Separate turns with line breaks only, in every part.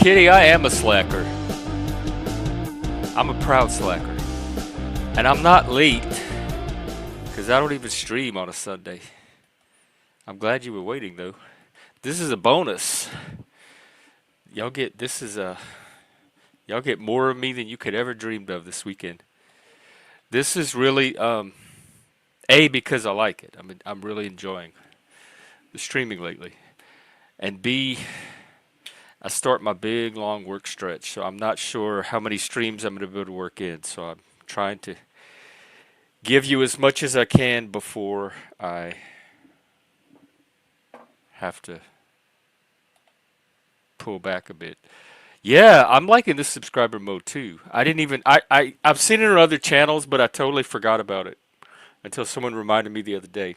Kitty, I am a slacker. I'm a proud slacker. And I'm not late, because I don't even stream on a Sunday. I'm glad you were waiting, though. This is a bonus. Y'all get, this is a, y'all get more of me than you could ever dreamed of this weekend. This is really, A, because I like it. I mean, I'm really enjoying the streaming lately. And B, I start my big long work stretch, so I'm not sure how many streams I'm going to be able to work in. So I'm trying to give you as much as I can before I have to pull back a bit. Yeah, I'm liking this subscriber mode too. I didn't even I've seen it on other channels, but I totally forgot about it until someone reminded me the other day.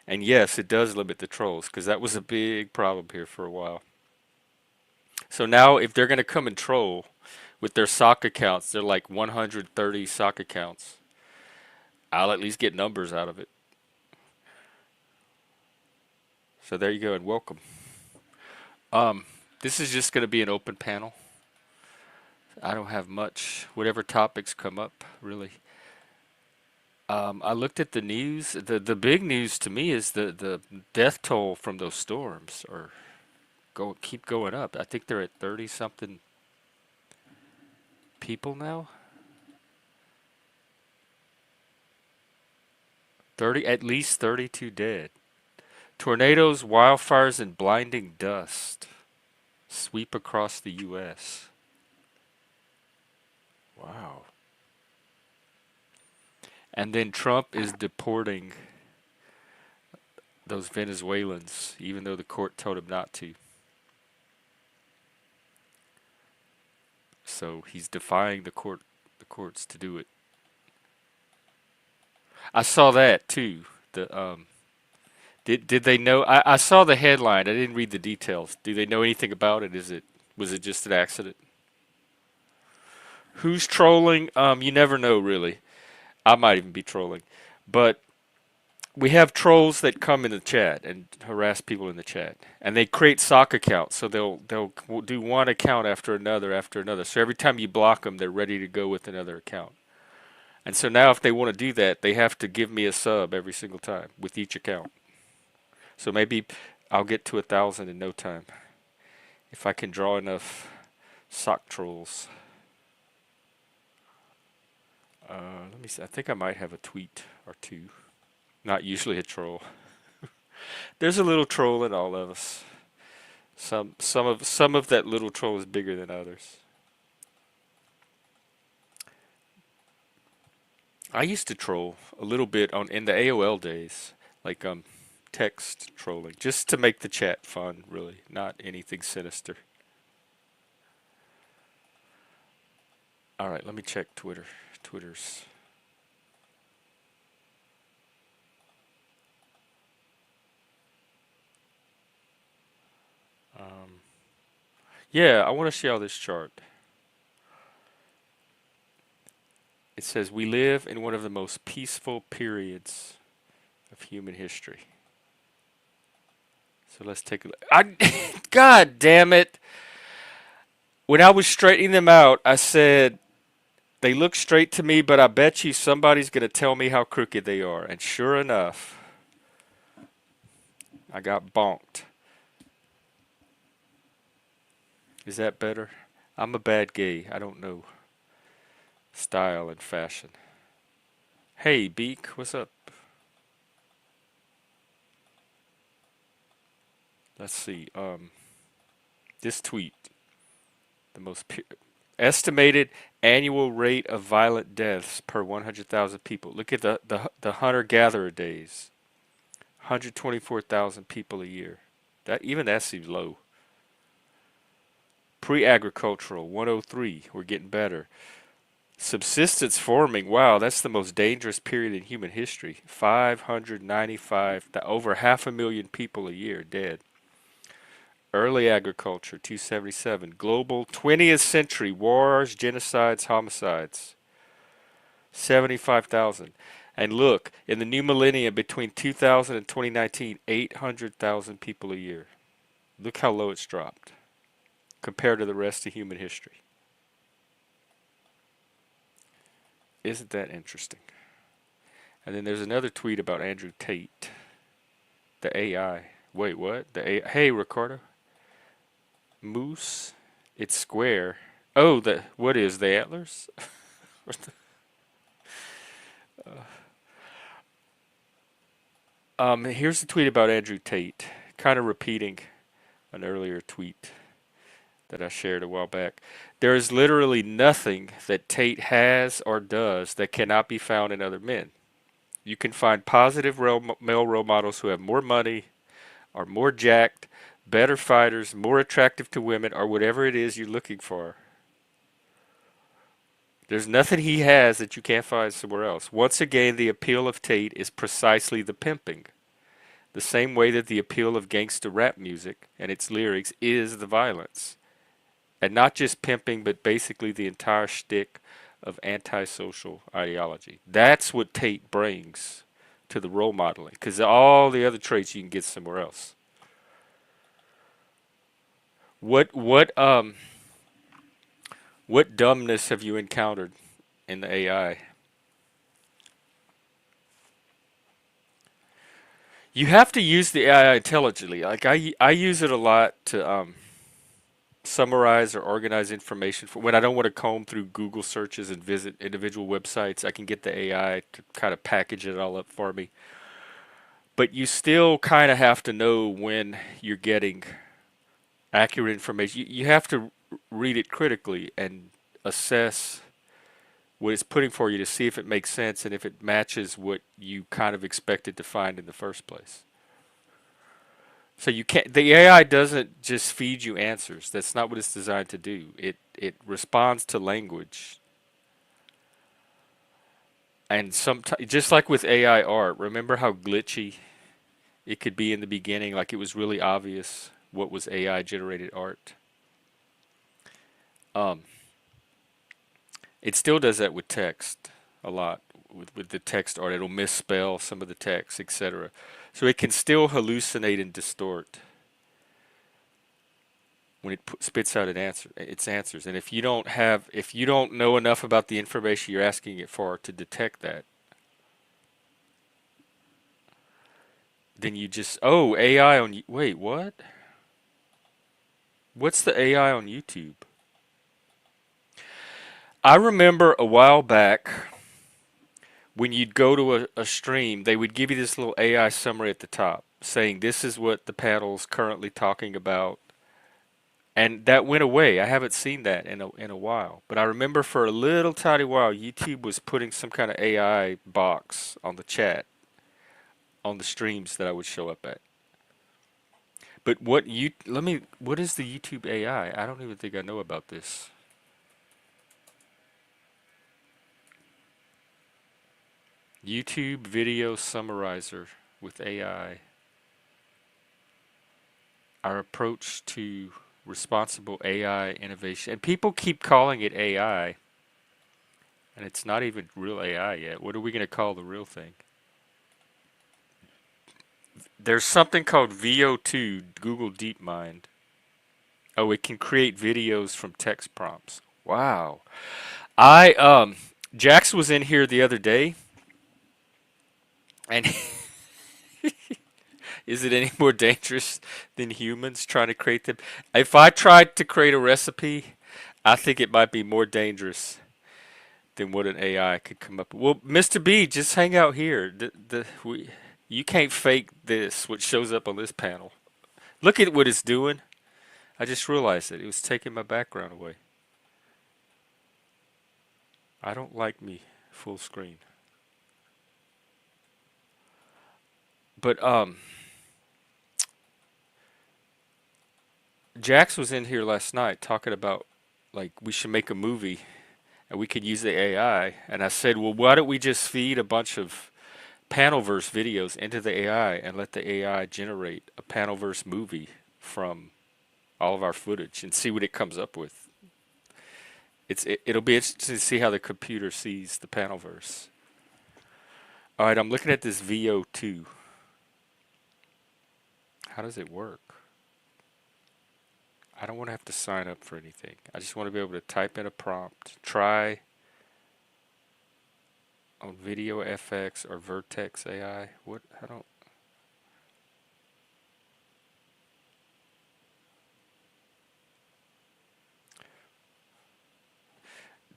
And yes, it does limit the trolls because that was a big problem here for a while. So now if they're going to come and troll with their sock accounts, they're like 130 sock accounts. I'll at least get numbers out of it. So there you go, and welcome. This is just going to be an open panel. I don't have much. Whatever topics come up, really. I looked at the news. The big news to me is the death toll from those storms keep going up. I think they're at 30 something people now. 30, at least 32 dead. Tornadoes, wildfires, and blinding dust sweep across the U.S. Wow. And then Trump is deporting those Venezuelans, even though the court told him not to. So he's defying the courts to do it. I saw that too. Did they know? I saw the headline. I didn't read the details. Do they know anything about it? Was it just an accident? Who's trolling? You never know really. I might even be trolling, but we have trolls that come in the chat and harass people in the chat, and they create sock accounts. So they'll do one account after another after another. So every time you block them, they're ready to go with another account. And so now if they want to do that, they have to give me a sub every single time with each account. So maybe I'll get to 1,000 in no time if I can draw enough sock trolls. Let me see. I think I might have a tweet or two. Not usually a troll. There's a little troll in all of us. Some of that little troll is bigger than others. I used to troll a little bit in the AOL days, like text trolling, just to make the chat fun, really, not anything sinister. All right, let me check Twitter's. Yeah, I want to see all this chart. It says we live in one of the most peaceful periods of human history. So let's take a look. God damn it! When I was straightening them out, I said they look straight to me, but I bet you somebody's gonna tell me how crooked they are. And sure enough, I got bonked. Is that better? I'm a bad gay. I don't know style and fashion. Hey, Beak, what's up? Let's see. This tweet. The most estimated annual rate of violent deaths per 100,000 people. Look at the hunter-gatherer days. 124,000 people a year. That seems low. Pre-agricultural, 103. We're getting better. Subsistence farming, wow, that's the most dangerous period in human history. 595, over 500,000 people a year dead. Early agriculture, 277. Global 20th century wars, genocides, homicides, 75,000. And look, in the new millennium between 2000 and 2019, 800,000 people a year. Look how low it's dropped. compared to the rest of human history. Isn't that interesting? And then there's another tweet about Andrew Tate, the AI. Wait, what? The AI. Hey, Ricardo. Moose. It's square. Oh, what is the antlers? Here's the tweet about Andrew Tate, kind of repeating an earlier tweet that I shared a while back. There is literally nothing that Tate has or does that cannot be found in other men. You can find positive male role models who have more money, are more jacked, better fighters, more attractive to women, or whatever it is you're looking for. There's nothing he has that you can't find somewhere else. Once again, the appeal of Tate is precisely the pimping. The same way that the appeal of gangster rap music and its lyrics is the violence. And not just pimping, but basically the entire shtick of antisocial ideology. That's what Tate brings to the role modeling, because all the other traits you can get somewhere else. What dumbness have you encountered in the AI? You have to use the AI intelligently. Like I use it a lot to summarize or organize information for when I don't want to comb through Google searches and visit individual websites. I can get the AI to kind of package it all up for me. But you still kind of have to know when you're getting accurate information. You have to read it critically and assess what it's putting for you to see if it makes sense and if it matches what you kind of expected to find in the first place. So you can't. The AI doesn't just feed you answers. That's not what it's designed to do. It responds to language. And sometimes, just like with AI art, remember how glitchy it could be in the beginning? Like it was really obvious what was AI generated art. Um, it still does that with text a lot. With the text art, it'll misspell some of the text, etc. So it can still hallucinate and distort when it spits out its answers. And if you don't know enough about the information you're asking it for to detect that, then you just, oh, AI on, wait, what? What's the AI on YouTube? I remember a while back when you'd go to a stream, they would give you this little AI summary at the top saying this is what the panel's currently talking about. And that went away. I haven't seen that in a while. But I remember for a little tiny while, YouTube was putting some kind of AI box on the chat on the streams that I would show up at. But what is the YouTube AI? I don't even think I know about this. YouTube video summarizer with AI. Our approach to responsible AI innovation. And people keep calling it AI, and it's not even real AI yet. What are we going to call the real thing? There's something called VO2, Google DeepMind. Oh, it can create videos from text prompts. Wow. Jax was in here the other day, and is it any more dangerous than humans trying to create them? If I tried to create a recipe, I think it might be more dangerous than what an AI could come up with. Well, Mr. B, just hang out here. You can't fake this, what shows up on this panel. Look at what it's doing. I just realized it. It was taking my background away. I don't like me full screen. But Jax was in here last night talking about like we should make a movie and we could use the AI. And I said, well, why don't we just feed a bunch of Panelverse videos into the AI and let the AI generate a Panelverse movie from all of our footage and see what it comes up with. It'll be interesting to see how the computer sees the Panelverse. All right, I'm looking at this VO2. How does it work? I don't want to have to sign up for anything. I just want to be able to type in a prompt. Try on Video FX or Vertex AI. What? I don't.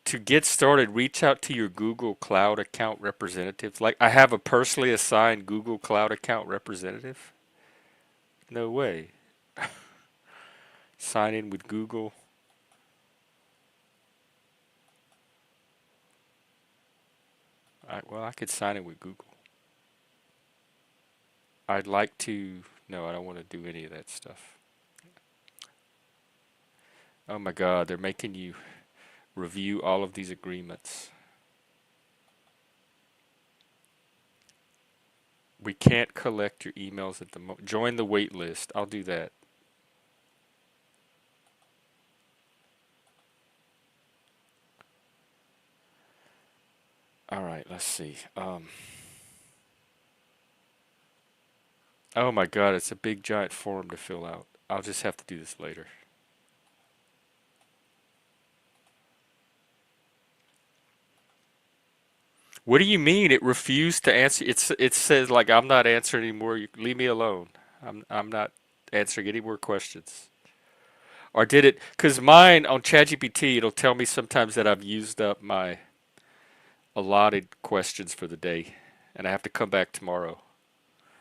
To get started, reach out to your Google Cloud account representatives. Like, I have a personally assigned Google Cloud account representative. No way. Sign in with Google. Well, I could sign in with Google. I'd like to. No, I don't want to do any of that stuff. Oh my God, they're making you review all of these agreements. We can't collect your emails at the moment. Join the wait list. I'll do that. All right, let's see. Oh my God, it's a big giant form to fill out. I'll just have to do this later. What do you mean it refused to answer? It says like I'm not answering anymore. You leave me alone. I'm not answering any more questions. Or did it? Because mine on ChatGPT, it'll tell me sometimes that I've used up my allotted questions for the day, and I have to come back tomorrow.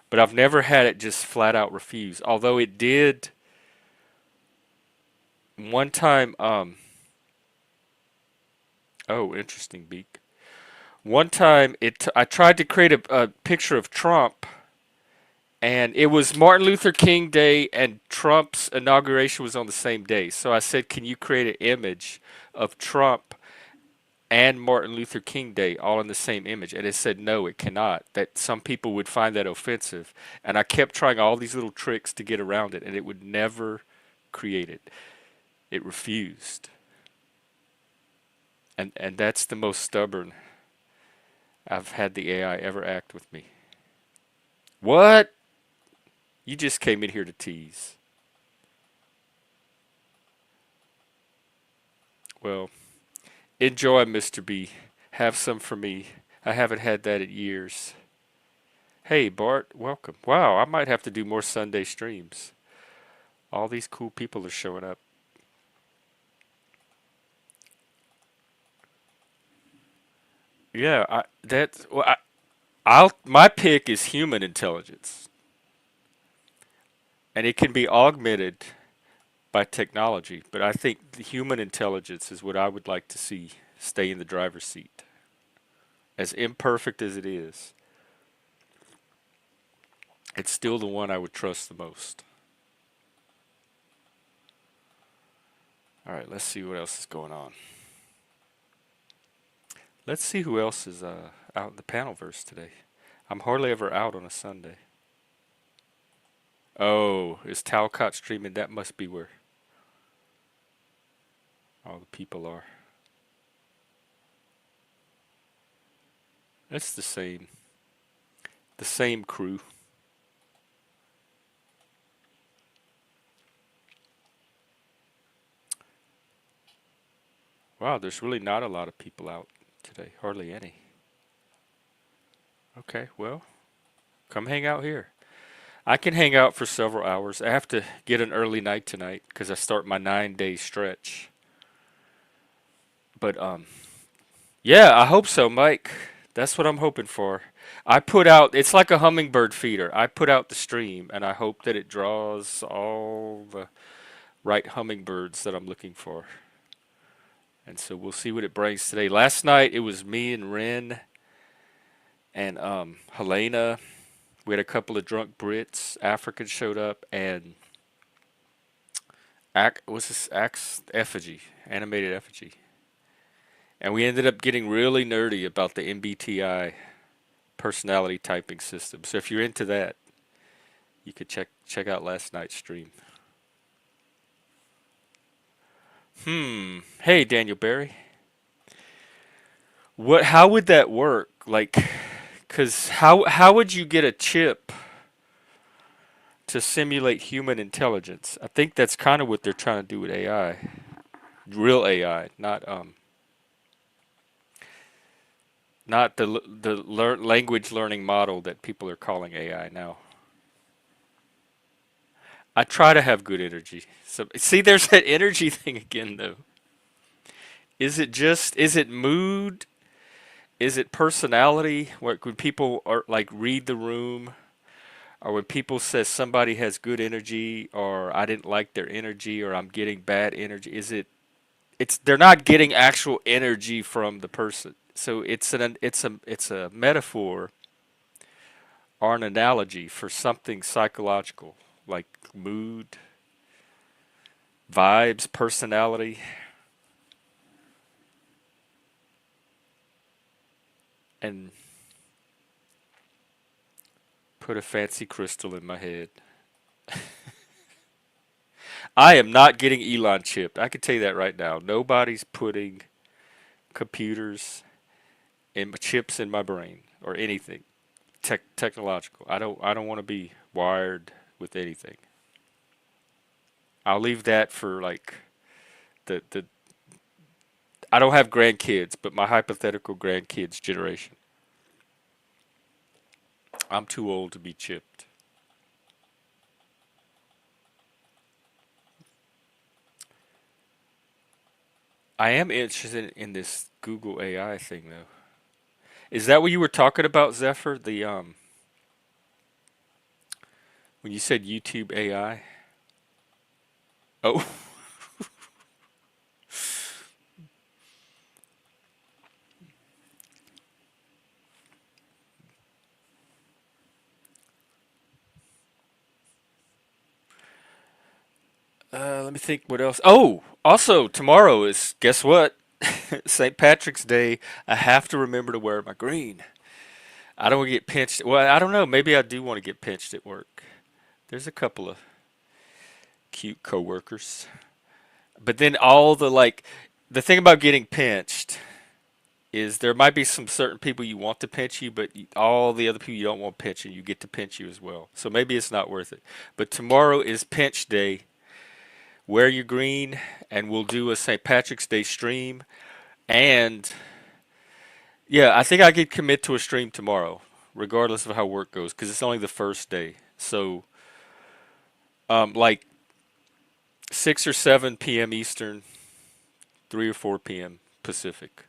But I've never had it just flat out refuse. Although it did one time. Oh, interesting, Beak. One time, I tried to create a picture of Trump, and it was Martin Luther King Day, and Trump's inauguration was on the same day. So I said, "Can you create an image of Trump and Martin Luther King Day all in the same image?" And it said, "No, it cannot. That some people would find that offensive." And I kept trying all these little tricks to get around it, and it would never create it. It refused. And that's the most stubborn I've had the AI ever act with me. What? You just came in here to tease. Well, enjoy, Mr. B. Have some for me. I haven't had that in years. Hey, Bart, welcome. Wow, I might have to do more Sunday streams. All these cool people are showing up. Yeah, I'll my pick is human intelligence, and it can be augmented by technology, but I think the human intelligence is what I would like to see stay in the driver's seat. As imperfect as it is, it's still the one I would trust the most. All right, let's see what else is going on. Let's see who else is out in the panelverse today. I'm hardly ever out on a Sunday. Oh, is Talcott streaming? That must be where all the people are. It's the same crew. Wow, there's really not a lot of people out today. Hardly any. Okay, well, come hang out here. I can hang out for several hours. I have to get an early night tonight because I start my 9 day stretch. But yeah, I hope so, Mike. That's what I'm hoping for. I put out, it's like a hummingbird feeder. I put out the stream and I hope that it draws all the right hummingbirds that I'm looking for. And so we'll see what it brings today. Last night it was me and Ren and Helena. We had a couple of drunk Brits. Africans showed up, and what's this? Effigy, animated effigy. And we ended up getting really nerdy about the MBTI personality typing system. So if you're into that, you could check out last night's stream. Hey, Daniel Barry. How would that work? Like, cause how would you get a chip to simulate human intelligence. I think that's kind of what they're trying to do with AI. Real AI, not language learning model that people are calling AI now. I try to have good energy. So see, there's that energy thing again, though. Is it mood? Is it personality? When people are like read the room, or when people says somebody has good energy, or I didn't like their energy, or I'm getting bad energy? It's they're not getting actual energy from the person. So it's a metaphor or an analogy for something psychological, like mood, vibes, personality, and put a fancy crystal in my head. I am not getting Elon chipped. I can tell you that right now. Nobody's putting computers and chips in my brain or anything technological. I don't want to be wired with anything. I'll leave that for like the I don't have grandkids, but my hypothetical grandkids generation. I'm too old to be chipped. I am interested in this Google AI thing though. Is that what you were talking about, Zephyr? The when you said YouTube AI? Oh, let me think what else. Oh, also tomorrow is guess what? St. Patrick's Day. I have to remember to wear my green. I don't want to get pinched. Well, I don't know. Maybe I do want to get pinched at work. There's a couple of cute coworkers. But then all the like the thing about getting pinched is there might be some certain people you want to pinch you, but all the other people you don't want pinching, you get to pinch you as well. So maybe it's not worth it. But tomorrow is pinch day. Wear your green, and we'll do a St. Patrick's Day stream. And yeah, I think I could commit to a stream tomorrow, regardless of how work goes, because it's only the first day. So, like 6 or 7 p.m. Eastern, 3 or 4 p.m. Pacific.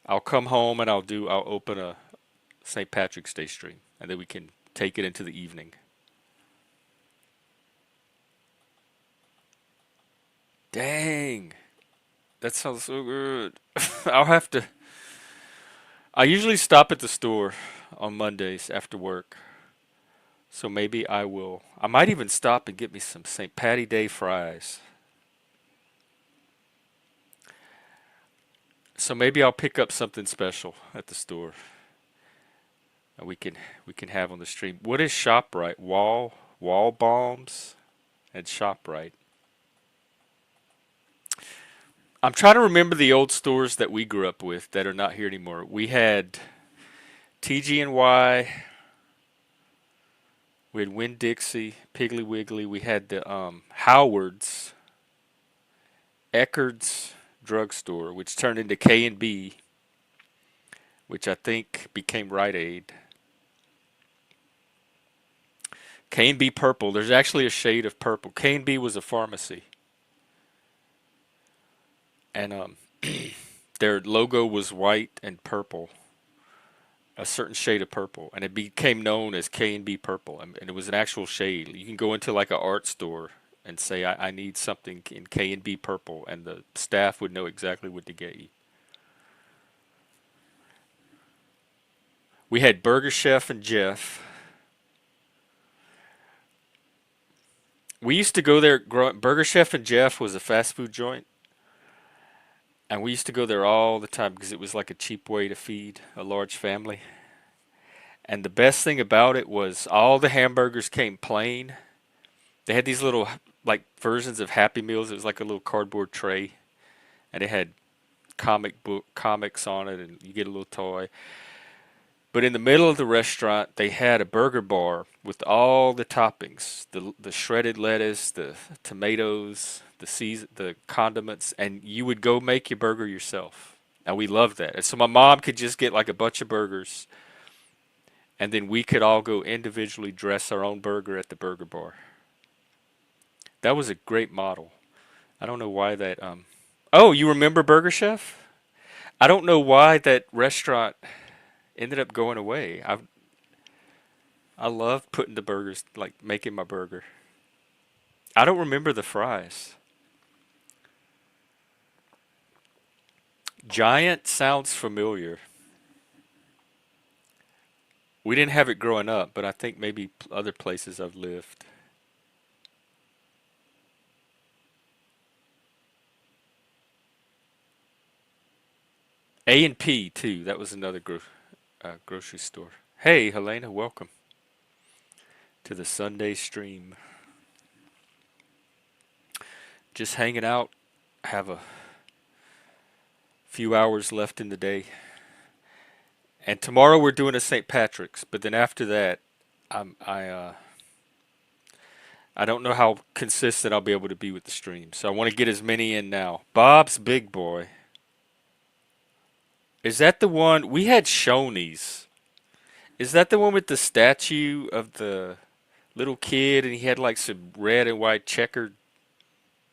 I'll come home and I'll open a St. Patrick's Day stream, and then we can take it into the evening. Dang, that sounds so good. I'll have to. I usually stop at the store on Mondays after work, so maybe I will. I might even stop and get me some St. Patty Day fries. So maybe I'll pick up something special at the store, and we can have on the stream. What is ShopRite? Wall bombs and ShopRite. I'm trying to remember the old stores that we grew up with that are not here anymore. We had TG&Y, we had Winn Dixie, Piggly Wiggly. We had the Howard's, Eckerd's drugstore, which turned into K&B, which I think became Rite Aid. K&B purple. There's actually a shade of purple. K&B was a pharmacy, and their logo was white and purple, a certain shade of purple, and it became known as K&B purple, and it was an actual shade. You can go into like an art store and say, I need something in K&B purple, and the staff would know exactly what to get you. We had Burger Chef and Jeff. We used to go there. Burger Chef and Jeff was a fast food joint, and we used to go there all the time because it was like a cheap way to feed a large family. And the best thing about it was all the hamburgers came plain. They had these little like versions of Happy Meals. It was like a little cardboard tray, and it had comics on it, and you get a little toy. But in the middle of the restaurant, they had a burger bar with all the toppings, the shredded lettuce, the tomatoes, the condiments, and you would go make your burger yourself. And we loved that. And so my mom could just get like a bunch of burgers, and then we could all go individually dress our own burger at the burger bar. That was a great model. I don't know why that Oh, you remember Burger Chef? I don't know why that restaurant ended up going away. I love putting the burgers, like making my burger. I don't remember the fries. Giant sounds familiar. We didn't have it growing up, but I think maybe other places I've lived. A and P too. That was another grocery store. Hey, Helena, welcome to the Sunday stream. Just hanging out. Have a few hours left in the day. And tomorrow we're doing a St. Patrick's, but then after that, I'm I don't know how consistent I'll be able to be with the stream. So I want to get as many in now. Bob's Big Boy. Is that the one we had Shoney's? Is that the one with the statue of the little kid and he had like some red and white checkered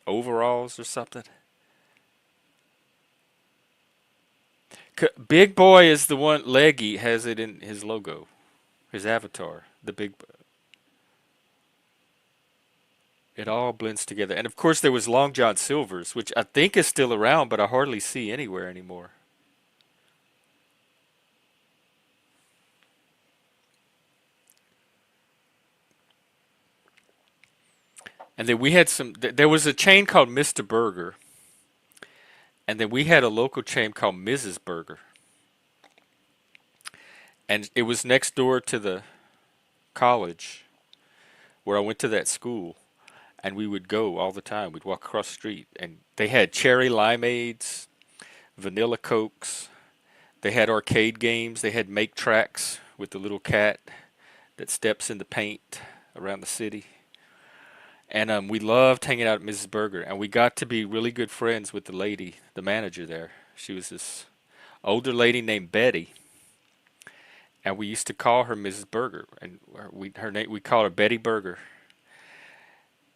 overalls or something? Big Boy is the one. Leggy has it in his logo, his avatar. The big. It all blends together, and of course there was Long John Silver's, which I think is still around, but I hardly see anywhere anymore. And then we had some. There was a chain called Mr. Burger, and then we had a local chain called Mrs. Burger, and it was next door to the college where I went to that school. And we would go all the time. We'd walk across the street, and they had cherry limeades, vanilla cokes. They had arcade games. They had make tracks with the little cat that steps in the paint around the city. And we loved hanging out at Mrs. Burger, and we got to be really good friends with the lady, the manager there. She was this older lady named Betty, and we used to call her Mrs. Burger, and her name we called her Betty Burger.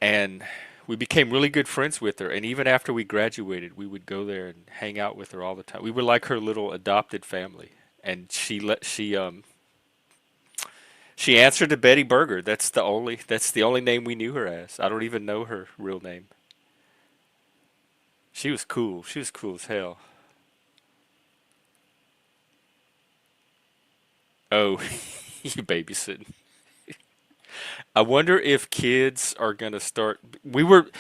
And we became really good friends with her. And even after we graduated, we would go there and hang out with her all the time. We were like her little adopted family. And she answered to Betty Burger. That's the only name we knew her as. I don't even know her real name. She was cool. She was cool as hell. Oh, you babysitting. I wonder if kids are gonna start. The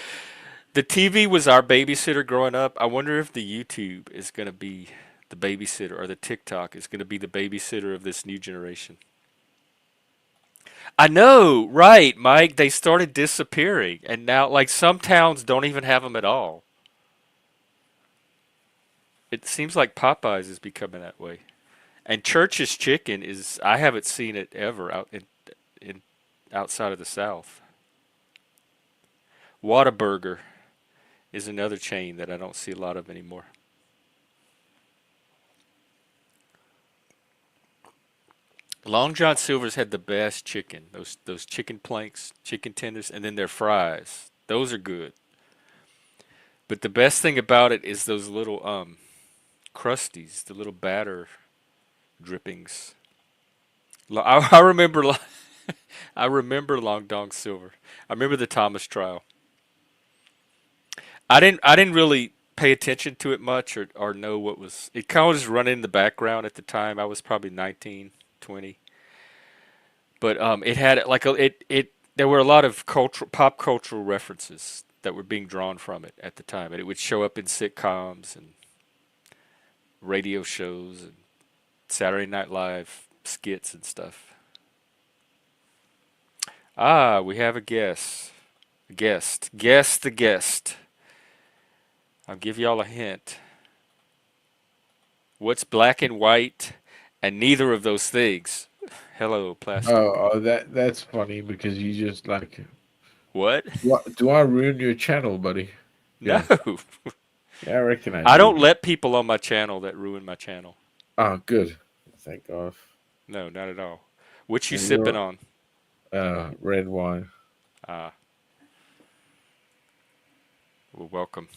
TV was our babysitter growing up. I wonder if the YouTube is gonna be the babysitter or the TikTok is gonna be the babysitter of this new generation. I know, right, Mike? They started disappearing, and now like some towns don't even have them at all. It seems like Popeyes is becoming that way. And Church's Chicken is I haven't seen it ever in outside of the South. Whataburger is another chain that I don't see a lot of anymore. Long John Silver's had the best chicken. Those chicken planks, chicken tenders, and then their fries. Those are good. But the best thing about it is those little crusties, the little batter drippings. I remember I remember Long Dong Silver. I remember the Thomas trial. I didn't really pay attention to it much or know what was it kind of just running in the background at the time. I was probably 19, 20. But it had like it there were a lot of pop cultural references that were being drawn from it at the time, and it would show up in sitcoms and radio shows and Saturday Night Live skits and stuff. Ah, we have a guest. Guest the guest. I'll give y'all a hint. What's black and white and neither of those things. Hello, plastic.
That's funny because you just like,
What?
what do I ruin your channel, buddy?
No.
Yeah, yeah, I reckon I
I don't
did.
let people on my channel that ruin my channel.
Oh, good. Thank God.
No, not at all. What you
And
sipping
you're
on?
red wine.
Ah, well, welcome.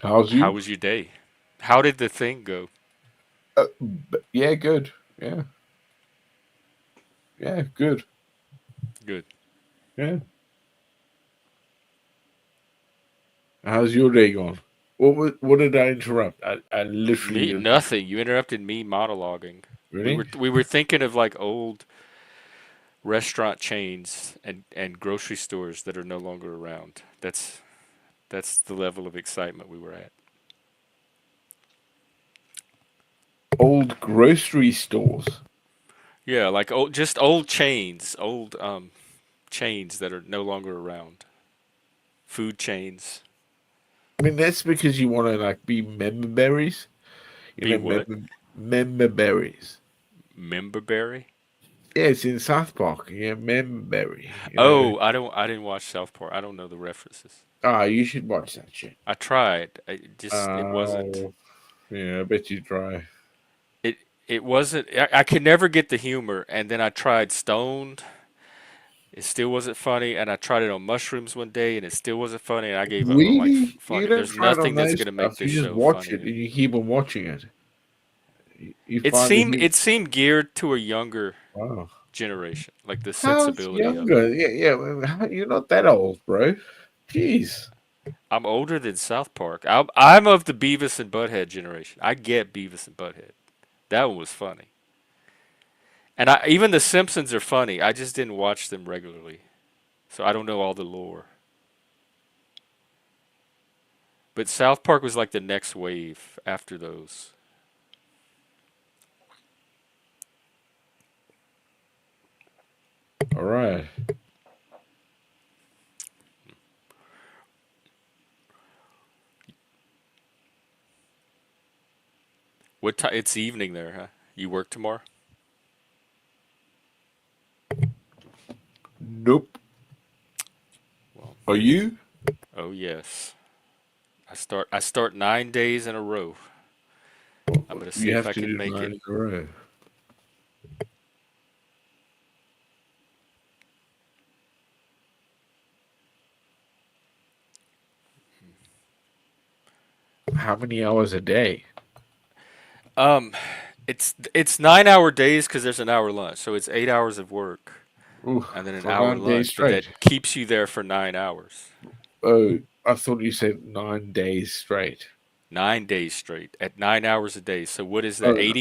How's
How
you?
was your day? How did the thing go?
Yeah, good. Yeah, yeah, good.
Good.
Yeah. How's your day going? What did I interrupt? I literally
Me,
just
nothing. You interrupted me monologuing. We
really
were we were thinking of like old restaurant chains and grocery stores that are no longer around. That's the level of excitement we were at.
old grocery stores.
Yeah, like old, just old chains, old chains that are no longer around. Food chains.
I mean, that's because you want to like be member berries. You
Be
know,
what?
member berries.
Memberberry?
Yeah, it's in South Park. Yeah, member berry. You know.
Oh, I didn't watch South Park. I don't know the references.
Ah, you should watch that shit.
I tried. It wasn't
Oh, yeah, I bet you try.
it it wasn't I could never get the humor, and then I tried stoned. It still wasn't funny, and I tried it on mushrooms one day and it still wasn't funny, and I gave up. I'm like,
Really? You
fuck it.
don't
There's
try it on
nothing that's
those
going to make
stuff.
this
You just
show
watch
funny
it
to
and
me.
you keep on watching it. You find the humor.
It seemed geared to a younger
Wow.
generation, like the
How's
sensibility of it.
younger? Yeah, yeah. Well, you're not that old, bro. Jeez.
I'm older than South Park. I'm of the Beavis and Butthead generation. I get Beavis and Butthead. That one was funny. And even the Simpsons are funny. I just didn't watch them regularly, so I don't know all the lore. But South Park was like the next wave after those.
All right.
What time? It's evening there, huh? You work tomorrow?
Nope.
Well,
Are you?
oh yes. I start 9 days in a row. I'm gonna see
You
if
have
I
to
can
do
make
nine
it.
in a row. How many hours a day?
Um, it's 9 hour days because there's an hour lunch, so it's 8 hours of work
Ooh,
and then an
for
hour
9 days
lunch. But
straight.
that keeps you there for 9 hours.
Oh, I thought you said 9 days straight.
9 days straight at 9 hours a day. So what is that?
Oh, no.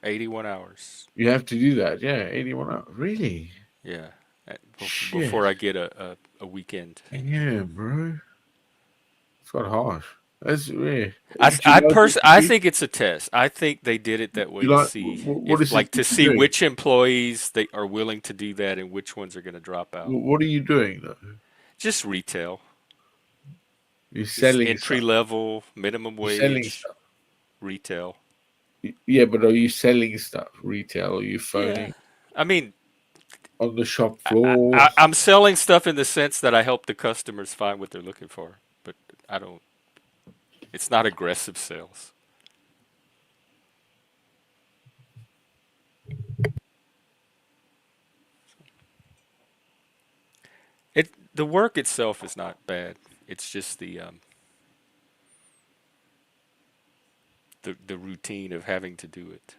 81 hours.
You have to do that. Yeah, 81 hours. Really?
Yeah, before
Shit.
I get a weekend.
Yeah, bro. It's quite harsh. That's yeah. Do you like what you
I
do?
think it's a test. I think they did it that way
You
to
like
see
what
if
is it
like to
that you're
see
doing?
which employees they are willing to do that and which ones are going to drop out.
What are you doing though?
Just retail.
You're
Just
selling
entry
stuff.
level, minimum
You're selling
wage,
stuff.
retail.
Yeah, but are you selling stuff retail? Are you
Yeah.
phoning
I mean,
on the shop floor?
I'm selling stuff in the sense that I help the customers find what they're looking for, but I don't. It's not aggressive sales. The work itself is not bad. It's just the routine of having to do it.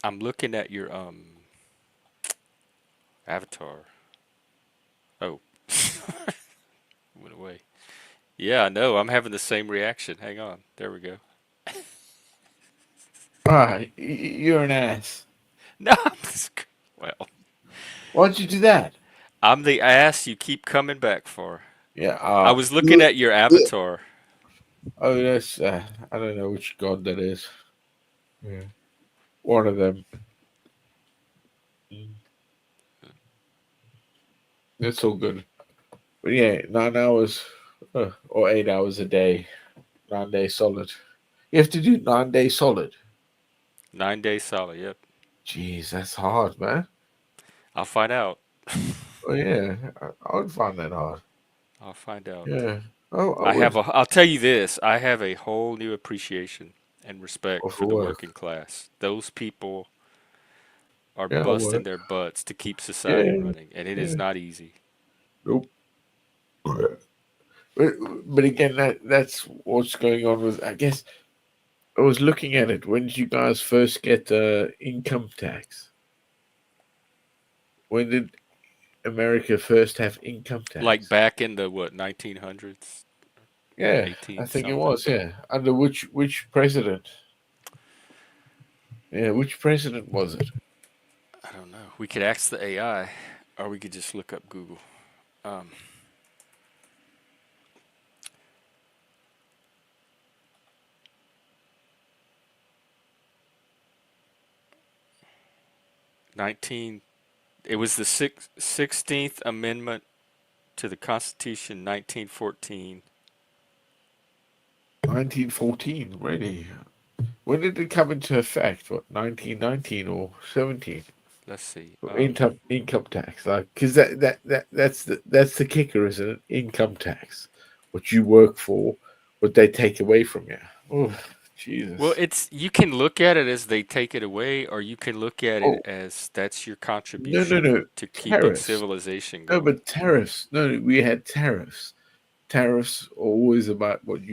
I'm looking at your avatar. Oh, went away. Yeah, I know. I'm having the same reaction. Hang on. There we go.
Ah, you're an ass.
No, well,
Why'd you do that?
I'm the ass you keep coming back for.
Yeah.
I was looking at your avatar.
Oh, that's I don't know which god that is. Yeah, one of them. Mm, that's all good. But yeah, 9 hours or 8 hours a day, 9 days solid. You have to do 9 days solid.
9 days solid. Yep.
Jeez, that's hard, man.
I'll find out.
Oh yeah, I would find that hard.
I'll find out.
Yeah. Oh, I would.
I'll tell you this, I have a whole new appreciation and respect
Off
for
for
the
work.
working class. Those people are
Yeah, I
busting
would.
their butts to keep society
Yeah,
running, and it is
yeah.
not easy.
Nope. But, but again, that's what's going on with. I guess I was looking at it. When did you guys first get income tax? When did America first have income
Like
tax?
back in the what, 1900s,
Yeah, I
18
think it
something.
was. Yeah, under which president? Yeah, which president was it?
I don't know. We could ask the AI, or we could just look up Google. Um, 19. It was the 16th Amendment to the Constitution, 1914.
1914. Really? When did it come into effect? What, 1919 or 17?
Let's see.
Income tax, like, because that's the kicker, isn't it? Income tax, what you work for, what they take away from you. Oh,
Well,
Jesus.
it's you can look at it as they take it away, or you can look at it
Oh,
as that's your
no, no,
contribution
no.
to keeping
Tariffs.
civilization
No,
going.
but tariffs. No, no, we had tariffs. Tariffs are always about what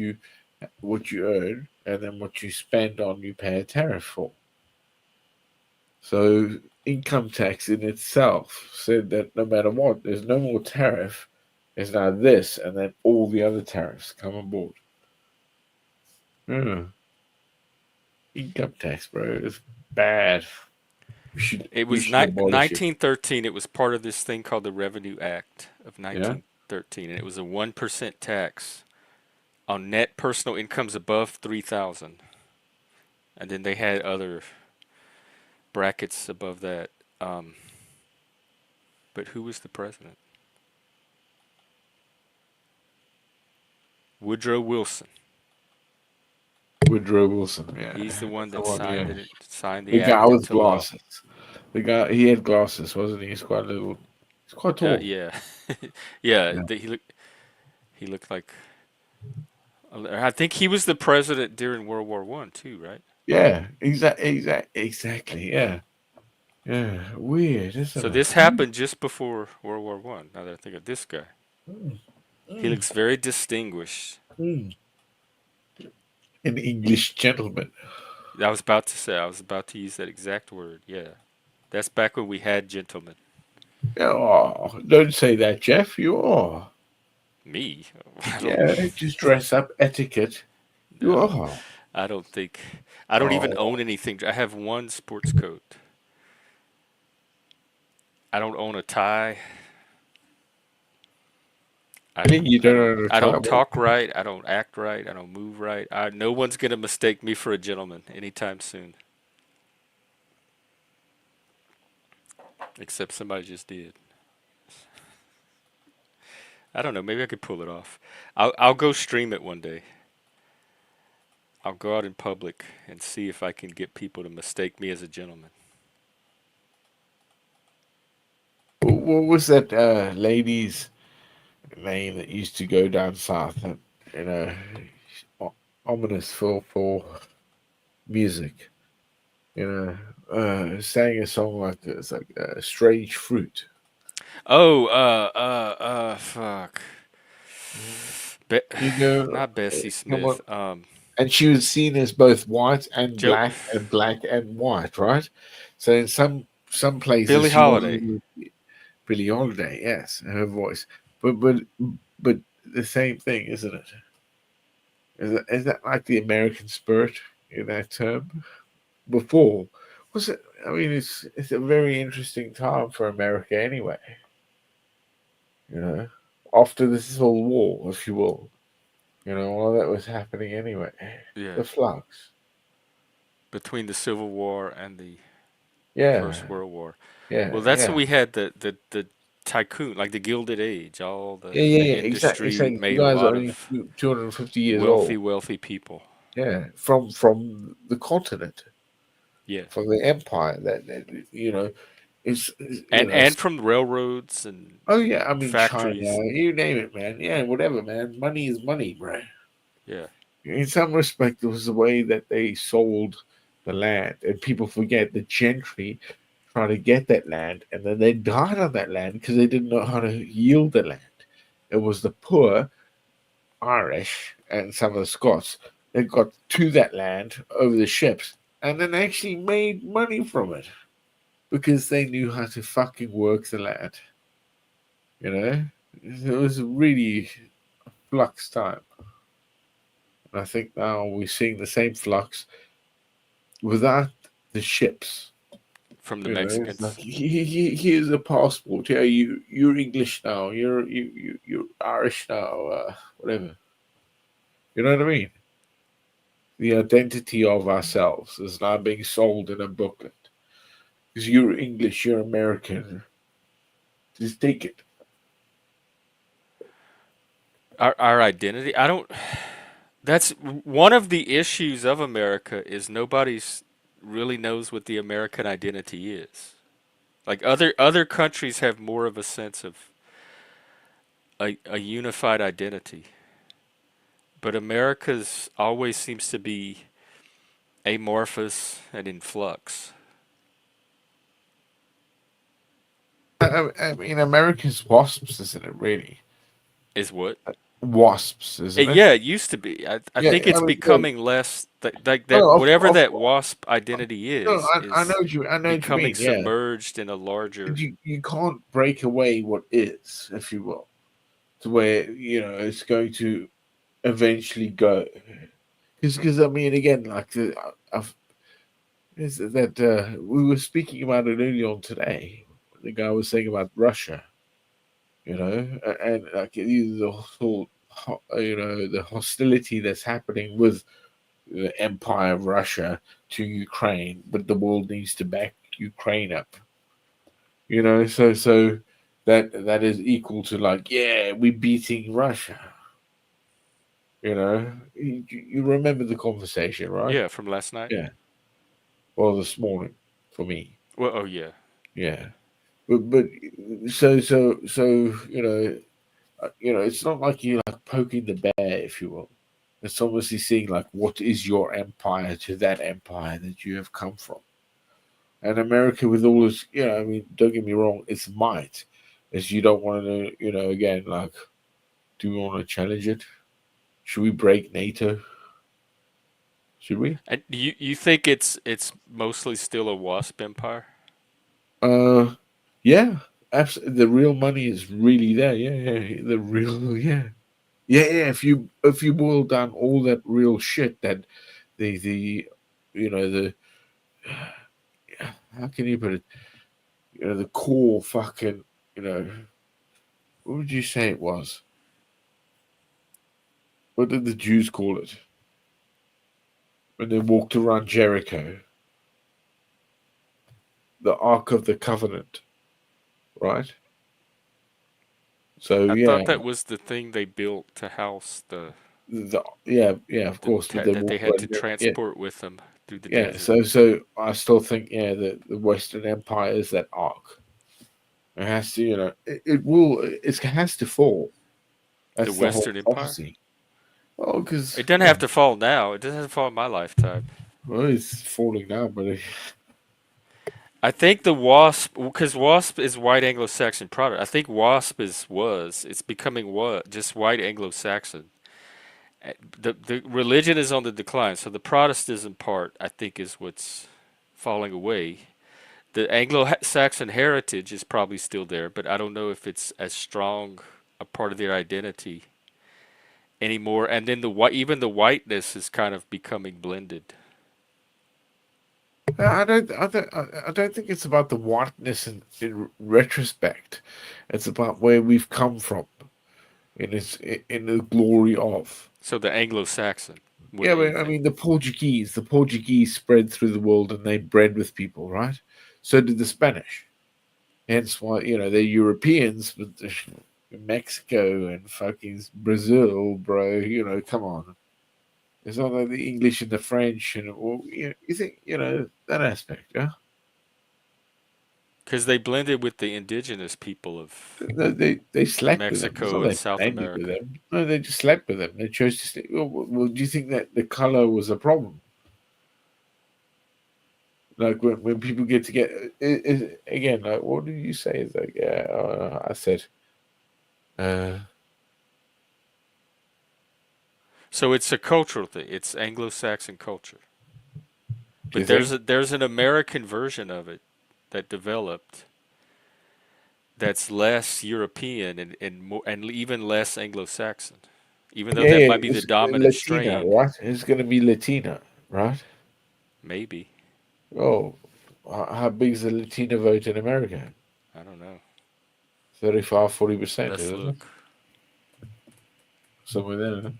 you earn, and then what you spend on, you pay a tariff for. So income tax in itself said that no matter what, there's no more tariff. It's now this, and then all the other tariffs come on board. Yeah. Income tax, bro, is bad. We should
It
we
was
should abolish it.
1913. It was part of this thing called the Revenue Act of
Yeah.
1913, and it was a 1% tax on net personal incomes above 3,000. And then they had other brackets above that. Um, but who was the president? Woodrow Wilson.
Woodrow Wilson. Yeah,
He's the one
that's the
that
one. Yeah,
signed the
the guy
act
with
into law.
glasses. The guy, he had glasses, wasn't he? He's quite little. He's quite tall.
Yeah, yeah.
Yeah.
He looked like. I think he was the president during World War One too, right?
Yeah. Exactly. Yeah. Yeah. Weird, isn't
So
it?
this happened just before World War One. Now that I think of this guy,
Mm,
he
mm,
looks very distinguished.
mm. An English gentleman.
I was about to use that exact word. Yeah, that's back when we had gentlemen.
Oh, don't say that, Jeff. You are.
Me, I don't.
Yeah, just dress up etiquette. You
No,
are.
I don't think. I don't even
Oh,
own anything. I have one sports coat. I don't own a tie.
really? You don't know the
I
time?
don't
Well,
talk right. I don't act right. I don't move right. No one's gonna mistake me for a gentleman anytime soon, except somebody just did. I don't know. Maybe I could pull it off. I'll go stream it one day. I'll go out in public and see if I can get people to mistake me as a gentleman.
what was that lady's name that used to go down south? You know, ominous for music. You sang a song like it's like strange fruit.
Oh, fuck. Be-
You know,
Not Bessie
come on.
Smith.
And she was seen as both white
Joe,
and black and white, right? So in some places
Billie
she
Holiday.
wasn't Billie Holiday, yes, her voice, but the same thing, isn't it? Is that like the American spirit in that term? Before was it? I mean, it's a very interesting time for America anyway. You know, after the Civil War, if you will, all that was happening anyway.
Yeah,
The flux,
between the Civil War and the
yeah,
First World War.
yeah,
Well, that's when
yeah.
we had tycoon, like the Gilded Age. All
Yeah,
the
yeah, yeah, exactly.
industry
Exactly. You
made a
guys are
lot
only
of
250 years
wealthy,
old.
wealthy people.
Yeah, from the continent,
Yeah,
from the empire. That
and from railroads and
Oh yeah, I mean
factories
China,
and
you name it, man. Yeah, whatever, man. Money is money, bro.
yeah.
In some respect, it was the way that they sold the land, and people forget the gentry trying to get that land, and then they died on that land because they didn't know how to yield the land. It was the poor Irish and some of the Scots that got to that land over the ships, and then actually made money from it because they knew how to fucking work the land. You know, it was a really flux time. And I think now we're seeing the same flux without the ships.
From the
It's like
Mexicans.
here's a passport. Yeah, you're English now. You're Irish now. Whatever. You know what I mean? The identity of ourselves is now being sold in a booklet. Because you're English, you're American. Just take it.
Our identity. I don't. That's one of the issues of America is nobody's really knows what the American identity is. Like other countries have more of a sense of a unified identity, but America's always seems to be amorphous and in flux.
I mean, America's wasps, isn't it? Really,
Is what?
wasps, isn't it?
Yeah, it used to be. I
Yeah,
think
I
it's
mean, yeah.
becoming less like that.
No,
Whatever
of
that WASP identity
no, I know
is
I know what you
becoming
mean. Yeah,
submerged in a larger.
you can't break away what is, if you will, to where it's going to eventually go. Because I mean, again, like I've, is that we were speaking about it earlier on today. The guy was saying about Russia, and like the whole, the hostility that's happening with the empire of Russia to Ukraine, but the world needs to back Ukraine up. So that is equal to like, yeah, we're beating Russia. You remember the conversation, right?
Yeah, from last night.
Yeah. Well, this morning for me.
Well, oh yeah,
Yeah. But so it's not like you're like poking the bear, if you will. It's obviously seeing like what is your empire to that empire that you have come from. And America, with all its, I mean, don't get me wrong, its might is you don't want to, again, like, do we want to challenge it? Should we break NATO? Should we?
and you think it's mostly still a WASP empire?
Uh, yeah, absolutely. The real money is really there. Yeah, yeah. The real, yeah, yeah, yeah. If you boil down all that real shit that the the how can you put it? The core fucking what would you say it was? What did the Jews call it when they walked around Jericho? The Ark of the Covenant, right? So
I
yeah,
thought that was the thing they built to house
yeah, of course. But they
that they
walked
had to
around, yeah,
transport with them through the
yeah.
desert.
So I still think the Western Empire is that arc. It has to, it will, it has to fall.
The
That's the whole
Western Empire.
prophecy. Well, because
It doesn't have to fall now. It doesn't have to fall in my lifetime.
well, it's falling now, but
I think the WASP, because WASP is white Anglo-Saxon product. I think WASP it's becoming what? Just white Anglo-Saxon. The religion is on the decline, so the Protestantism part, I think, is what's falling away. The Anglo-Saxon heritage is probably still there, but I don't know if it's as strong a part of their identity anymore. And then even the whiteness is kind of becoming blended.
I don't think it's about the whiteness in retrospect. It's about where we've come from in the glory of.
So the Anglo-Saxon, what
Yeah,
do you
but I
think?
mean the Portuguese spread through the world and they bred with people, right? So did the Spanish. Hence why they're Europeans, but Mexico and fucking Brazil, bro. Come on. It's not like the English and the French, and you think that aspect, yeah.
Because they blended with the indigenous people of
They slept with them. It's not
Mexico and
they
South
blended with
America.
them. No, they just slept with them. They chose to stay. Well, do you think that the color was a problem? Like when people get together, again, like what did you say? It's like, yeah, I said, uh,
So it's a cultural thing. It's Anglo-Saxon culture.
do you
But
think?
there's an American version of it that developed that's less European and more and even less Anglo-Saxon. Even though
Yeah,
that
yeah,
might be the
it's
dominant
Latina,
strain,
right? It's gonna be Latina, right?
maybe.
Oh, how big is the Latina vote in America?
I don't know.
35, 40%,
Let's
isn't it?
look.
Somewhere there. Huh?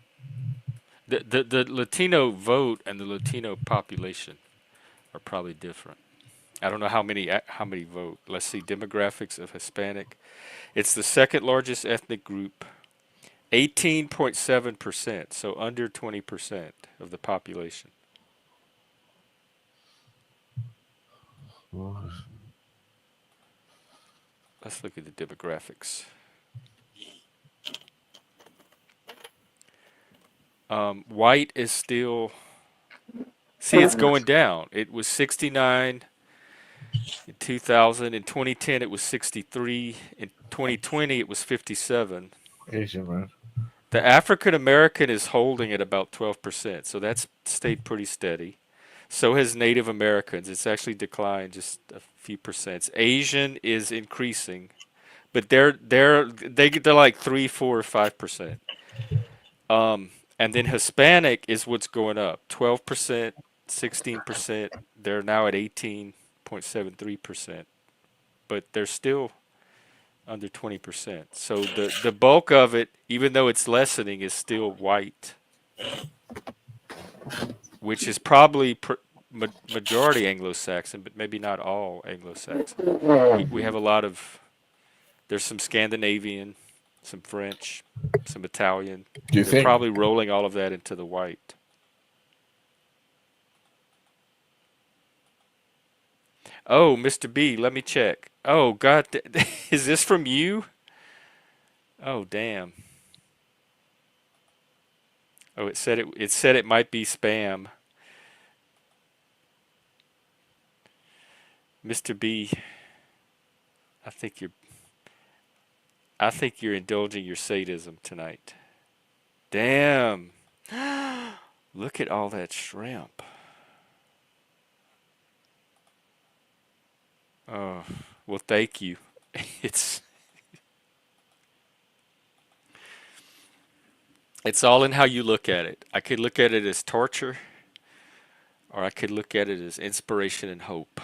The Latino vote and the Latino population are probably different. I don't know how many vote. Let's see demographics of Hispanic. It's the second largest ethnic group, 18.7%, so under 20% of the population.
Oh,
Let's look at the demographics. White is still, see, it's going down. It was 69 in 2000. In 2010, it was 63. In 2020, it was 57.
Asian man.
The African American is holding at about 12%, so that's stayed pretty steady. So has Native Americans. It's actually declined just a few percent. Asian is increasing, but they're like 3, 4, or 5%. And then Hispanic is what's going up, 12%, 16%. They're now at 18.73%, but they're still under 20%. So the bulk of it, even though it's lessening, is still white, which is probably majority Anglo-Saxon, but maybe not all Anglo-Saxon. We have a lot of, there's some Scandinavian, some French, some Italian.
Do you
They're
think?
probably rolling all of that into the white. Oh, Mr. B, let me check. Oh, God, is this from you? Oh, damn. Oh, it said it might be spam. Mr. B, I think you're I think you're indulging your sadism tonight. Damn. Look at all that shrimp. Oh, well, thank you. It's it's all in how you look at it. I could look at it as torture, or I could look at it as inspiration and hope.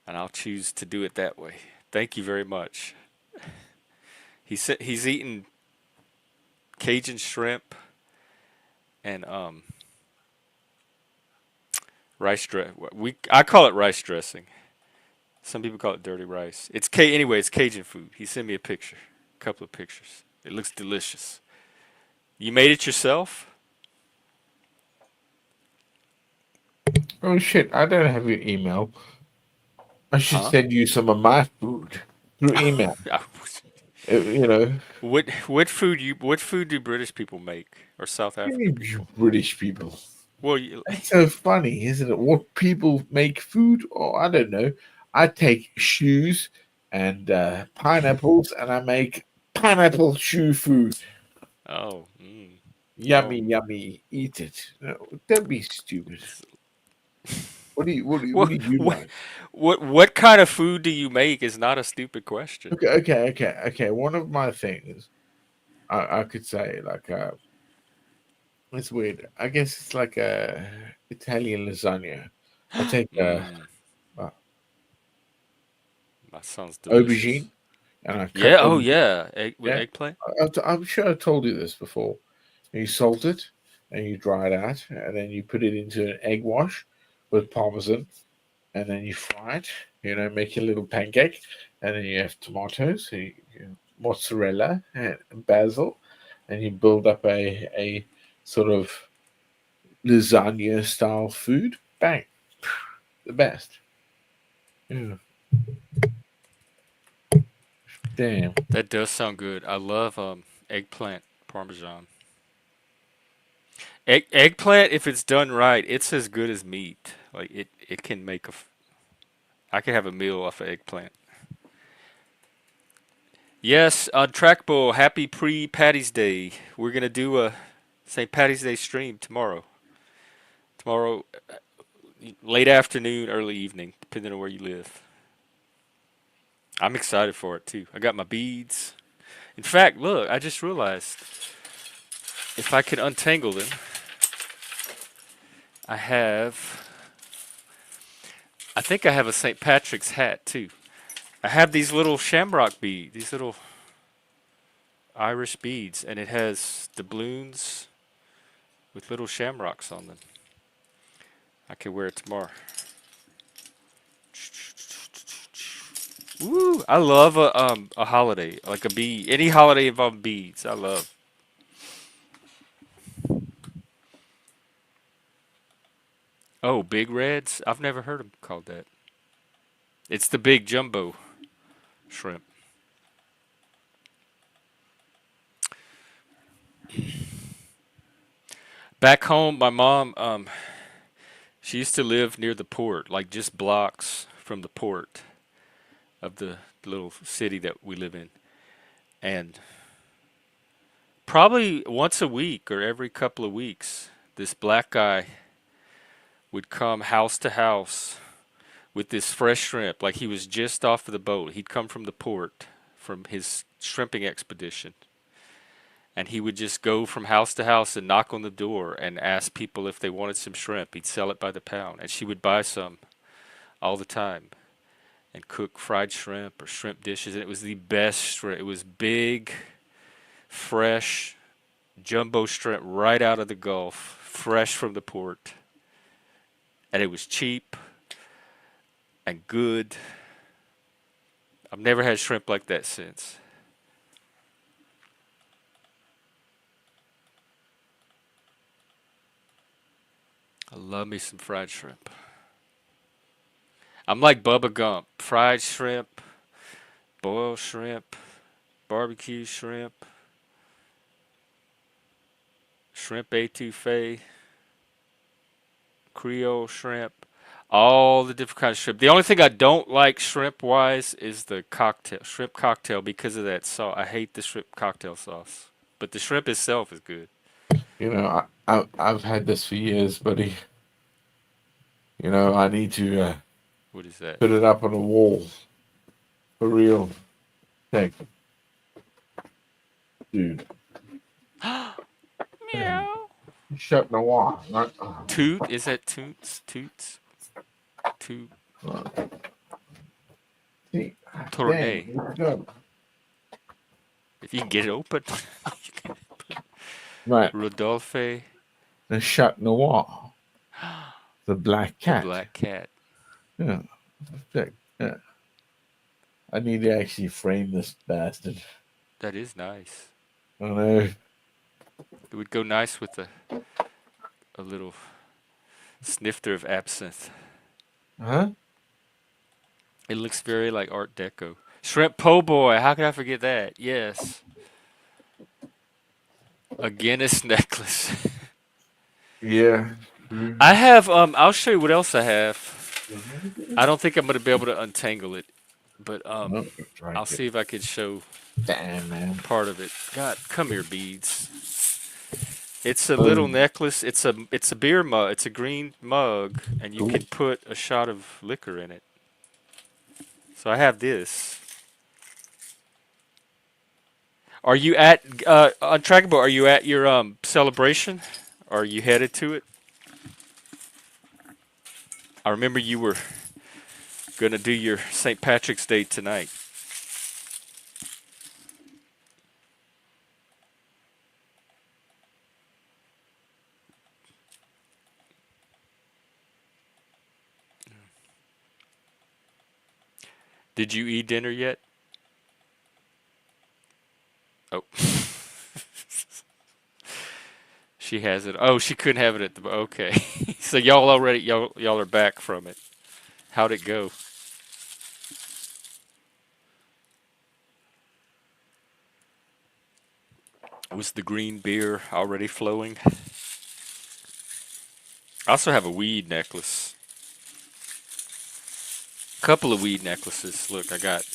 And I'll choose to do it that way. Thank you very much. He's eating Cajun shrimp and rice dress. I call it rice dressing. Some people call it dirty rice. Anyway. It's Cajun food. He sent me a couple of pictures. It looks delicious. You made it yourself?
Oh shit! I don't have your email. I should
Huh?
send you some of my food through email. You know,
What food do British people make or South African
you
people?
British people.
Well,
It's so funny, isn't it? What people make food, or I don't know. I take shoes and pineapples, and I make pineapple shoe food.
oh,
Yummy,
well,
yummy. Eat it. No, don't be stupid.
it's,
What
what
do you
what
like?
what kind of food do you make is not a stupid question.
Okay. One of my things I could say like it's weird. I guess it's like a Italian lasagna. I take
Mmm,
uh,
that sounds
aubergine
delicious.
and I cut
Yeah. Oh,
aubergine.
yeah. Egg with
Yeah,
eggplant.
I'm sure I told you this before. You salt it and you dry it out, and then you put it into an egg wash with parmesan, and then you fry it. Make a little pancake, and then you have tomatoes, mozzarella and basil, and you build up a sort of lasagna style food. Bang, the best. Yeah, damn.
That does sound good. I love eggplant parmesan. Eggplant, if it's done right, it's as good as meat. Like it can make I can have a meal off of eggplant. Yes, Trackbull, happy pre-Patty's Day. We're gonna do a St. Patty's Day stream tomorrow. Tomorrow, late afternoon, early evening, depending on where you live. I'm excited for it too. I got my beads. In fact, look, I just realized if I can untangle them, I have. I think I have a St. Patrick's hat too. I have these little shamrock beads, these little Irish beads, and it has doubloons with little shamrocks on them. I can wear it tomorrow. Woo! I love a holiday like a bead. Any holiday involving beads, I love. Oh, big reds? I've never heard them called that. It's the big jumbo shrimp. Back home, my mom, she used to live near the port, like just blocks from the port of the little city that we live in. And probably once a week or every couple of weeks, this black guy would come house to house with this fresh shrimp, like he was just off of the boat. He'd come from the port from his shrimping expedition. And he would just go from house to house and knock on the door and ask people if they wanted some shrimp. He'd sell it by the pound. And she would buy some all the time and cook fried shrimp or shrimp dishes. And it was the best shrimp. It was big, fresh, jumbo shrimp right out of the Gulf, fresh from the port. And it was cheap and good. I've never had shrimp like that since. I love me some fried shrimp. I'm like Bubba Gump. Fried shrimp, boiled shrimp, barbecue shrimp, shrimp etouffee, Creole shrimp, all the different kinds of shrimp. The only thing I don't like shrimp wise is the shrimp cocktail because of that sauce. I hate the shrimp cocktail sauce. But the shrimp itself is good.
I've had this for years, buddy. I need to
What is that?
put it up on a wall for real. Thank you, dude. Man,
Meow.
shut the wall. Not,
Toot? Is that toots? Toots? Toot.
see,
Tournay.
dang, it's good.
If you can get it open.
Right,
Rodolphe.
the shut the wall. The black
The
cat.
black cat.
Yeah, check. Yeah. I need to actually frame this bastard.
That is nice.
I know.
It would go nice with a little snifter of absinthe.
Huh?
It looks very like Art Deco. Shrimp po' boy. How could I forget that? Yes. A Guinness necklace.
Yeah.
I have I'll show you what else I have. I don't think I'm gonna be able to untangle it, but
No,
I'll
right.
see if I can show
Damn, man.
part of it. God, come here, beads. It's a little necklace. It's a beer mug. It's a green mug, and you
Cool.
can put a shot of liquor in it. So I have this. Are you at Untrackable? Are you at your celebration? Are you headed to it? I remember you were gonna do your St. Patrick's Day tonight. Did you eat dinner yet? Oh, she has it. Oh, she couldn't have it at the. Okay, so y'all are back from it. How'd it go? Was the green beer already flowing? I also have a weed necklace. Couple of weed necklaces. Look, I got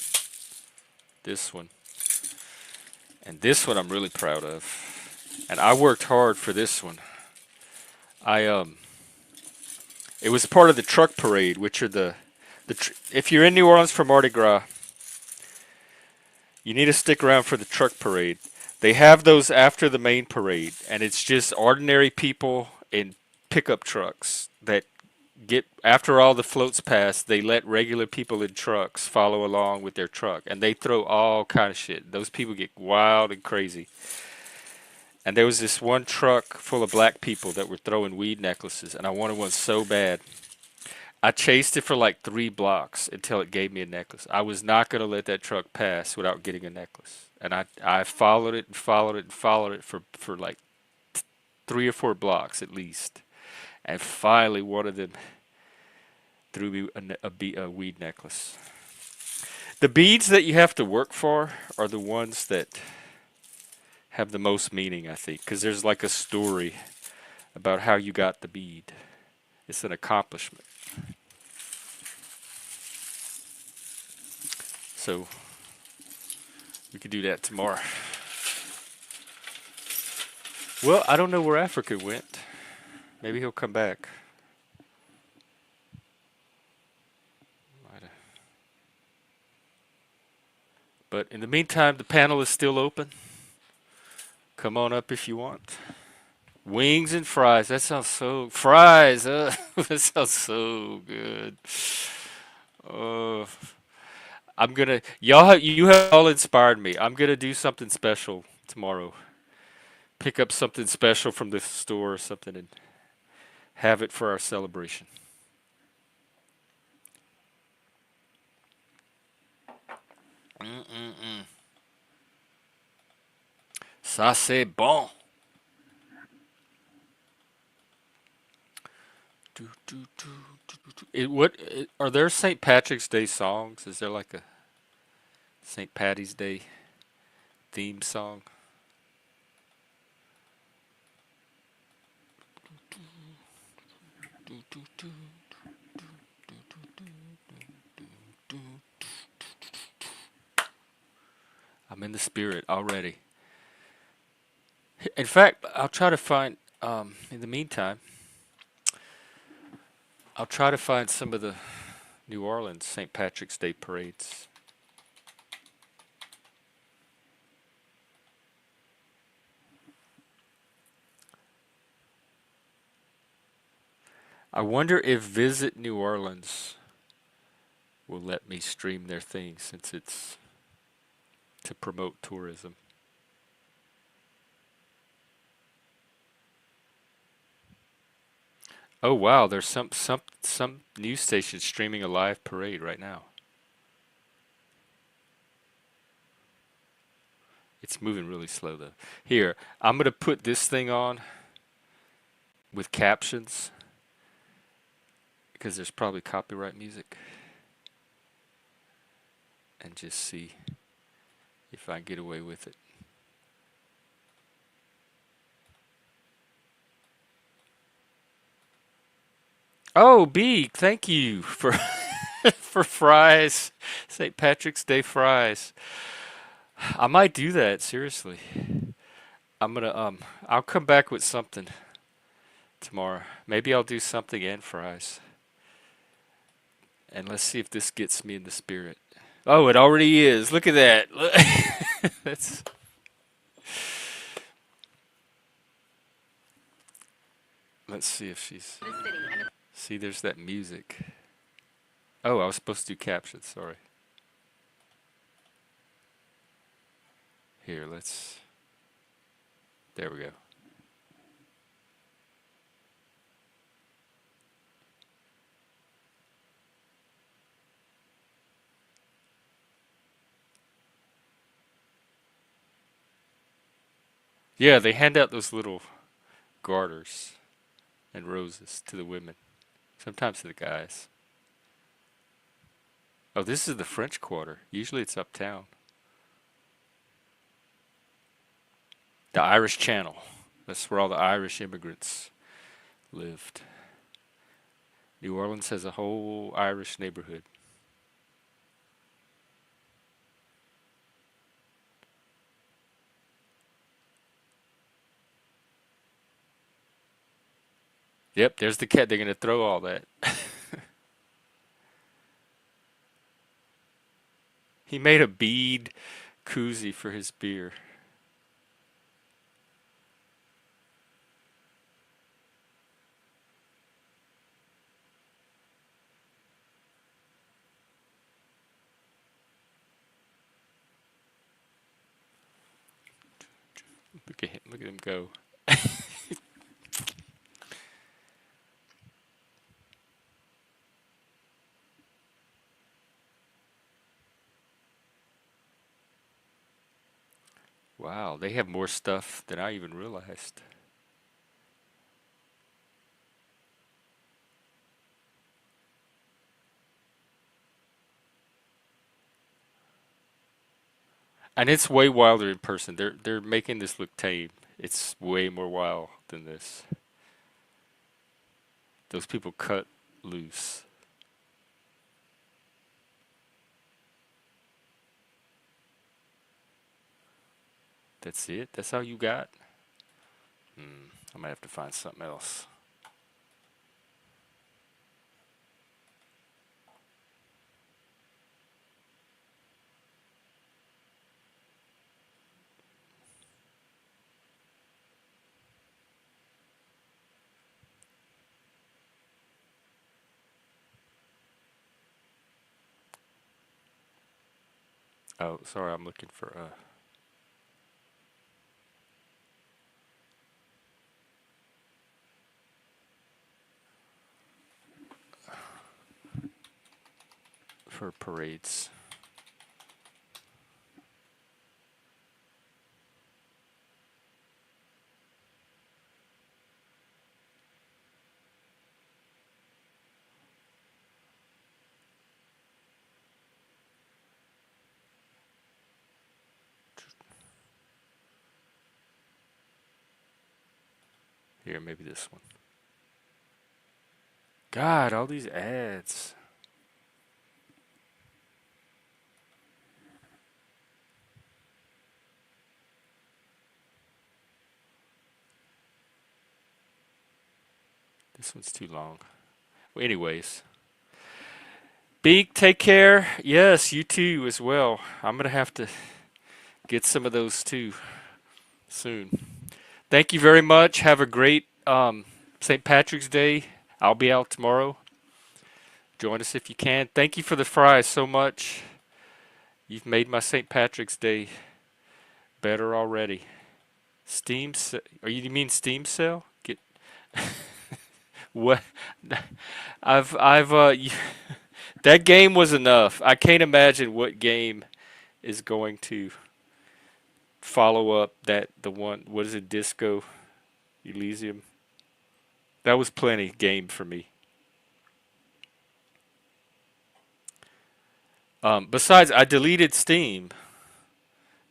this one. And this one I'm really proud of. And I worked hard for this one. I it was part of the truck parade, which are if you're in New Orleans for Mardi Gras, you need to stick around for the truck parade. They have those after the main parade, and it's just ordinary people in pickup trucks that get after all the floats pass, they let regular people in trucks follow along with their truck, and they throw all kind of shit. Those people get wild and crazy. And there was this one truck full of black people that were throwing weed necklaces, and I wanted one so bad. I chased it for like 3 blocks until it gave me a necklace. I was not going to let that truck pass without getting a necklace. And I followed it and followed it and followed it for like 3 or 4 blocks at least. And finally, one of them threw me a weed necklace. The beads that you have to work for are the ones that have the most meaning, I think, because there's like a story about how you got the bead. It's an accomplishment. So we could do that tomorrow. Well, I don't know where Africa went. Maybe he'll come back. But in the meantime, the panel is still open. Come on up if you want. Wings and fries. That sounds so fries. That sounds so good. Oh, you have all inspired me. I'm gonna do something special tomorrow. Pick up something special from the store or something and have it for our celebration. Mm-mm-mm. Ça c'est bon. Do, do, do, do, do. Are there St. Patrick's Day songs? Is there like a St. Patty's Day theme song? Do, do, do, do, do, do, do, do. I'm in the spirit already. In fact, I'll try to find. In the meantime, I'll try to find some of the New Orleans St. Patrick's Day parades. I wonder if Visit New Orleans will let me stream their thing since it's to promote tourism. Oh wow, there's some news station streaming a live parade right now. It's moving really slow though. Here, I'm gonna put this thing on with captions because there's probably copyright music and just see if I can get away with it. Oh, B, thank you for for fries. St. Patrick's Day fries. I might do that, seriously. I'll come back with something tomorrow. Maybe I'll do something and fries. And let's see if this gets me in the spirit. Oh, it already is. Look at that. That's Let's see if she's See, there's that music. Oh, I was supposed to do captions, sorry. Here, let's There we go. Yeah, they hand out those little garters and roses to the women, sometimes to the guys. Oh, this is the French Quarter. Usually it's uptown. The Irish Channel. That's where all the Irish immigrants lived. New Orleans has a whole Irish neighborhood. Yep, there's the cat. They're going to throw all that. He made a bead koozie for his beer. Look at him go. Wow, they have more stuff than I even realized. And it's way wilder in person. They're making this look tame. It's way more wild than this. Those people cut loose. That's it. That's all you got. I might have to find something else. Oh, sorry. I'm looking for parades. Here, maybe this one. God, all these ads. This one's too long. Well, anyways, Beak, take care. Yes, you too as well. I'm gonna have to get some of those too soon. Thank you very much. Have a great St. Patrick's Day. I'll be out tomorrow. Join us if you can. Thank you for the fries so much. You've made my St. Patrick's Day better already. Are you mean Steam sale? Get what? I've that game was enough. I can't imagine what game is going to follow up that the one. What is it? Disco Elysium. That was plenty game for me. Besides, I deleted Steam.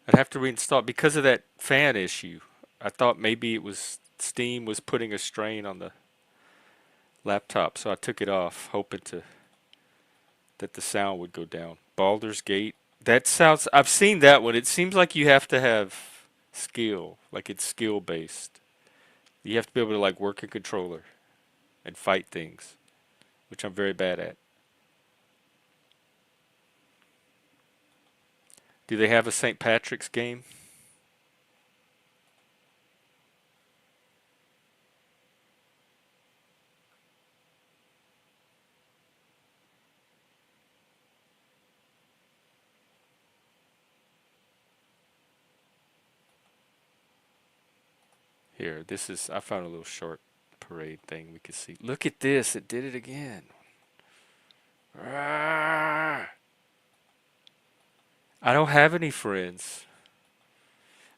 I'd have to reinstall it because of that fan issue. I thought maybe it was Steam was putting a strain on the laptop, so I took it off, hoping to that the sound would go down. Baldur's Gate. That sounds. I've seen that one. It seems like you have to have skill, like it's skill based. You have to be able to like work a controller and fight things, which I'm very bad at. Do they have a St. Patrick's game? Here, this is. I found a little short parade thing we could see. Look at this. It did it again. I don't have any friends.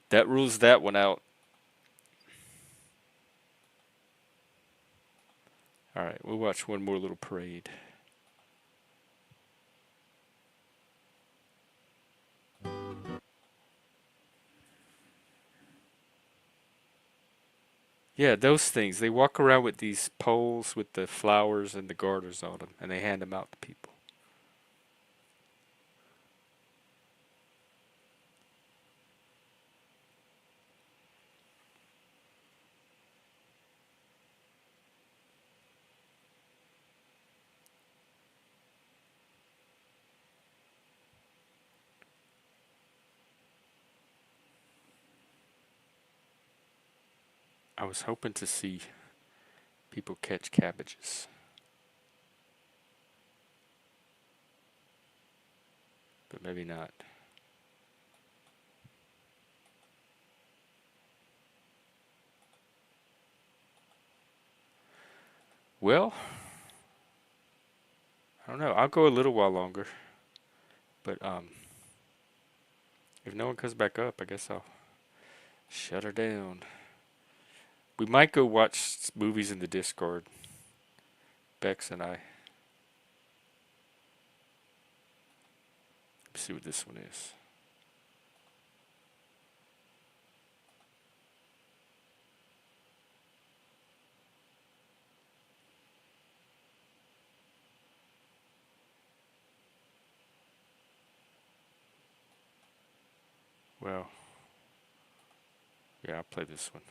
That rules that one out. All right, we'll watch one more little parade. Yeah, those things. They walk around with these poles with the flowers and the garters on them, and they hand them out to people. I was hoping to see people catch cabbages, but maybe not. Well, I don't know. I'll go a little while longer, but if no one comes back up, I guess I'll shut her down. We might go watch movies in the Discord, Bex and I. Let's see what this one is. Well, yeah, I'll play this one.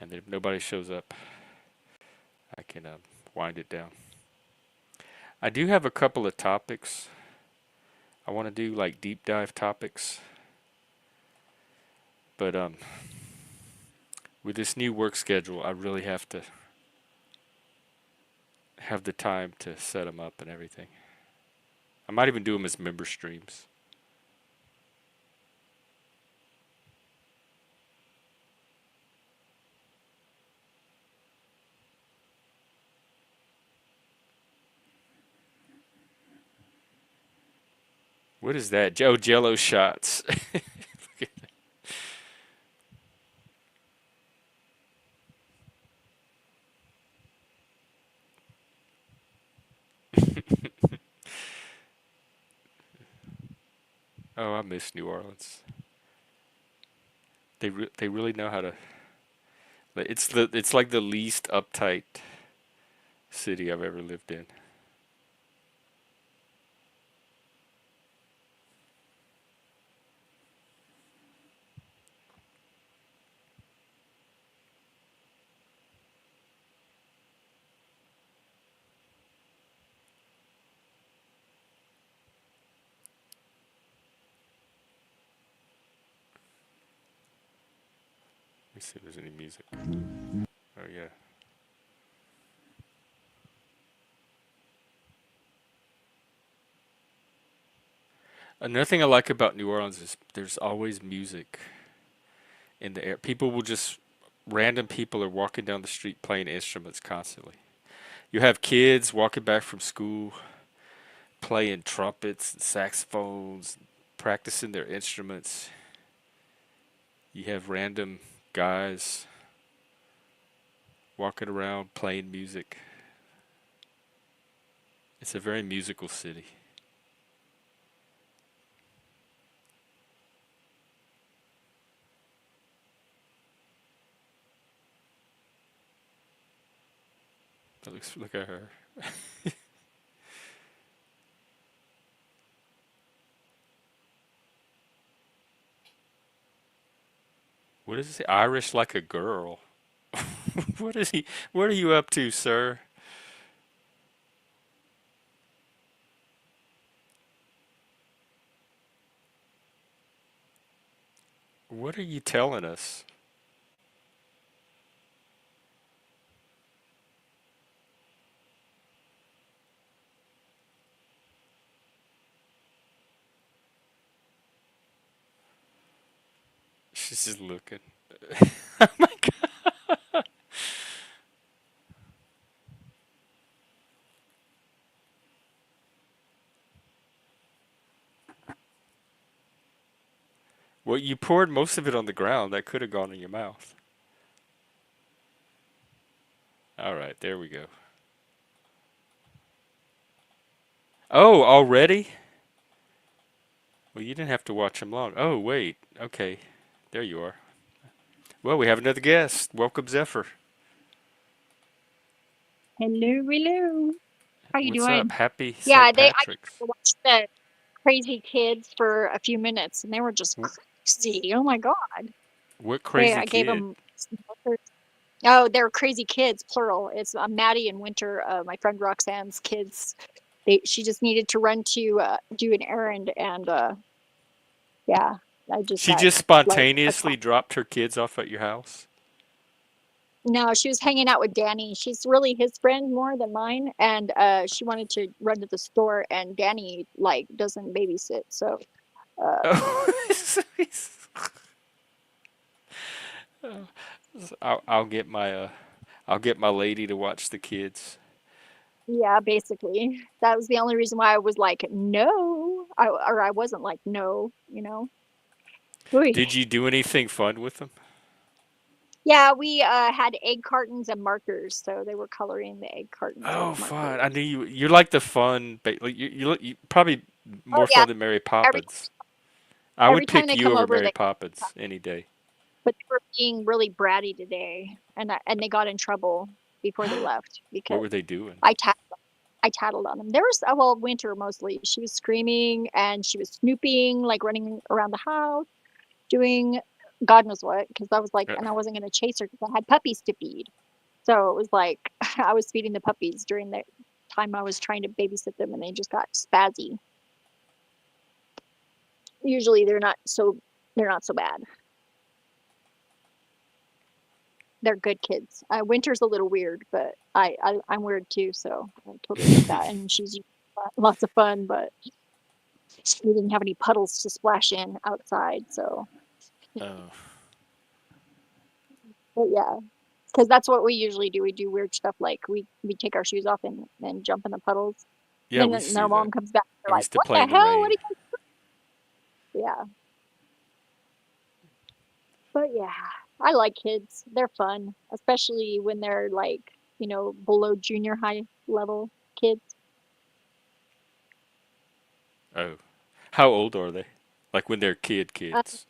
And then if nobody shows up, I can wind it down. I do have a couple of topics. I want to do like deep dive topics, but with this new work schedule, I really have to have the time to set them up and everything. I might even do them as member streams. What is that? Joe Jello shots. Oh, I miss New Orleans. They really know how to. It's like the least uptight city I've ever lived in. Let me see if there's any music. Oh yeah. Another thing I like about New Orleans is there's always music in the air. People will just random people are walking down the street playing instruments constantly. You have kids walking back from school playing trumpets and saxophones, practicing their instruments. You have random guys walking around playing music. It's a very musical city. Look at her. What does it say? Irish like a girl. What is he? What are you up to, sir? What are you telling us? She's just looking. Oh my god. Well, you poured most of it on the ground. That could have gone in your mouth. All right, there we go. Oh, already? Well, you didn't have to watch him long. Oh, wait. Okay. There you are. Well, we have another guest. Welcome, Zephyr.
Hello, hello. How you
What's up?
doing?
Happy
Yeah,
St.
I got
Patrick's.
to watch the crazy kids for a few minutes, and they were just
Wh-
crazy. Oh my God.
What
They,
crazy
I gave
kid?
them. Oh, they're crazy kids, plural. It's Maddie and Winter, my friend Roxanne's kids. She just needed to run to do an errand, and yeah, I just
She
got
just
like
spontaneously
attacked.
dropped her kids off at your house?
No, she was hanging out with Danny. She's really his friend more than mine, and she wanted to run to the store, and Danny like doesn't babysit, so uh,
Oh, I'll get my I'll get my lady to watch the kids.
yeah, basically that was the only reason why I was like no, or I wasn't like no, you know. Ooh.
Did you do anything fun with them?
Yeah, we had egg cartons and markers, so they were coloring the egg cartons with
Oh, fun! I
markers.
knew you. You're like the fun. Like you probably
Oh
more
yeah,
fun than Mary
every
Poppins. I
every
would
time
pick
they
you
come
over
over,
Mary
they
Poppins any day.
but they were being really bratty today, and they got in trouble before they left
What
because
were they doing?
I ta I tattled on them. There was well, Winter mostly. She was screaming and she was snooping, like running around the house, doing God knows what. Because I was like,
Uh,
and I wasn't going to chase her because I had puppies to feed. So it was like I was feeding the puppies during the time I was trying to babysit them, and they just got spazzy. Usually they're not so bad. They're good kids. Winter's a little weird, but I'm weird too, so I totally get that. And she's lots of fun, but we didn't have any puddles to splash in outside, so
oh,
but yeah, because that's what we usually do. We do weird stuff like we take our shoes off and jump in the puddles.
yeah, we used
Then
to
their
do that.
mom comes back. They're
And we
like,
used to
"What
play
the
in the
hell? What
rain.
are you?" Yeah, but yeah, I like kids. They're fun, especially when they're like below junior high level kids.
Oh, how old are they? Like when they're
Uh,
kids?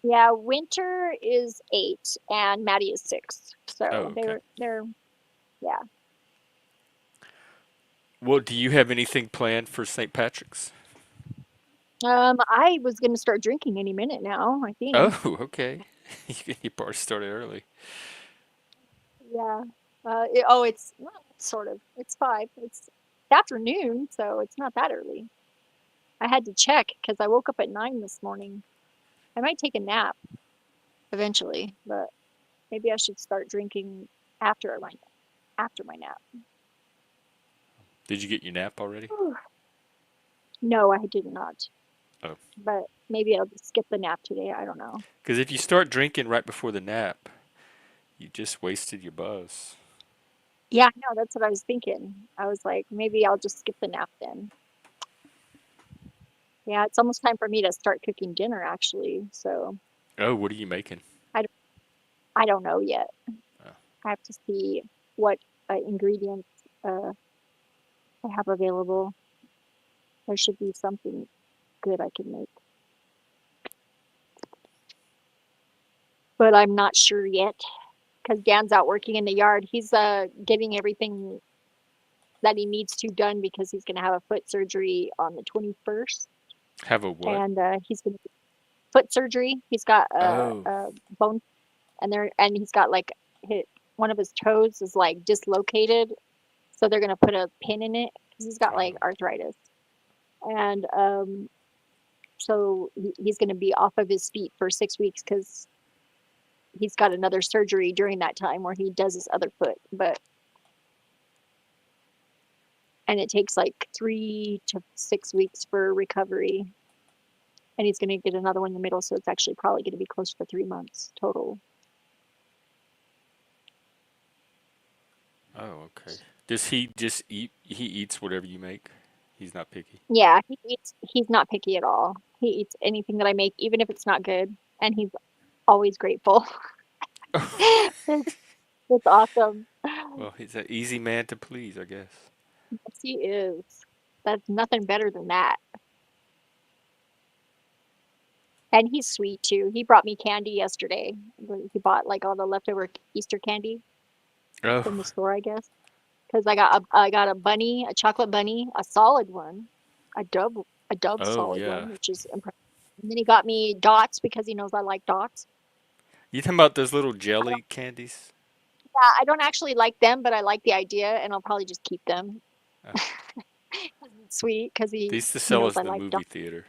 yeah, Winter is 8 and Maddie is 6,
Oh,
so
okay.
they're yeah.
Well, do you have anything planned for St. Patrick's?
I was gonna start drinking any minute now, I think.
Oh, okay. You party started early.
Yeah. Well, sort of. It's 5. It's afternoon, so it's not that early. I had to check because I woke up at 9 this morning. I might take a nap eventually, but maybe I should start drinking after my after my nap.
Did you get your nap already?
Whew. No, I did not.
Oh,
But maybe I'll just skip the nap today. I don't know.
because if you start drinking right before the nap, you just wasted your buzz.
Yeah, no, that's what I was thinking. I was like, maybe I'll just skip the nap then. Yeah, it's almost time for me to start cooking dinner actually. So
Oh, what are you making?
I don't, I don't know yet.
Oh,
I have to see what ingredients uh, I have available. There should be something good I can make, but I'm not sure yet because Dan's out working in the yard. He's getting everything that he needs to done because he's going to have a foot surgery on the 21st,
have a what?
and he's going to foot surgery. He's got
Oh,
a bone, and he's got like hit one of his toes is like dislocated, so they're going to put a pin in it because he's got like
oh,
arthritis, and so he's going to be off of his feet for 6 weeks because he's got another surgery during that time where he does his other foot, but and it takes like 3 to 6 weeks for recovery, and he's going to get another one in the middle, so it's actually probably going to be close to 3 months total.
oh, okay. Does he just eat? He eats whatever you make. He's not picky.
Yeah, he's not picky at all. He eats anything that I make, even if it's not good, and he's always grateful. It's, it's awesome.
Well, he's an easy man to please, I guess.
Yes, he is. That's nothing better than that. And he's sweet too. He brought me candy yesterday. He bought like all the leftover Easter candy
Oh,
from the store, I guess. Because I got a bunny, a chocolate bunny, a solid one, a Dove
oh
solid
yeah.
one, which is impressive. And then he got me dots because he knows I like dots.
You talking about those little jelly candies?
Yeah, I don't actually like them, but I like the idea, and I'll probably just keep them.
Uh,
'Cause it's sweet because
they
he
used to
he
sell
knows
us
I
in the
like
movie
dots.
theater.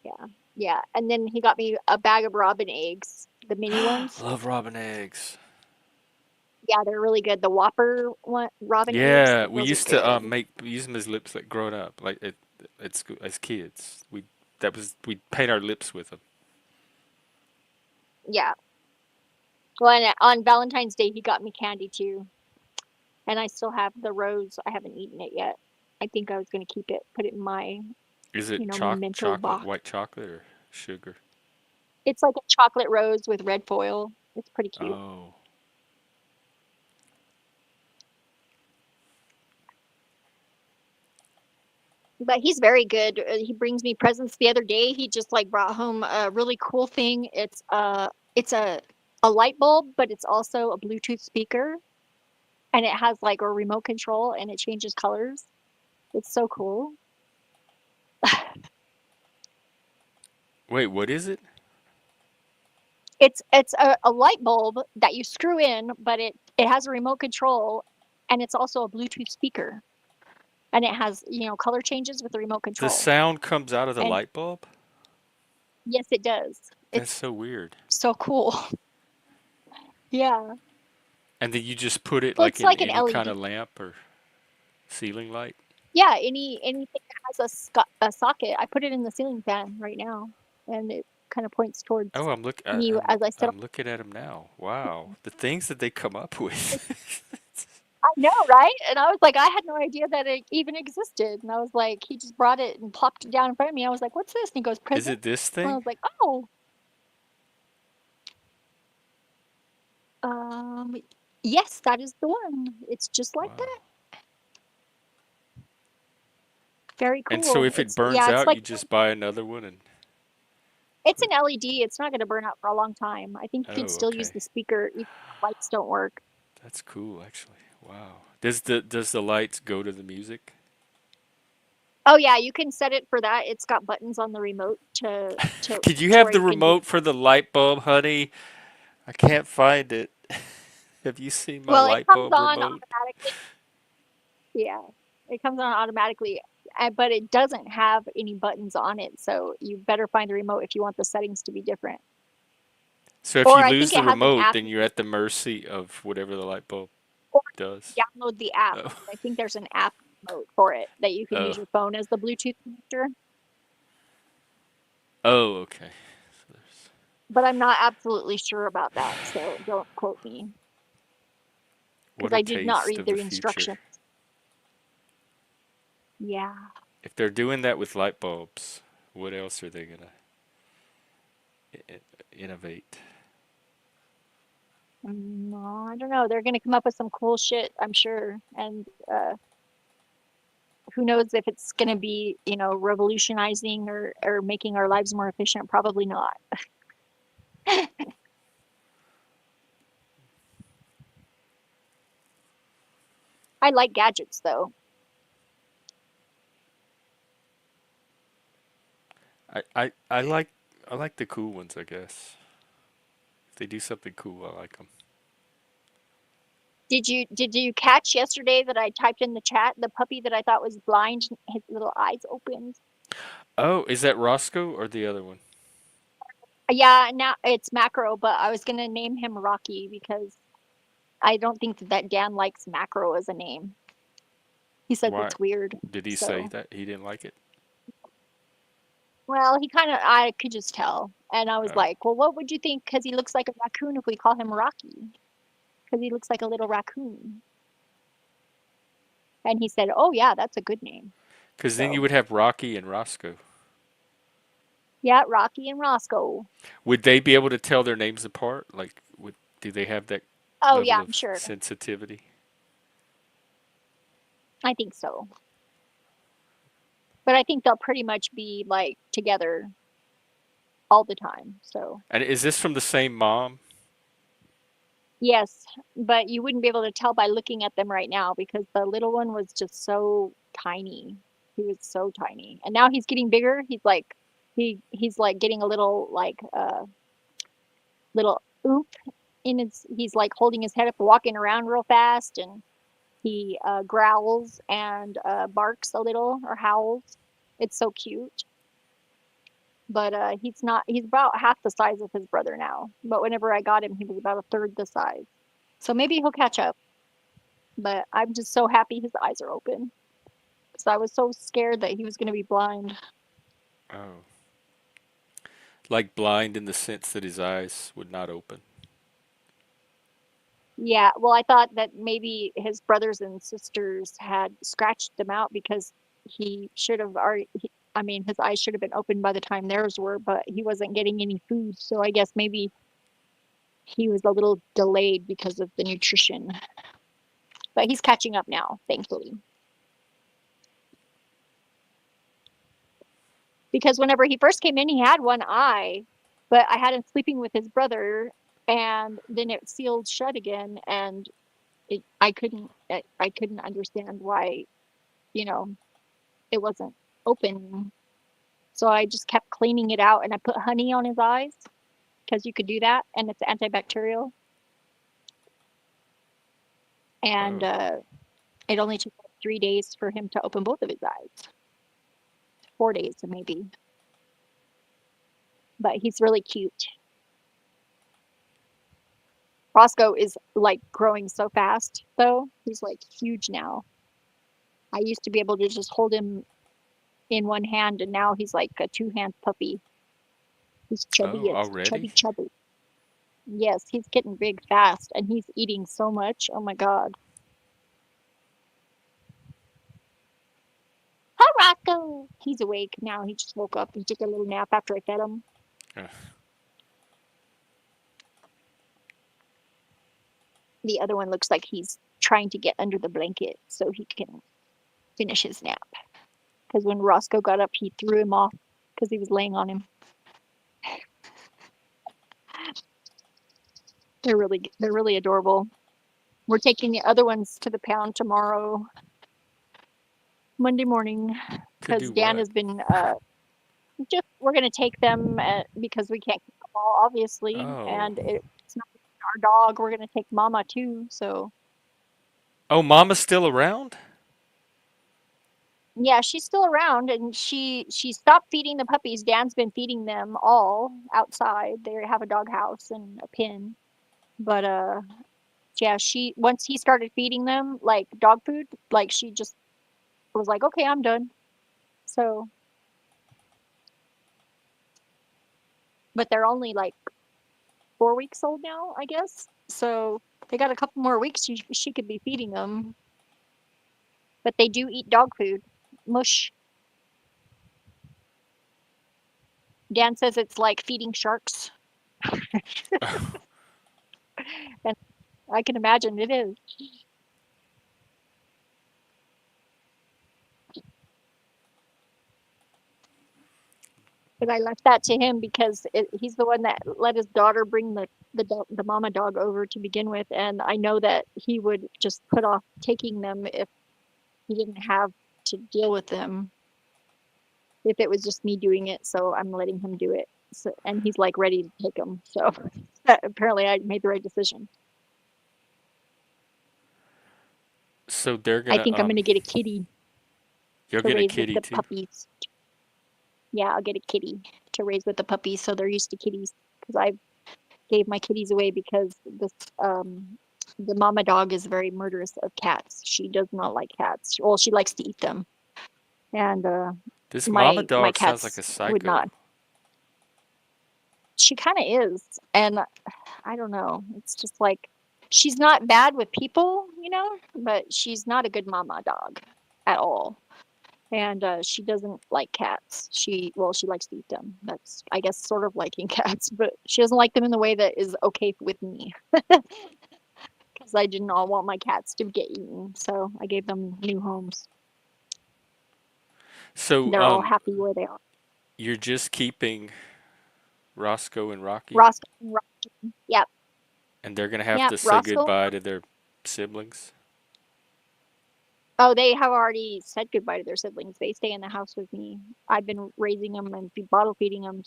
Yeah, yeah. And then he got me a bag of robin eggs, the mini ones.
Love robin eggs.
Yeah, they're really good. The Whopper one, robin eggs,
Yeah, we
those are
used to
good.
use them as lipstick growing up, like at school as kids. We paint our lips with them.
Yeah. Well, and on Valentine's Day, he got me candy too. And I still have the rose. I haven't eaten it yet. I think I was gonna keep it, put it in my,
Is it
memento
chocolate,
box.
white chocolate, or sugar?
It's like a chocolate rose with red foil. It's pretty cute.
Oh,
But he's very good. He brings me presents. The other day, he just like brought home a really cool thing. It's a light bulb, but it's also a Bluetooth speaker, and it has like a remote control, and it changes colors. It's so cool.
wait, what is it?
It's a light bulb that you screw in, but it has a remote control, and it's also a Bluetooth speaker, and it has, color changes with the remote
The
control.
sound comes out of the
And
light bulb?
yes, it does.
That's
It's
so weird.
so cool. Yeah.
And then you just put it
Well,
like
it's
in
like an
any kind
LED.
of lamp or ceiling light.
Yeah, anything that has a socket. I put it in the ceiling fan right now, and it kind of points towards
Oh,
me as I sit on.
I'm looking at them now. Wow, the things that they come up with.
I know, right? And I was like, I had no idea that it even existed. And I was like, he just brought it and plopped it down in front of me. I was like, what's this? And he goes,
Is
present.
it this
And I
thing?
was like, oh, yes, that is the one. It's just like
Wow.
that. Very
And so
cool.
if it burns
It's
out,
like
you just buy another one and
it's
put.
an LED. It's not going to burn out for a long time. I think you can
Oh,
still use
okay.
the speaker even if the lights don't work.
That's cool, actually. Wow. Does the lights go to the music?
Oh yeah, you can set it for that. It's got buttons on the remote to
Could you
to
have
where
the
you can do.
remote for the light bulb, honey? I can't find it. Have you seen my
Well, it
light
comes
bulb
on
remote?
automatically. Yeah, it comes on automatically, but it doesn't have any buttons on it. So you better find the remote if you want the settings to be different.
So if
Or
you
I
lose
think
the
it has an
remote,
app.
then you're at the mercy of whatever the light bulb
Or
does.
download the app.
Oh,
I think there's an app mode for it that you can use
oh,
your phone as the Bluetooth connector.
oh. Okay. So there's
But I'm not absolutely sure about that, so don't quote me
what
because
a
I did not
taste
read
of the
the
future.
instructions. Yeah.
If they're doing that with light bulbs, what else are they gonna innovate?
No, I don't know. They're gonna come up with some cool shit, I'm sure. And who knows if it's gonna be, revolutionizing or making our lives more efficient? Probably not. I like gadgets though.
I I like the cool ones, I guess. If they do something cool, I like them.
Did you catch yesterday that I typed in the chat the puppy that I thought was blind, his little eyes opened?
Oh, is that Roscoe or the other one?
Yeah, now it's Macro, but I was gonna name him Rocky because I don't think that Dan likes Macro as a name. He says
Why
it's weird.
did he say
So,
that he didn't like it?
well, I could just tell. And I was
Oh,
like, well, what would you think? Because he looks like a raccoon if we call him Rocky, because he looks like a little raccoon. And he said, oh, yeah, that's a good name.
because then you
So,
would have Rocky and Roscoe.
yeah, Rocky and Roscoe.
Would they be able to tell their names apart? Like, do they have that?
Oh yeah,
level
I'm
of
sure.
sensitivity.
I think so. But I think they'll pretty much be like together all the time. So
And is this from the same mom?
yes, but you wouldn't be able to tell by looking at them right now because the little one was just so tiny. He was so tiny. And now he's getting bigger. He's like getting a little oop in his he's like holding his head up, walking around real fast, and he growls and barks a little or howls. It's so cute. But he's about half the size of his brother now. But whenever I got him, he was about a third the size. So maybe he'll catch up. But I'm just so happy his eyes are open because I was so scared that he was going to be blind.
Oh, like blind in the sense that his eyes would not open.
Yeah, well, I thought that maybe his brothers and sisters had scratched them out because he should have already. I mean, his eyes should have been open by the time theirs were, but he wasn't getting any food. So I guess maybe he was a little delayed because of the nutrition. But he's catching up now, thankfully. Because whenever he first came in, he had one eye, but I had him sleeping with his brother, and then it sealed shut again, and I couldn't understand why, you know, it wasn't open. So I just kept cleaning it out, and I put honey on his eyes because you could do that, and it's antibacterial. And
Oh,
it only took like 3 days for him to open both of his eyes, 4 days maybe. But he's really cute. Roscoe is like growing so fast, though. He's like huge now. I used to be able to just hold him in one hand, and now he's like a two-hand puppy. He's chubby.
oh,
It's
already?
chubby, chubby. Yes, he's getting big fast, and he's eating so much. Oh my God. Hi, Roscoe. He's awake now. He just woke up. He took a little nap after I fed him.
Uh,
The other one looks like he's trying to get under the blanket so he can finish his nap. Because when Roscoe got up, he threw him off because he was laying on him. They're really adorable. We're taking the other ones to the pound tomorrow, Monday morning,
to
because
do
Dan
what?
has been just we're gonna take them because we can't keep them all, obviously,
Oh.
and it's not our dog. We're gonna take Mama too. So
Oh, Mama's still around?
yeah, she's still around, and she stopped feeding the puppies. Dan's been feeding them all outside. They have a dog house and a pen, but yeah, she once he started feeding them like dog food, like she just was like, okay, I'm done. So, but they're only like 4 weeks old now, I guess. So they got a couple more weeks. She could be feeding them, but they do eat dog food. Mush. Dan says it's like feeding sharks, and I can imagine it is. But I left that to him because he's the one that let his daughter bring the mama dog over to begin with, and I know that he would just put off taking them if he didn't have to deal with them. If it was just me doing it, so I'm letting him do it. So, and he's like ready to take them. So apparently, I made the right decision.
So they're
I
gonna
think I'm gonna get a kitty
you'll
to
get a
raise with
kitty
the
too.
puppies. Yeah, I'll get a kitty to raise with the puppies, so they're used to kitties. Because I gave my kitties away because the mama dog is very murderous of cats. She does not like cats. Well, she likes to eat them, and
This mama
my
dog sounds like
cats
a
would not.
psycho.
She kind of is, and I don't know. It's just like she's not bad with people, but she's not a good mama dog at all. And she doesn't like cats. She likes to eat them. That's, I guess, sort of liking cats, but she doesn't like them in the way that is okay with me. because I did not want my cats to get eaten. So I gave them new homes.
So,
They're all happy where they are.
you're just keeping Roscoe and Rocky,
Roscoe and Rocky. Yep.
and they're gonna have
Yep.
to say
Roscoe.
goodbye to their siblings.
Oh, they have already said goodbye to their siblings. They stay in the house with me. I've been raising them and bottle feeding them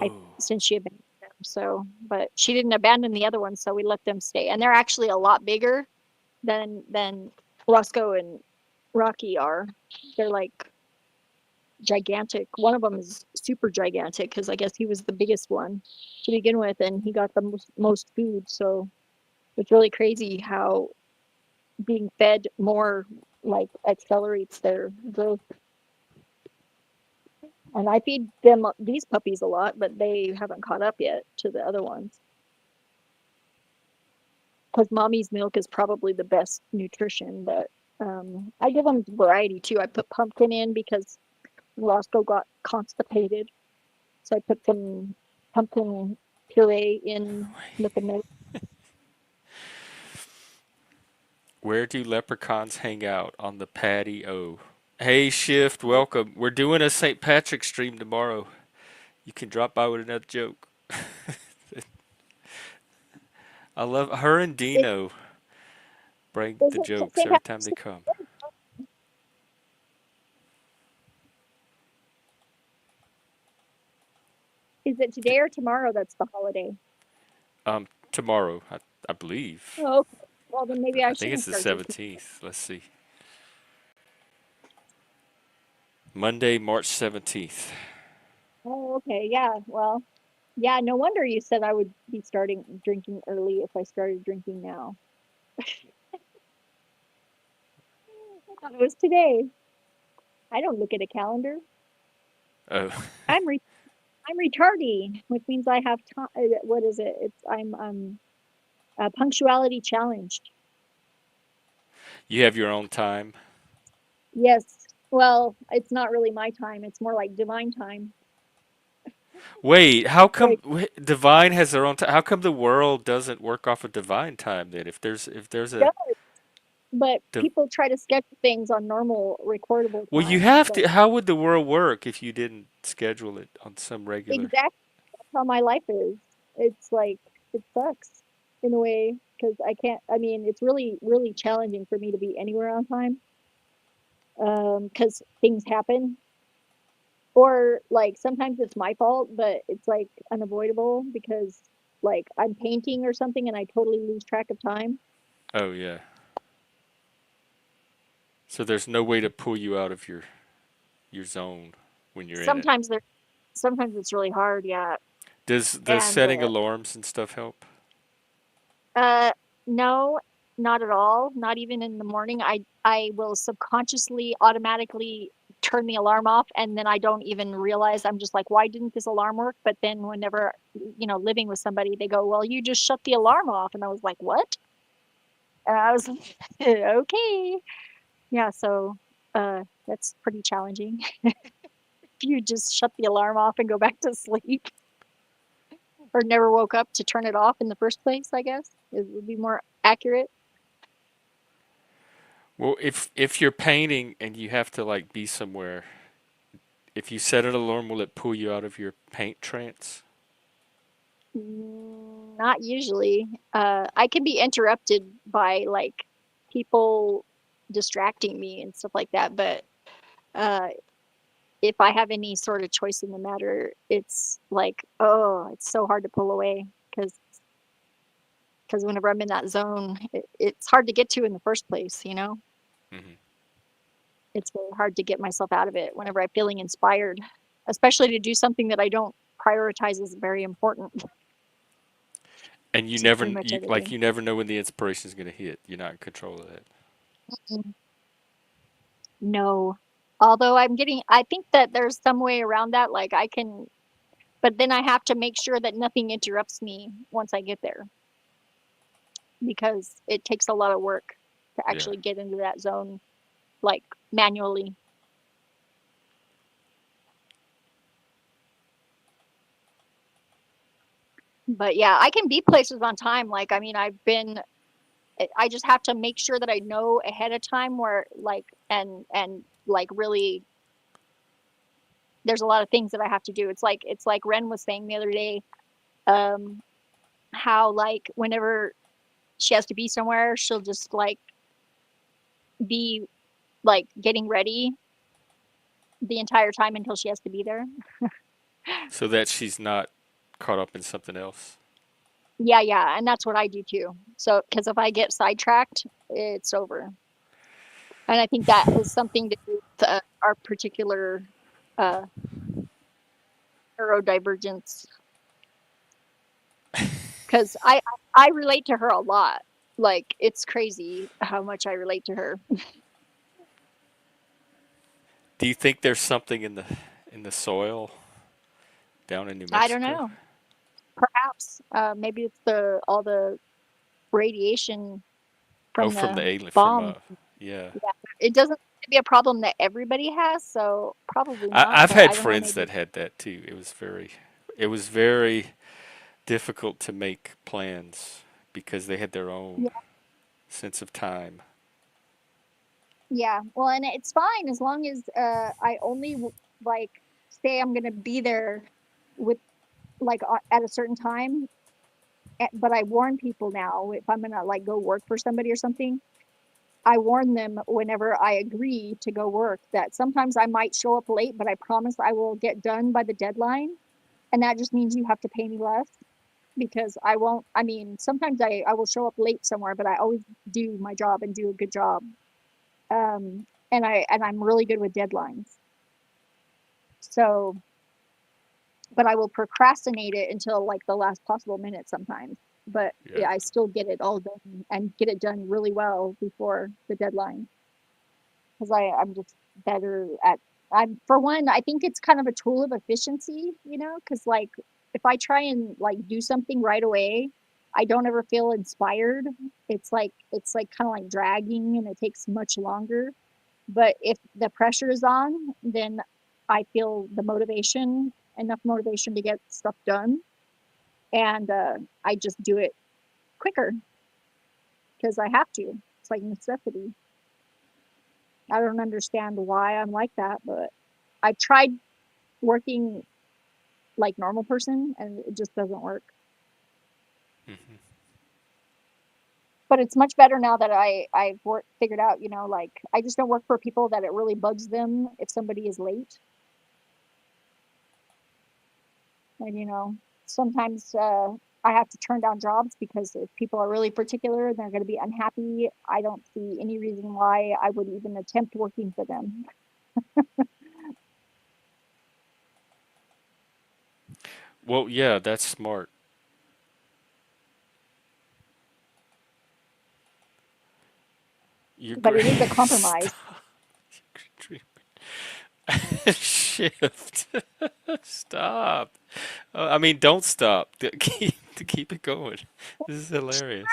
I
Oh,
since she abandoned them. So, but she didn't abandon the other ones, so we let them stay. And they're actually a lot bigger than Roscoe and Rocky are. They're like gigantic. One of them is super gigantic because I guess he was the biggest one to begin with, and he got the most food. So it's really crazy how being fed more like accelerates their growth. And I feed them these puppies a lot, but they haven't caught up yet to the other ones. Because mommy's milk is probably the best nutrition, but I give them variety too. I put pumpkin in because Roscoe got constipated, so I put some pumpkin puree in with the milk.
where do leprechauns hang out? On the patio. Hey, Shift, welcome. We're doing a St. Patrick's stream tomorrow. You can drop by with another joke. I love her and
Is,
Dino bring
is
the
it
jokes
St.
every time
Patrick's
they come.
Day? Is it today or tomorrow that's the holiday?
Tomorrow, I believe.
Oh, okay. Well, then maybe I
I think it's
shouldn't
the
start drinking.
17th. Let's see. Monday, March 17th.
Oh, okay. Yeah. Well, yeah. No wonder you said I would be starting drinking early if I started drinking now. I thought it was today. I don't look at a calendar.
Oh,
I'm re I'm retarding, which means I have time. What is it? It's I'm punctuality challenged.
you have your own time.
Yes. Well, it's not really my time. It's more like divine time.
Wait, how come
Right.
Divine has their own time? How come the world doesn't work off of Divine time then? If there's
Yeah,
a
but
div-
people try to schedule things on normal recordable
well, you
time.
have
But
to. How would the world work if you didn't schedule it on some regular?
exactly how my life is. It's like it sucks in a way because I can't. I mean, it's really, really challenging for me to be anywhere on time because things happen, or like sometimes it's my fault, but it's like unavoidable because like I'm painting or something and I totally lose track of time.
Oh yeah. So there's no way to pull you out of your zone when you're in it.
Sometimes there, sometimes it's really hard, yeah.
Does
And
setting alarms and stuff help?
uh, no, not at all. Not even in the morning. I will subconsciously automatically turn the alarm off and then I don't even realize. I'm just like, why didn't this alarm work? But then whenever, living with somebody, they go, well, you just shut the alarm off. And I was like, what? And I was like, okay. Yeah, so that's pretty challenging. If you just shut the alarm off and go back to sleep or never woke up to turn it off in the first place, I guess it would be more accurate.
Well, if you're painting and you have to like be somewhere, if you set an alarm, will it pull you out of your paint trance?
Not usually. I can be interrupted by like people distracting me and stuff like that, but uh, if I have any sort of choice in the matter, it's like, oh, it's so hard to pull away because whenever I'm in that zone, it's hard to get to in the first place.
Hmm.
It's really hard to get myself out of it whenever I'm feeling inspired, especially to do something that I don't prioritize as very important
And you
to
never
pretty much
like
everything.
you never know when the inspiration is gonna hit. You're not in control of that.
Mm, no. Although I think that there's some way around that. Like I can, but then I have to make sure that nothing interrupts me once I get there because it takes a lot of work to
Yeah.
actually get into that zone, like manually. But yeah, I can be places on time. Like, I mean, I've been, I just have to make sure that I know ahead of time where like and like really there's a lot of things that I have to do. It's like Ren was saying the other day, um, how like whenever she has to be somewhere, she'll just like be like getting ready the entire time until she has to be there.
So that she's not caught up in something else.
Yeah, yeah, and that's what I do too. So, because if I get sidetracked, it's over. And I think that has something to do with our particular uh, neurodivergence. Because I relate to her a lot. Like it's crazy how much I relate to her.
Do you think there's something in the soil down in New
I don't
Mexico?
know. Perhaps maybe it's the all the radiation
Oh,
from
from the
the
alien, from
bomb.
yeah.
Yeah, it doesn't seem to be a problem that everybody has, so probably
I,
not.
I've
But
had
I don't know.
friends that
Maybe.
had that too. It was very difficult to make plans because they had their own sense of time.
Yeah, well, and it's fine as long as I only like say I'm gonna be there with like at a certain time. But I warn people now if I'm gonna like go work for somebody or something. I warn them whenever I agree to go work that sometimes I might show up late, but I promise I will get done by the deadline, and that just means you have to pay me less because I won't. I mean, sometimes I will show up late somewhere, but I always do my job and do a good job. And I'm really good with deadlines. So, but I will procrastinate it until like the last possible minute sometimes. But
Yeah.
yeah, I still get it all done and get it done really well before the deadline because I'm just better at. I'm for one, I think it's kind of a tool of efficiency, because like if I try and like do something right away, I don't ever feel inspired. It's like kind of like dragging and it takes much longer. But if the pressure is on, then I feel the motivation, enough motivation to get stuff done. And I just do it quicker because I have to. It's like necessity. I don't understand why I'm like that, but I tried working like normal person and it just doesn't work.
Hmm.
But it's much better now that I've figured out, like I just don't work for people that it really bugs them if somebody is late. And sometimes I have to turn down jobs because if people are really particular and they're going to be unhappy, I don't see any reason why I would even attempt working for them.
Well, yeah, that's smart. You're
But it
great.
is a compromise.
Stop. Shift. Stop. I mean, don't stop. Keep it going. This is hilarious.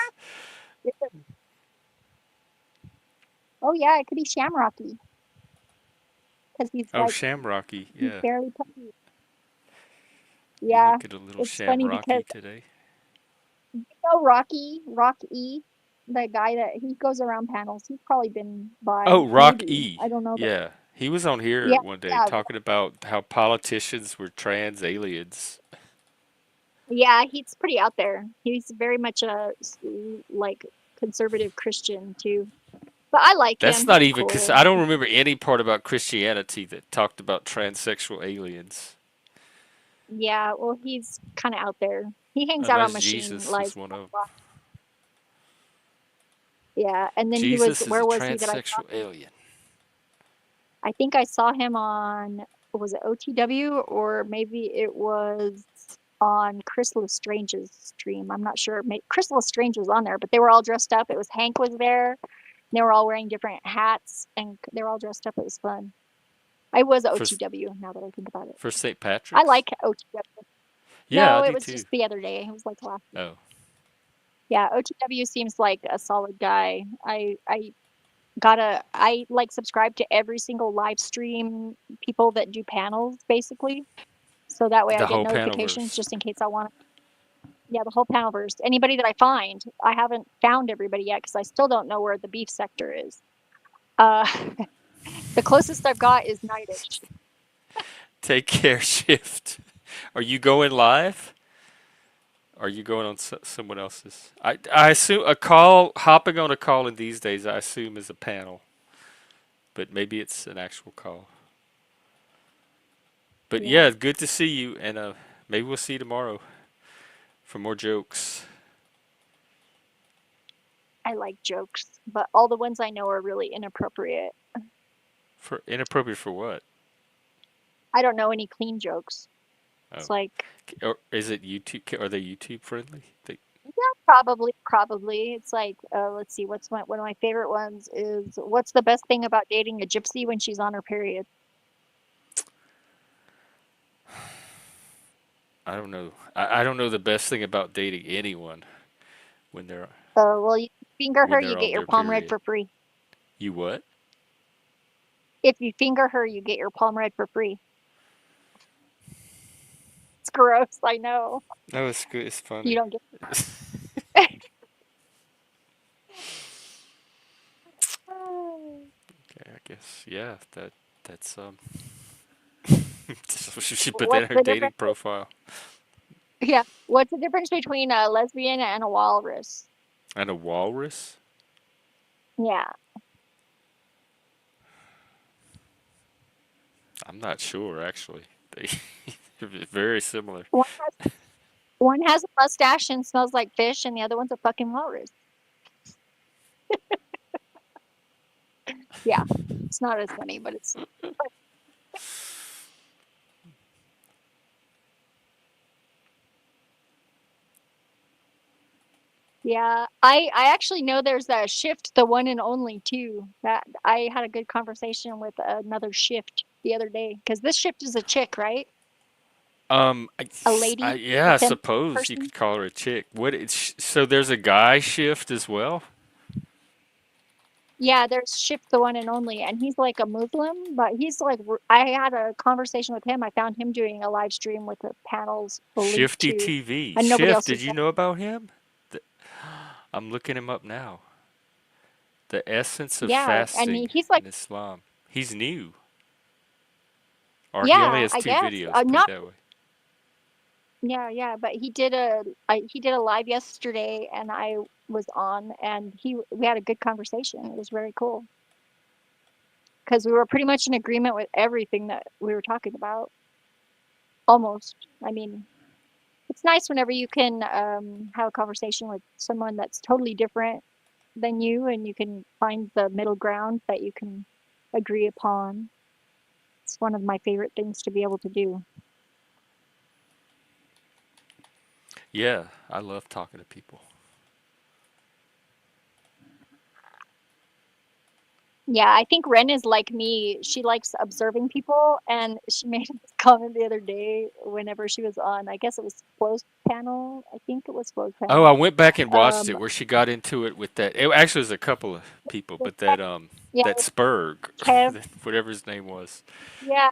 Oh yeah, it could be Shamrocky because
Oh, Shamrocky.
he's
Yeah.
barely puppy.
You
Yeah,
look at a little
it's funny because
Shamrocky today.
Rocky, the guy that he goes around panels. He's probably been by
Oh, Rock
maybe
E.
I don't know, but
Yeah. He was on here
yeah,
one day
yeah,
talking about how politicians were trans aliens.
yeah. He's pretty out there. He's very much a like conservative Christian too. But I like
That's
him.
not
He's
even because
cool.
I don't remember any part about Christianity that talked about transsexual aliens,
Yeah, well, he's kind of out there. He hangs out on
unless
Machine
Jesus
Lives.
is one of them.
Yeah, and then he was.
Jesus is a
Where was he that I saw
transsexual
him?
alien.
I think I saw him on. Was it OTW or maybe it was on Chris Lestrange's stream? I'm not sure. Chris Lestrange was on there, but they were all dressed up. It was Hank was there. They were all wearing different hats and they were all dressed up. It was fun. I was
For
OTW now that I think about it.
for St.
I
Patrick's?
like OTW.
Yeah, I
No, it
do
was
too.
just the other day. It was like last week.
Oh,
Yeah, OTW seems like a solid guy. I like subscribe to every single live stream people that do panels basically. So that way I
the
get
whole
notifications
panelverse.
just in case I want to. Yeah, the whole Panelverse. Anybody that I find, I haven't found everybody yet because I still don't know where the beef sector is. Uh, the closest I've got is Nightish.
Take care, shift. Are you going live? Are you going on someone else's? I assume a call, hopping on a call in these days, I assume is a panel, but maybe it's an actual call. But
Yeah,
yeah, good to see you, and maybe we'll see you tomorrow for more jokes.
I like jokes, but all the ones I know are really inappropriate.
For inappropriate for what?
I don't know any clean jokes.
Oh,
It's like,
or is it YouTube? Are they YouTube friendly?
yeah, probably. It's like, let's see, what's one of my favorite ones is what's the best thing about dating a gypsy when she's on her period?
I don't know. I don't know the best thing about dating anyone when they're
Well, you finger her,
when
you
they're
get
on
your
their
palm read
period.
for free.
You what?
If you finger her, you get your palm read for free. It's gross, I know.
No, it's good. It's
You
funny.
don't get.
Okay, I guess yeah. That's she should put that in
What's
her
the
dating
difference?
profile.
Yeah, what's the difference between a lesbian and a walrus?
And a walrus?
Yeah,
I'm not sure actually. They they're very similar.
one has one has a mustache and smells like fish, and the other one's a fucking walrus. Yeah, it's not as funny, but it's. Yeah, I actually know there's a shift, the one and only too. That I had a good conversation with another shift the other day because this shift is a chick, right?
Um, I,
A
yeah,
a
I
fem
suppose you
person.
could call her a chick. So there's a guy shift as well?
Yeah, there's shift, the one and only, and he's like a Muslim, but he's like I had a conversation with him. I found him doing a live stream with the panels, the link
Shifty
to,
TV.
and nobody
Shift,
else
did
was
you
there.
know about him? The, I'm looking him up now. The essence of
Yeah, and
fasting
he's like,
in Islam. He's new, or he only
yeah,
has
I
two
guess.
videos. Put it
Not
that way.
Yeah, yeah, but he did a live yesterday and I was on and we had a good conversation. It was very cool because we were pretty much in agreement with everything that we were talking about. Almost. I mean, it's nice whenever you can have a conversation with someone that's totally different than you and you can find the middle ground that you can agree upon. It's one of my favorite things to be able to do.
Yeah, I love talking to people.
Yeah, I think Ren is like me. She likes observing people, and she made this comment the other day whenever she was on, I guess it was Flo's panel. I think it was Flo's
Oh,
panel.
I went back and watched it
Um,
where she got into it with that. It actually was a couple of people,
with
but
yeah,
that
with
Spurg,
Kev.
whatever his name was.
Yeah,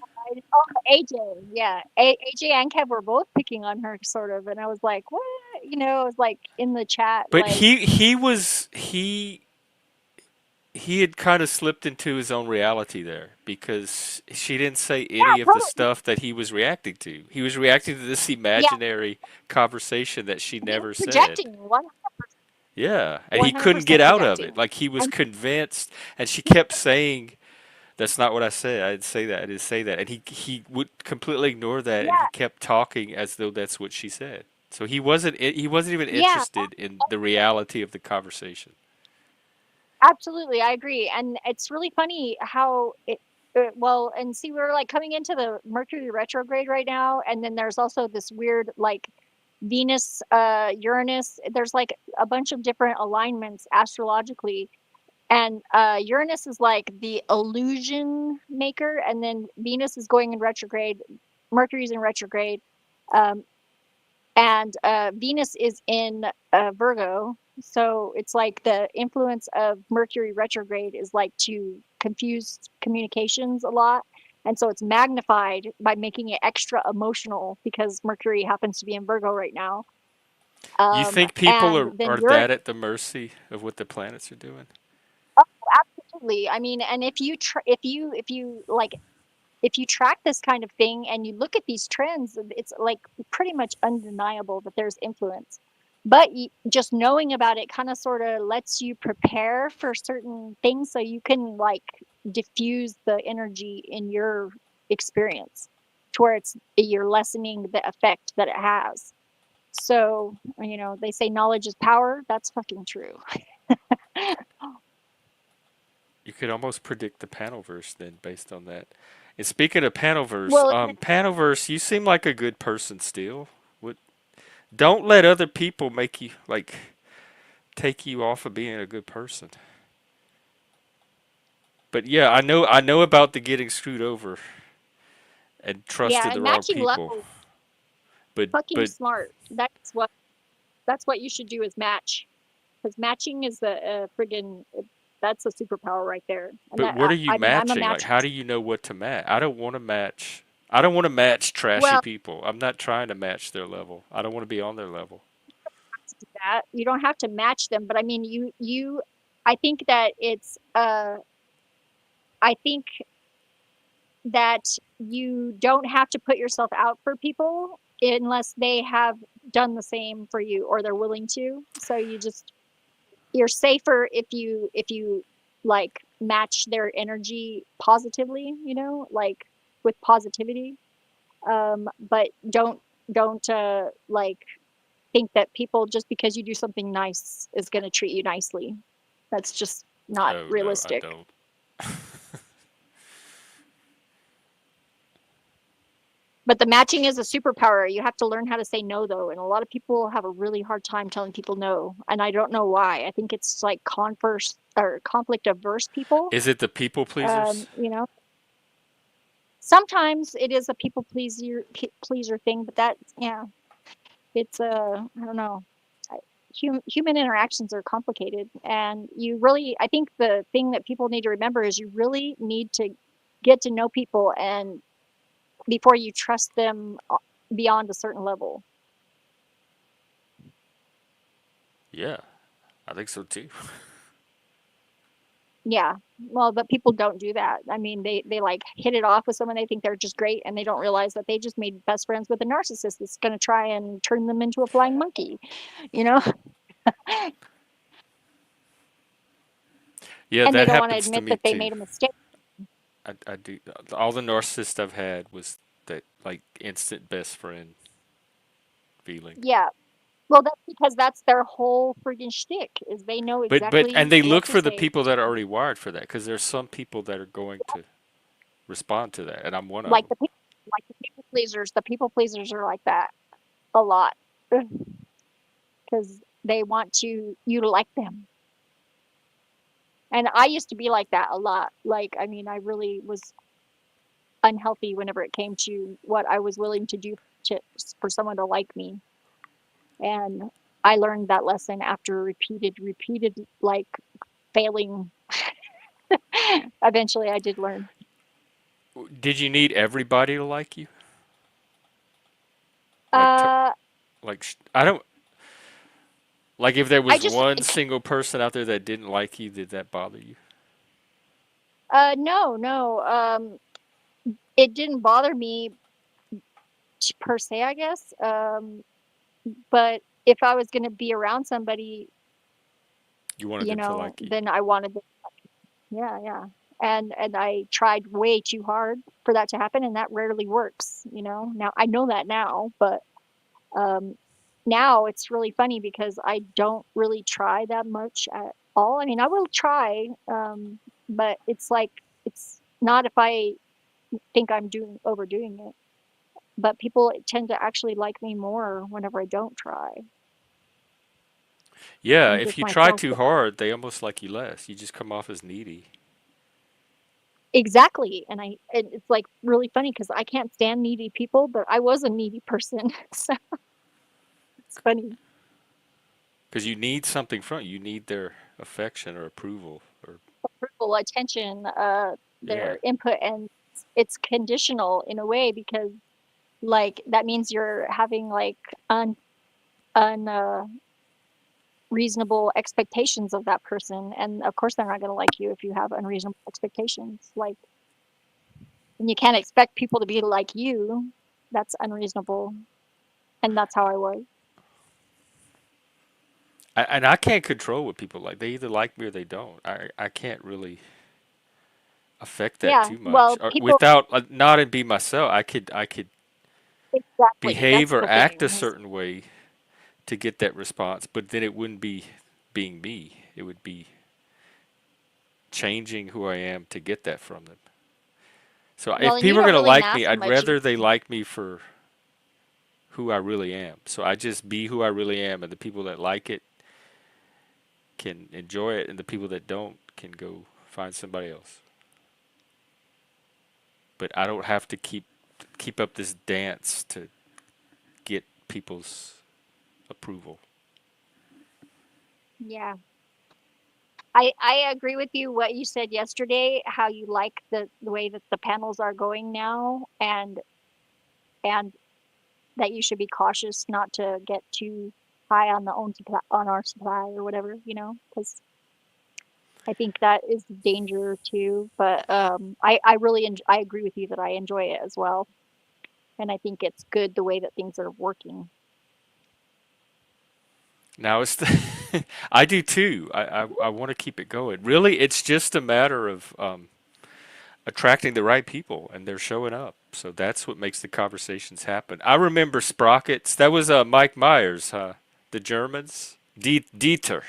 oh, AJ. Yeah, AJ and Kev were both picking on her, sort of, and I was like, what? You know, it was like in the chat,
But
like,
he had kind of slipped into his own reality there because she didn't say
yeah,
any of the
totally.
stuff that he was reacting to. He was reacting to this
Yeah,
imaginary conversation that she
he was
never said.
projecting 100%,
Yeah, and he couldn't get
100%
out of it.
projecting.
Like he was
And
convinced, and she kept saying, "That's not what I said. I didn't say that. I didn't say that." And he would completely ignore that, and he
yeah,
kept talking as though that's what she said. So he wasn't even
yeah.
interested in the reality of the conversation.
Absolutely, I agree, and it's really funny how well, and see, we're like coming into the Mercury retrograde right now, and then there's also this weird like Venus, Uranus. There's like a bunch of different alignments astrologically, and Uranus is like the illusion maker, and then Venus is going in retrograde, Mercury's in retrograde, um, and Venus is in Virgo. So it's like the influence of Mercury retrograde is like to confuse communications a lot. And so it's magnified by making it extra emotional because Mercury happens to be in Virgo right now.
You think people
And
are,
then
are
you're
that at the mercy of what the planets are doing?
oh, absolutely. I mean, and if you track this kind of thing and you look at these trends, it's like pretty much undeniable that there's influence. But just knowing about it kind of sort of lets you prepare for certain things so you can like diffuse the energy in your experience to where you're lessening the effect that it has. So, they say knowledge is power. That's fucking true.
You could almost predict the Panelverse then, based on that. And speaking of Panelverse,
Well,
Panelverse, you seem like a good person still. What? Don't let other people make you like take you off of being a good person. But yeah, I know about the getting screwed over and
yeah,
trusted the
and
wrong
matching
people.
levels,
But
fucking
but
smart. That's what you should do is match, because matching is a friggin' that's a superpower right there. And
but
that
what are you
I mean, I'm a
matching? Like,
matcher.
how do you know what to match? I don't want to match. I don't want to match trashy
Well,
people. I'm not trying to match their level. I don't want to be on their level.
to do that you don't have to match them, but I mean, I think that I think that you don't have to put yourself out for people unless they have done the same for you or they're willing to. So you're safer if you like match their energy positively, like with positivity. But don't like think that people just because you do something nice is going to treat you nicely. That's just not
Oh no, I
realistic.
don't.
But the matching is a superpower. You have to learn how to say no, though, and a lot of people have a really hard time telling people no, and I don't know why. I think it's like converse or conflict averse people.
Is it the people pleasers?
You know, sometimes it is a people pleaser thing, but yeah, it's I don't know. Human interactions are complicated, and you really, I think the thing that people need to remember is you really need to get to know people and before you trust them beyond a certain level.
Yeah, I think so too.
Yeah. Well, but people don't do that. I mean, they like hit it off with someone they think they're just great, and they don't realize that they just made best friends with a narcissist that's going to try and turn them into a flying monkey, you know?
Yeah,
And they
that
don't want to
happens to
admit
me
that they
too.
made a mistake.
I do. All the narcissists I've had was that like instant best friend feeling.
Yeah. Well, that's because that's their whole friggin' shtick is they know
But
exactly
and they
what
look
to
for the
say.
people that are already wired for that because there's some people that are going to respond to that, and I'm one of
Like
them.
the people pleasers are like that a lot because they want you to like them. And I used to be like that a lot. Like, I mean, I really was unhealthy whenever it came to what I was willing to do to for someone to like me. And I learned that lesson after repeated like failing. Eventually I did learn.
Did you need everybody to like you? Like,
Uh
I don't like if there
I
was
just
one single person out there that didn't like you. Did that bother you?
no, no. It didn't bother me per se, I guess. But if I was going to be around somebody,
You wanted them to like you.
then I wanted them. Yeah, yeah. And I tried way too hard for that to happen, and that rarely works. Now I know that now, but um now it's really funny because I don't really try that much at all. I mean, I will try, but it's like it's not if I think I'm doing overdoing it. But people tend to actually like me more whenever I don't try.
Yeah,
I'm
if
just
you try
myself.
too hard, they almost like you less. You just come off as needy.
Exactly, and it's, like, really funny because I can't stand needy people, but I was a needy person, so it's funny.
Because you need something from you. You need their affection or approval or
Approval, attention,
yeah.
their input, and it's conditional in a way because, like, that means you're having, like, unreasonable expectations of that person, and of course they're not going to like you if you have unreasonable expectations. Like, and you can't expect people to be like you. That's unreasonable, and that's how I was.
And I can't control what people like. They either like me or they don't. I can't really affect that
Yeah,
too much.
well,
Or
people
without not and be myself. I could
exactly.
behave
That's
or
the
act a
thing. Is
certain way to get that response, but then it wouldn't be being me. It would be changing who I am to get that from them. So
well,
if
and you
people are
don't
gonna
really
like me,
mask
I'd
much.
rather they like me for who I really am. So I just be who I really am, and the people that like it can enjoy it, and the people that don't can go find somebody else. But I don't have to keep up this dance to get people's approval.
Yeah, I agree with you. What you said yesterday, how you like the way that the panels are going now, and that you should be cautious not to get too high on the own supply, on our supply or whatever, because I think that is danger too. But I really I agree with you that I enjoy it as well, and I think it's good the way that things are working.
Now it's the I do too. I want to keep it going. Really, it's just a matter of attracting the right people, and they're showing up. So that's what makes the conversations happen. I remember Sprockets. That was Mike Myers, huh? The Germans. Dieter.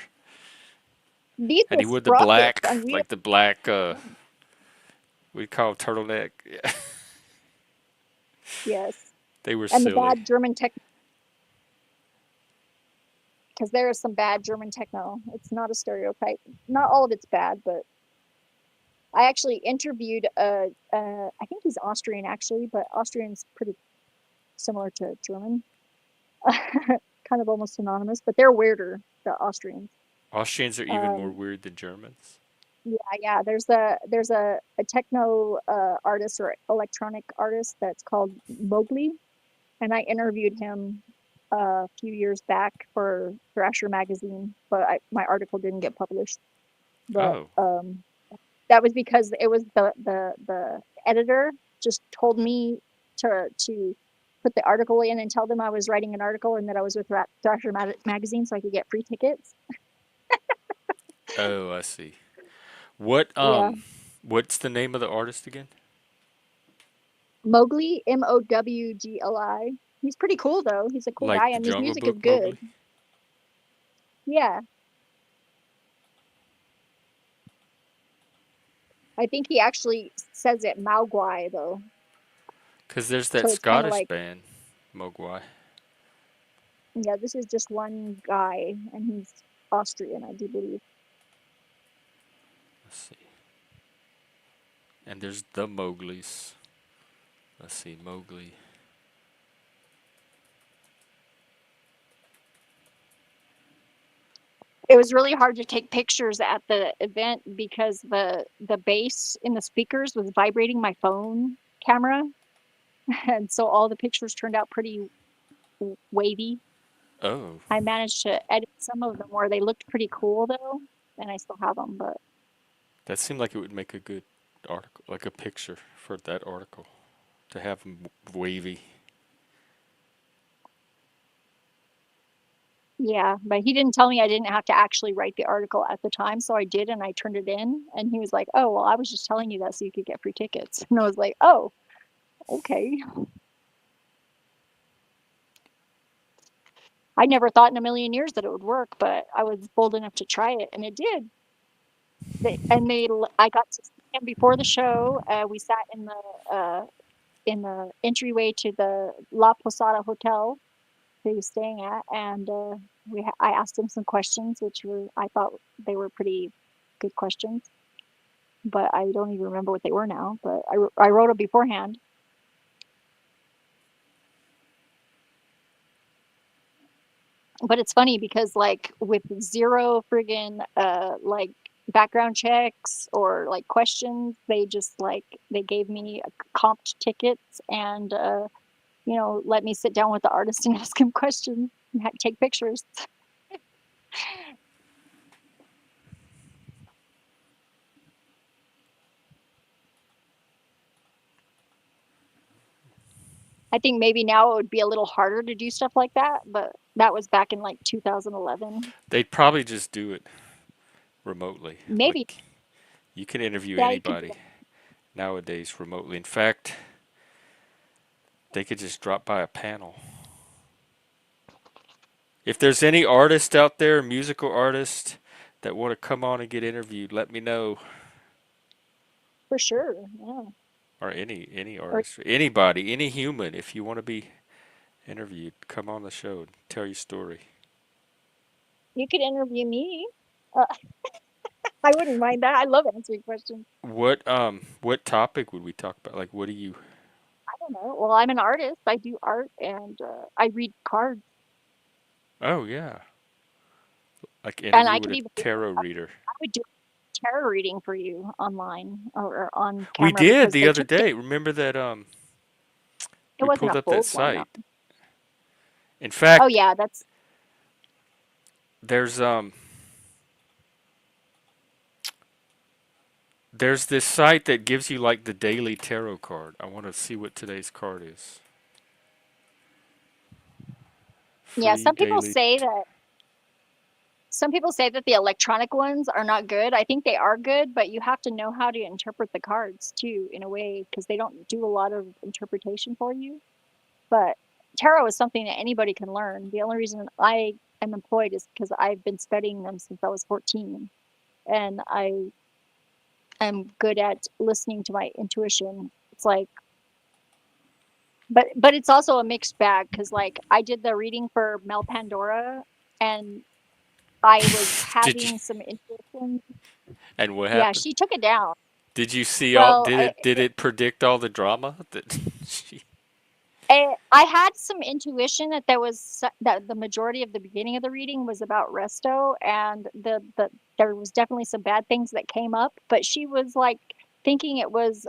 These
And
are
he wore the
sprockets,
black,
and we
like the black, we call it turtleneck. Yeah.
yes,
They were
and the
silly.
bad German tech, because there is some bad German techno. It's not a stereotype. Not all of it's bad, but I actually interviewed I think he's Austrian actually, but Austrian's pretty similar to German, kind of almost synonymous, but they're weirder, the Austrians.
Austrians are even more
Um,
weird than Germans.
yeah, yeah. There's a techno artist or electronic artist that's called Mowgli, and I interviewed him a few years back for Thrasher magazine, but my article didn't get published. But
Oh,
that was because it was the editor just told me to put the article in and tell them I was writing an article and that I was with Thrasher magazine so I could get free tickets.
oh, I see. What
Yeah,
what's the name of the artist again?
Mowgli, Mowgli. He's pretty cool though. He's a cool guy
Like the
and his
Jungle
music is
Book
good.
Mowgli?
Yeah, I think he actually says it Maugwai though,
Because there's that
so it's kind of
Scottish
like,
band, Mogwai.
yeah, this is just one guy and he's Austrian, I do believe.
Let's see. And there's the Mowglis. Let's see, Mowgli.
It was really hard to take pictures at the event because the bass in the speakers was vibrating my phone camera, and so all the pictures turned out pretty wavy.
Oh,
I managed to edit some of them where they looked pretty cool though, and I still have them. But
that seemed like it would make a good article, like a picture for that article, to have them wavy.
yeah, but he didn't tell me I didn't have to actually write the article at the time, so I did, and I turned it in, and he was like, "Oh, well, I was just telling you that so you could get free tickets," and I was like, "Oh, okay." I never thought in a million years that it would work, but I was bold enough to try it, and it did. I got to see him before the show. We sat in the entryway to the La Posada Hotel that he was staying at, and I asked him some questions, which were I thought they were pretty good questions, but I don't even remember what they were now. But I wrote them beforehand. But it's funny because like with zero friggin' like background checks or like questions, they just like they gave me comped tickets and let me sit down with the artist and ask him questions. take pictures. I think maybe now it would be a little harder to do stuff like that, but that was back in like 2011.
They'd probably just do it remotely.
Maybe,
Like you can interview
yeah, you could do
anybody nowadays remotely. In fact, they could just drop by a panel. If there's any artist out there, musical artist, that want to come on and get interviewed, let me know.
for sure. Yeah.
Or any
Or
artist, anybody, any human. If you want to be interviewed, come on the show and tell your story.
you could interview me. Uh, I wouldn't mind that. I love answering questions.
What topic would we talk about? Like, what do you?
I don't know. Well, I'm an artist. I do art and I read cards.
Oh yeah, like
And
interview
I
with
could
a
even do
tarot
I
reader.
would do a tarot reading for you online or on
We
camera
did
because
the
they
other
took it.
day. Remember that
It
we
wasn't
pulled
a
up that
full one though.
site. In
Oh
fact,
yeah, that's
there's there's this site that gives you like the daily tarot card. I want to see what today's card is.
yeah.
Free daily.
Some people say that the electronic ones are not good. I think they are good, but you have to know how to interpret the cards too, in a way, because they don't do a lot of interpretation for you. But tarot is something that anybody can learn. The only reason I am employed is because I've been studying them since I was 14, and I am good at listening to my intuition. It's like, but it's also a mixed bag because like I did the reading for Mel Pandora, and I was
Did you?
having some intuition.
And what
Yeah,
happened?
she took it down.
Did you see all?
Well,
Did it predict all the drama that she?
I had some intuition that that the majority of the beginning of the reading was about resto, and there was definitely some bad things that came up. But she was like thinking it was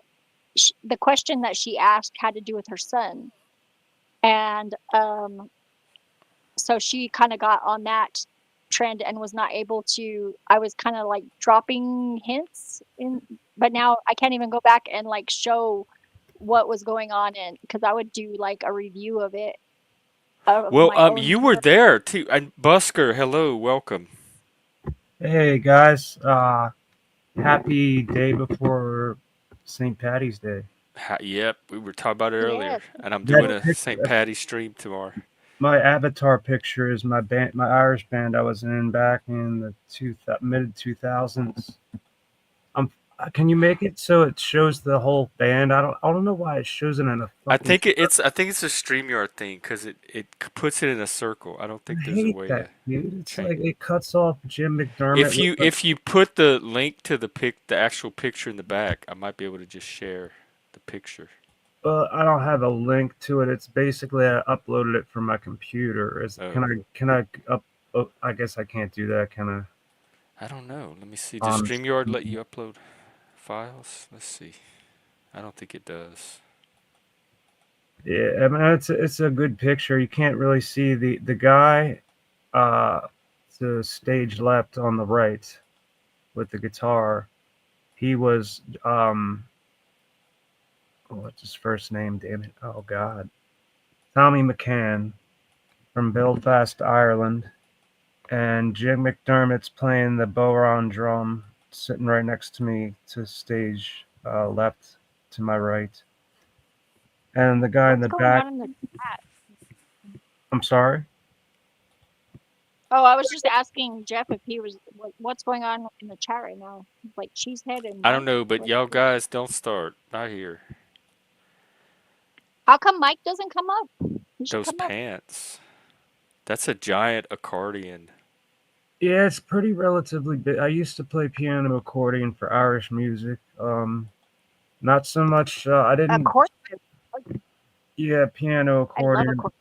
the question that she asked had to do with her son, and so she kind of got on that trend and was not able to. I was kind of like dropping hints in, but now I can't even go back and like show what was going on in because I would do like a review of it of
Well,
my own
you were
tarot.
there too. And Busker, hello, welcome.
Hey guys, happy day before St. Patty's Day.
Yep, we were talking about it earlier,
Yes,
and I'm doing
That
a St.
picture,
Patty's stream tomorrow.
my avatar picture is my band, my Irish band I was in back in the mid 2000s. Um, can you make it so it shows the whole band? I don't know why it shows it in a fucking.
I think it's a StreamYard thing because it puts it in a circle. I don't
I
think there's a
hate
way
that,
to
dude. It's
change.
like it cuts off Jim McDermott with the.
If you put the link to the actual picture in the back, I might be able to just share the picture.
I don't have a link to it. It's basically I uploaded it from my computer.
Oh,
Can I up? Oh, I guess I can't do that. Can I?
I don't know. Let me see. Does
On
StreamYard let you upload files? Let's see. I don't think it does.
Yeah, I mean it's a good picture. You can't really see the guy uh to stage left on the right with the guitar. He was what's his first name? Damn it! Oh God, Tommy McCann from Belfast, Ireland, and Jim McDermott's playing the bodhrán drum, sitting right next to me to stage left to my right, and the guy in
what's
the
going
back.
on in the chat?
I'm sorry.
Oh, I was just asking Jeff if he was what's going on in the chat right now. Like Cheesehead and
I don't
Mike.
know, but
What?
y'all guys don't start. Not here.
How come Mike doesn't come up? He should
Those
come up.
pants. That's a giant accordion.
Yeah, it's pretty relatively big. I used to play piano accordion for Irish music. Not so much. I didn't.
Accordion.
Yeah, piano
I love
accordion.
accordion.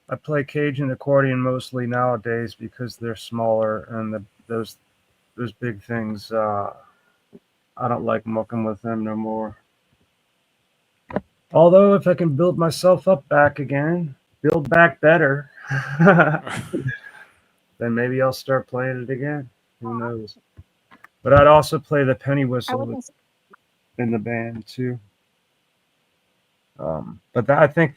I play Cajun accordion mostly nowadays because they're smaller and those big things. I don't like mucking with them no more. Although if I can build myself up back again, build back better, Then maybe I'll start playing it again. Who knows? But I'd also play the penny
I
whistle
wouldn't.
in the band too. But I think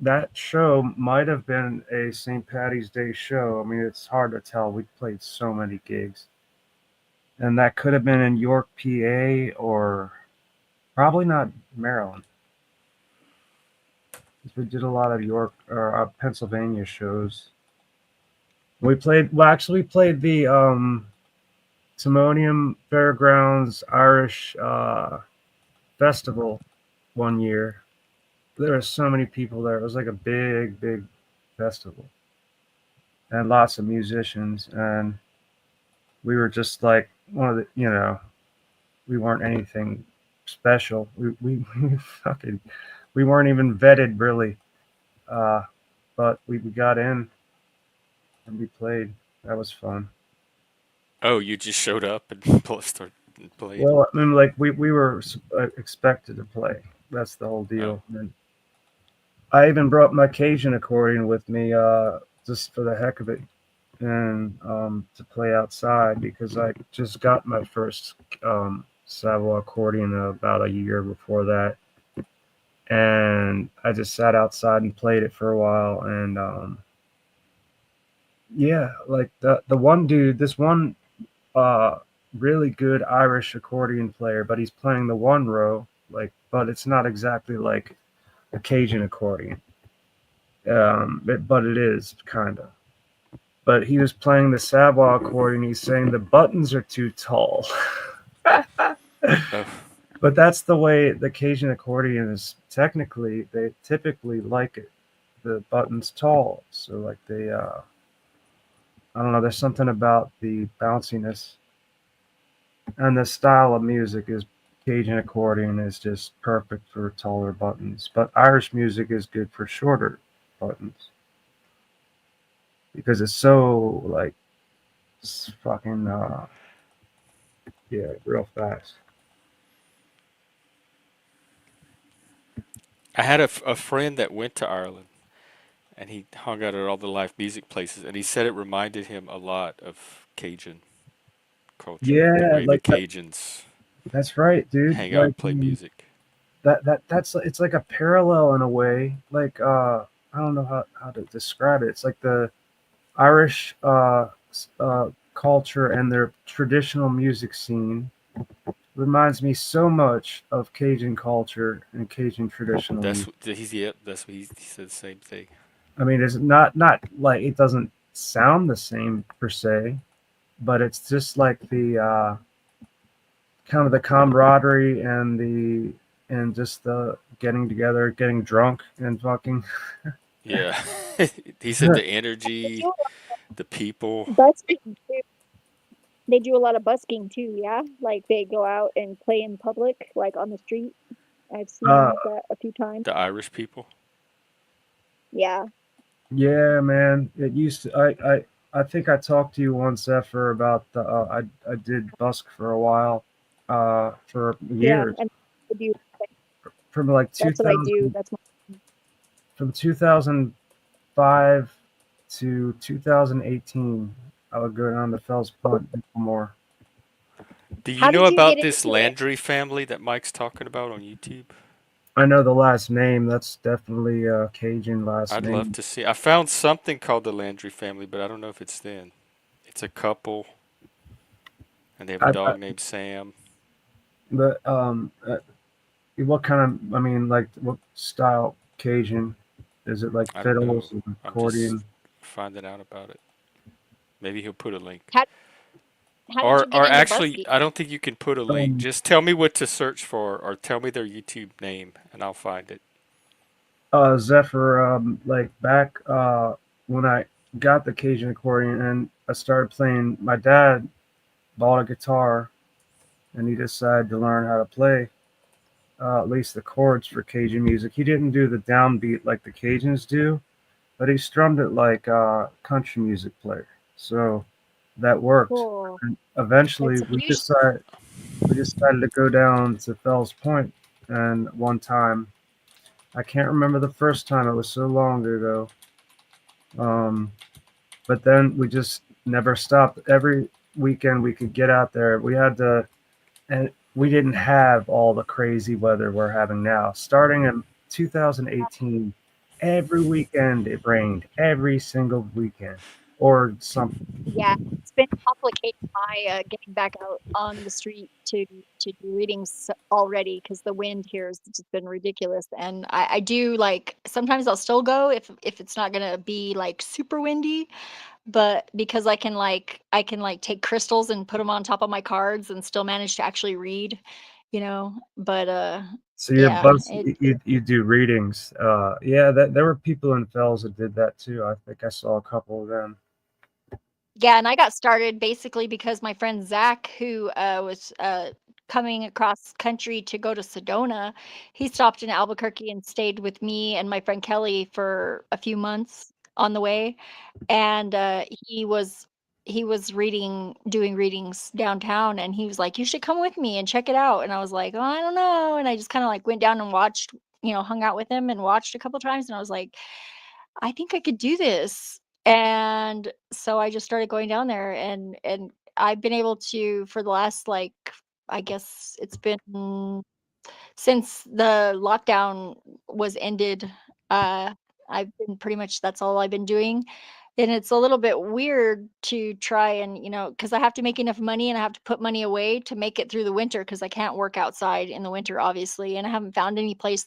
that show might have been a St. Patty's Day show. I mean, it's hard to tell. We played so many gigs, and that could have been in York, PA, or probably not Maryland. 'Cause we did a lot of York or Pennsylvania shows. We played. Well, actually, we played the Timonium Fairgrounds Irish festival one year. There were so many people there. It was like a big, big festival, and lots of musicians. And we were just like one of the, we weren't anything special. We fucking, we weren't even vetted really. Uh, but we got in and we played. That was fun.
Oh, you just showed up and started and played.
Well, I mean, like we were expected to play. That's the whole
Oh,
deal. And I even brought my Cajun accordion with me, just for the heck of it, and to play outside because I just got my first Savoy accordion about a year before that, and I just sat outside and played it for a while. And yeah, like the one dude, this one uh, really good Irish accordion player, but he's playing the one row, like, but it's not exactly like a Cajun accordion. But it is kind of. But he was playing the Savoy accordion. He's saying the buttons are too tall.
oh,
But that's the way the Cajun accordion is technically. They typically like it, the buttons tall. So like they, I don't know. There's something about the bounciness and the style of music is Cajun accordion is just perfect for taller buttons. But Irish music is good for shorter buttons because it's so like fucking yeah, real fast.
I had a friend that went to Ireland, and he hung out at all the live music places, and he said it reminded him a lot of Cajun culture, the
Yeah,
way the
like that.
Cajuns
That's right, dude.
hang out
Like
and play music.
that's it's like a parallel in a way. Like I don't know how to describe it. It's like the Irish culture and their traditional music scene reminds me so much of Cajun culture and Cajun traditional
That's
music.
what he's yep. That's what he said. The same thing.
I mean, it's not like it doesn't sound the same per se, but it's just like the kind of the camaraderie and the and just the getting together, getting drunk and fucking.
Yeah, he said the
They
energy,
do
the people.
busking too. They do a lot of busking too, yeah? Like, they go out and play in public, like, on the street. I've
uh,
seen that a few times.
The Irish people.
Yeah.
yeah, man. It used to. I think I talked to you once, Zephyr, about the. I did busk for a while, for
Yeah,
years,
and I do
from like
that's what I do.
2000,
That's my
from 2005 to 2018. I would go down to Fells Point more.
Do you
How
know
did you
about
get
this
into it?
Landry family that Mike's talking about on YouTube?
I know the last name. That's definitely a Cajun last
I'd love
name.
to see. I found something called the Landry family, but I don't know if it's then. It's a couple, and they have a
I
dog named Sam.
but what kind of? I mean, like what style Cajun? Is it like
I don't know.
fiddles and
I'm just
accordion?
finding out about it. Maybe he'll put a link.
How how did
Or
you get
or
into
actually,
busking?
I don't think you can put a link.
Um,
Just tell me what to search for, or tell me their YouTube name, and I'll find it.
Zephyr, like back when I got the Cajun accordion and I started playing, my dad bought a guitar and he decided to learn how to play at least the chords for Cajun music. He didn't do the downbeat like the Cajuns do, but he strummed it like a country music player. So that worked.
Cool.
And
That's
eventually
unusual.
we decided to go down to Fells Point, and one time I can't remember the first time. It was so long ago. Um, but then we just never stopped. Every weekend we could get out there. We had to, and we didn't have all the crazy weather we're having now. Starting in 2018, every weekend it rained, every single weekend, or something.
Yeah, it's been complicated my getting back out on the street to do readings already because the wind here has just been ridiculous. And I do like sometimes I'll still go if it's not gonna be like super windy, but because I can like take crystals and put them on top of my cards and still manage to actually read, you know. But
So your
yeah,
bus, you do readings. Yeah, there were people in Fells that did that too. I think I saw a couple of them.
yeah, and I got started basically because my friend Zach, who was coming across country to go to Sedona, he stopped in Albuquerque and stayed with me and my friend Kelly for a few months on the way. And he was doing readings downtown, and he was like, "You should come with me and check it out." And I was like, "Oh, I don't know." And I just kind of like went down and watched, hung out with him and watched a couple times, and I was like, I think I could do this. And so I just started going down there, and I've been able to for the last like I guess it's been since the lockdown was ended, I've been pretty much that's all I've been doing. And it's a little bit weird to try and, because I have to make enough money and I have to put money away to make it through the winter because I can't work outside in the winter, obviously. And I haven't found any place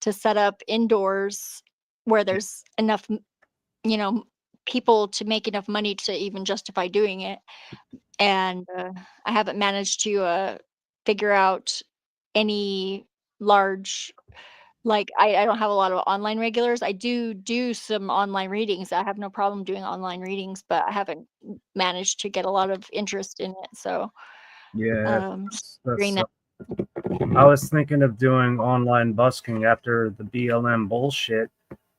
to set up indoors where there's enough, you know, people to make enough money to even justify doing it. And I haven't managed to figure out any large like I don't have a lot of online regulars. I do some online readings. I have no problem doing online readings, but I haven't managed to get a lot of interest in it. So
Yeah,
doing that.
I was thinking of doing online busking after the BLM bullshit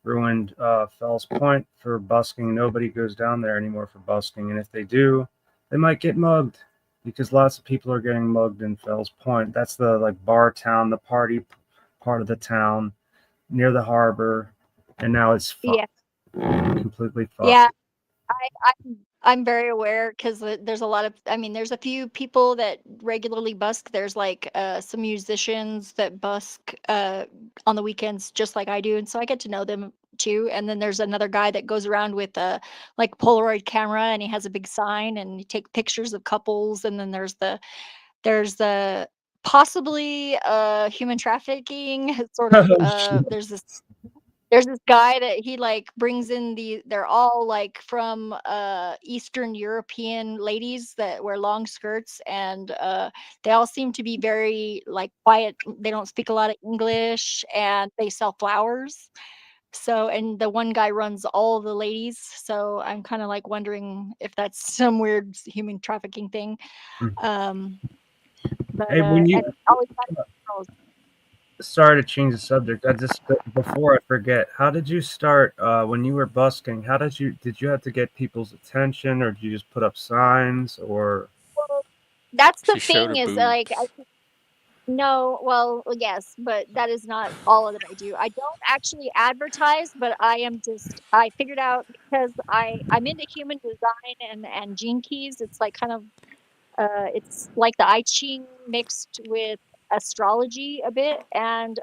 ruined Fells Point for busking. Nobody goes down there anymore for busking, and if they do, they might get mugged because lots of people are getting mugged in Fells Point. That's the like bar town, the party part of the town near the harbor, and now it's
Yeah.
fucked, completely
Yeah.
fucked.
I'm very aware because there's a lot of I mean, there's a few people that regularly busk. There's like some musicians that busk on the weekends just like I do, and so I get to know them too. And then there's another guy that goes around with a like Polaroid camera, and he has a big sign, and he take pictures of couples. And then there's the possibly human trafficking sort of
Oh shit.
there's this guy that he, like, brings in they're all, like, from, Eastern European ladies that wear long skirts, and, they all seem to be very, like, quiet. They don't speak a lot of English, and they sell flowers. So and the one guy runs all the ladies, so I'm kinda, like, wondering if that's some weird human trafficking thing. Um, but,
Hey, when
and
you
always got girls.
sorry to change the subject. I just before I forget, how did you start when you were busking? How did you have to get people's attention, or did you just put up signs, or
Well, that's the
She showed her
thing is, like,
boobs.
no, well, yes, but that is not all that I do. I don't actually advertise, but I figured out because I'm into human design and gene keys. It's like kind of it's like the I Ching mixed with astrology a bit, and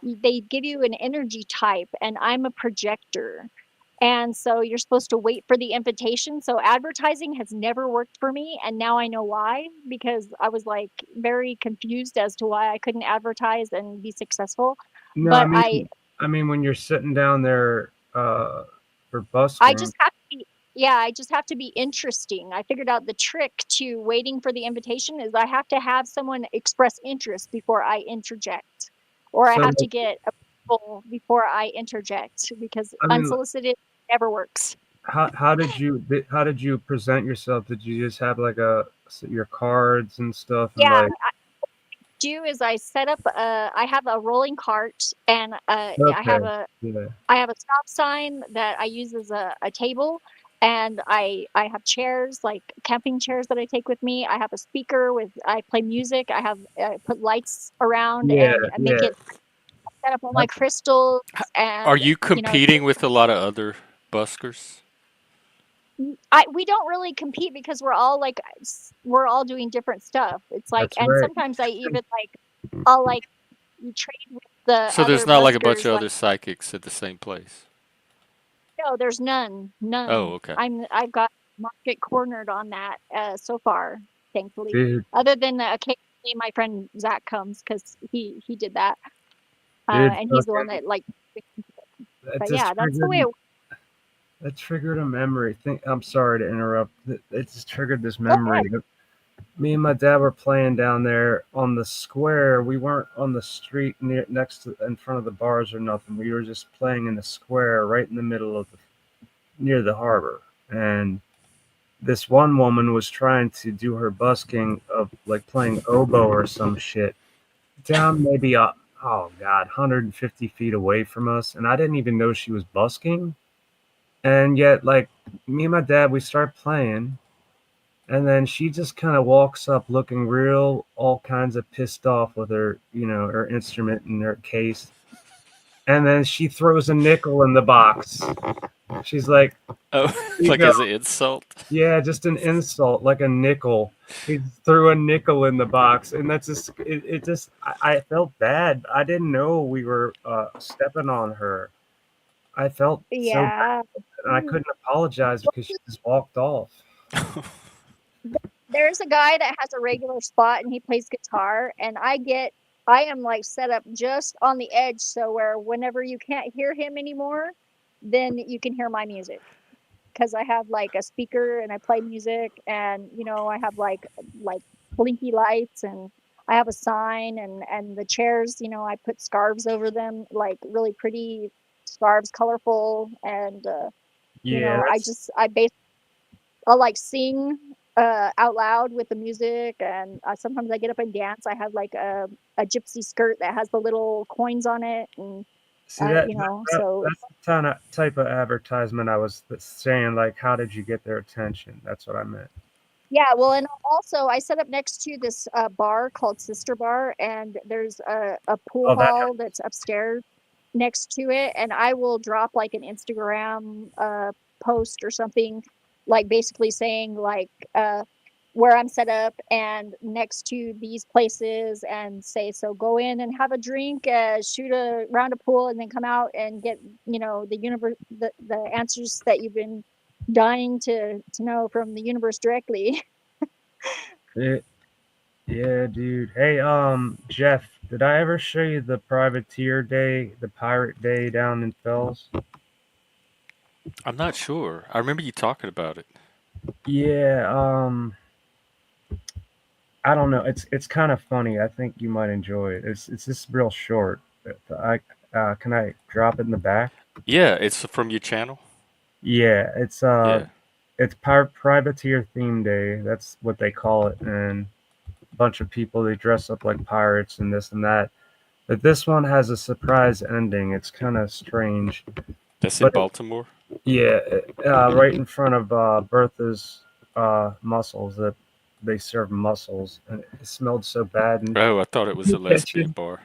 they give you an energy type, and I'm a projector. And so you're supposed to wait for the invitation. So advertising has never worked for me. And now I know why, because I was like very confused as to why I couldn't advertise and be successful.
no?
But I
I mean when you're sitting down there for
I
busking.
just have to be yeah, I just have to be interesting. I figured out the trick to waiting for the invitation is I have to have someone express interest before I interject, or I
So
have to
like,
get approval before I interject because
I mean,
unsolicited never works.
how did you present yourself? Did you just have like your cards and stuff and
Yeah,
like
do is I set up I have a rolling cart and I have
okay,
a
yeah,
I have a stop sign that I use as a table, and I have chairs, like camping chairs that I take with me. I have a speaker with I play music. I put lights around
yeah,
and make
yeah.
it set up all my crystals
Are
and
you
you know
competing with a lot of other buskers?
We don't really compete because we're all like we're all doing different stuff. It's like,
That's
and
right.
sometimes I even like I'll like trade with the
So there's
other
not like a bunch
buskers.
of
Like,
other psychics at the same place.
no, there's none,
Oh,
none.
okay.
I've got market cornered on that so far, thankfully.
Dude,
Other than occasionally my friend Zach comes because he did that,
dude,
and he's the one
fucking,
that like.
that
But
just
yeah, that's the way.
triggered that triggered a memory. I'm sorry to interrupt. It just triggered this
Go ahead.
memory. Me and my dad were playing down there on the square. We weren't on the street next to in front of the bars or nothing. We were just playing in the square right in the middle of near the harbor. And this one woman was trying to do her busking of like playing oboe or some shit down maybe oh god 150 feet away from us, and I didn't even know she was busking. And yet, like, me and my dad, we start playing, and then she just kind of walks up looking real all kinds of pissed off with her, her instrument in her case. And then she throws a nickel in the box. She's like,
Oh,
"Here you
like
go."
as an insult.
Yeah, just an insult, like a nickel. He threw a nickel in the box, and that's just it. Just I felt bad. I didn't know we were stepping on her. I felt so bad,
Yeah.
and I couldn't apologize because she just walked off.
There's a guy that has a regular spot and he plays guitar, and I am like set up just on the edge, so where whenever you can't hear him anymore, then you can hear my music. Because I have like a speaker and I play music, and I have like blinky lights, and I have a sign, and the chairs, I put scarves over them, like really pretty scarves, colorful, and
Yeah,
I'll like sing out loud with the music, and sometimes I get up and dance. I have like a gypsy skirt that has the little coins on it, and
see
so
that's the type of advertisement I was saying. Like, how did you get their attention? That's what I meant.
yeah. Well, and also I set up next to this bar called Sister Bar, and there's a pool
Oh, that
hall that's upstairs next to it, and I will drop like an Instagram post or something, like basically saying like where I'm set up and next to these places, and say, so go in and have a drink, shoot a round of pool, and then come out and get the answers that you've been dying to know from the universe directly.
it, yeah, dude. Hey, Jeff, did I ever show you the privateer day, the pirate day down in Fells?
I'm not sure. I remember you talking about it.
Yeah, I don't know. It's kind of funny. I think you might enjoy it. It's just real short. I can I drop it in the back?
Yeah, it's from your channel.
Yeah,
Yeah.
it's privateer theme day. That's what they call it, and a bunch of people they dress up like pirates and this and that. But this one has a surprise ending. It's kind of strange,
That's in
but
Baltimore.
yeah, right in front of Bertha's mussels that they serve mussels, and it smelled so bad in
Oh, I thought it was
the
a lesbian
kitchen.
bar.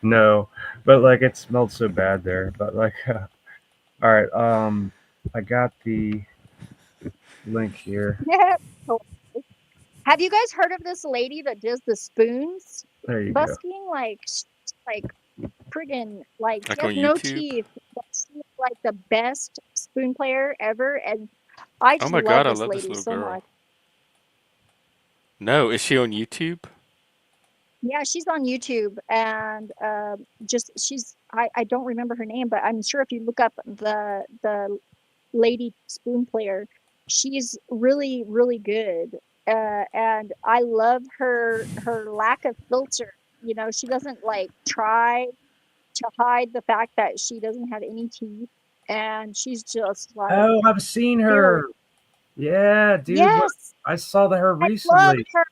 No, but like it smelled so bad there. But like, all right, I got the link here.
Have you guys heard of this lady that does the spoons
There you go.
busking? Like, like friggin' like
Like
she has
on
no
YouTube.
teeth, but she's like the best spoon player ever, and I
Oh
just
my
love
God, I
this
love this
lady
little
so much.
girl. No, is she on YouTube?
Yeah, she's on YouTube, and just I don't remember her name, but I'm sure if you look up the lady spoon player, she's really really good, and I love her lack of filter. She doesn't like try to hide the fact that she doesn't have any teeth, and she's just like
Oh, I've seen
fearless.
her. Yeah, dude.
Yes,
I saw her
I love
recently.
her.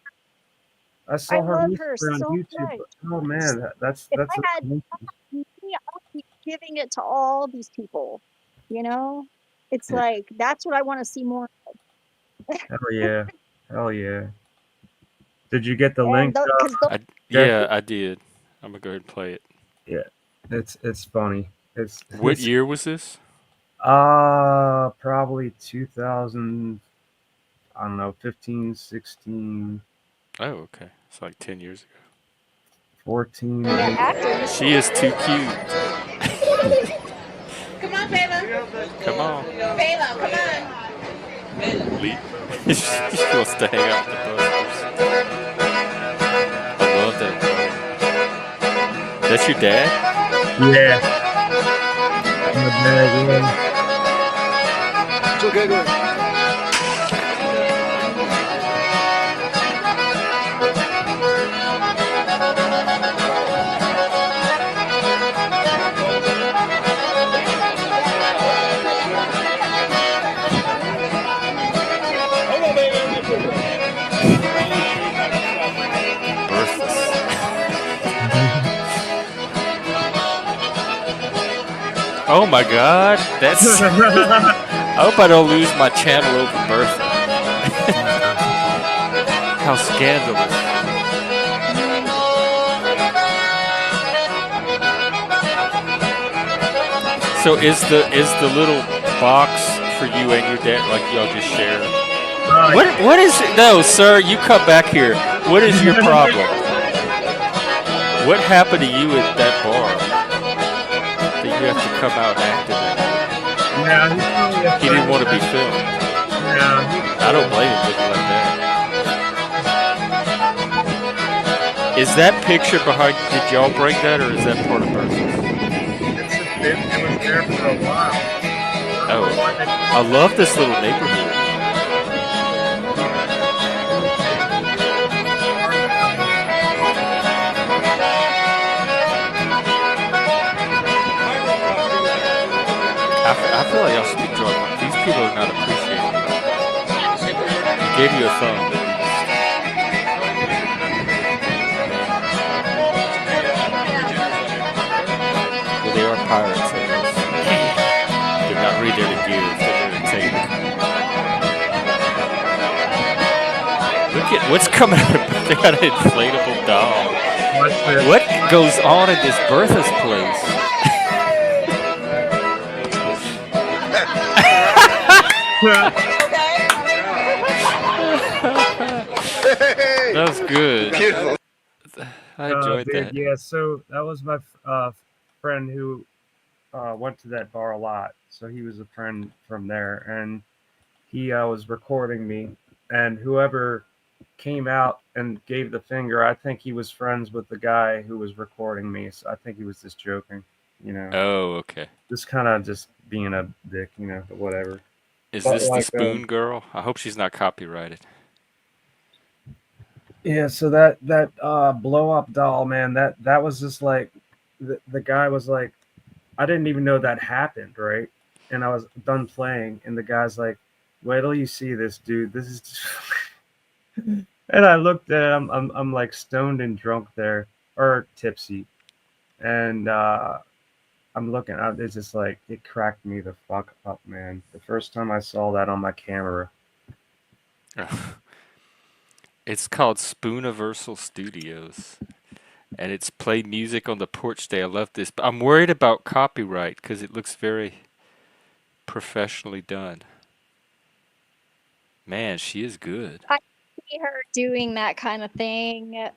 I
I
saw her
love her
recently on
so
YouTube.
much.
Oh man, that's
If
that's
I had
amazing.
money, I would be giving it to all these people. You know, it's like that's what I want to see more.
Hell yeah, hell yeah. Did you get the
And
link,
because
Yeah,
Jeffrey?
I did. I'm gonna go ahead and play it.
Yeah, it's funny. It's
What year was this?
Probably 2000. I don't know, 15, 16,
Oh, okay. It's like 10 years ago.
14,
The
maybe.
actor.
She is too cute.
Come on, Bella.
Come on.
Bella, come on.
She wants to hang out with the busters. I love that part. That's your dad?
Yeah, my dad, yeah.
It's okay, go ahead.
Berthas. Oh my god. That's. I hope I don't lose my channel over Bertha. How scandalous. So is the little box for you and your dad like y'all just share? What is it? No, sir, you come back here. What is your problem? What happened to you at that bar that you have to come out and act in that?
Yeah,
He didn't want to be filmed.
Yeah,
I don't blame him looking like that. Is that picture behind? Did y'all bring that, or is that part of Bertha's?
it was there for a while.
Oh, I love this little neighborhood. I feel like y'all should be drunk. These people are not appreciating it. He gave you a thumb. Well, they are pirates, I guess. They're not really there to give, they're there to take. Look at what's coming out of. They got an inflatable doll. What goes on in this Bertha's place? That was good. I enjoyed that.
Yeah, so that was my friend who went to that bar a lot. So he was a friend from there, and he was recording me. And whoever came out and gave the finger, I think he was friends with the guy who was recording me. So I think he was just joking, you know.
Oh, okay.
Just kind of just being a dick, you know, but whatever.
Is this the spoon girl? I hope she's not copyrighted.
Yeah, so that blow up doll, man, that was just like the guy was like, I didn't even know that happened, right? And I was done playing, and the guy's like, wait till you see this, dude. This is just and I looked at him, I'm like stoned and drunk there, or tipsy. And I'm looking out, it's just like it cracked me the fuck up, man. The first time I saw that on my camera.
It's called Spooniversal Studios, and it's Play Music on the Porch Day. I love this, but I'm worried about copyright because it looks very professionally done. Man, she is good.
I see her doing that kind of thing,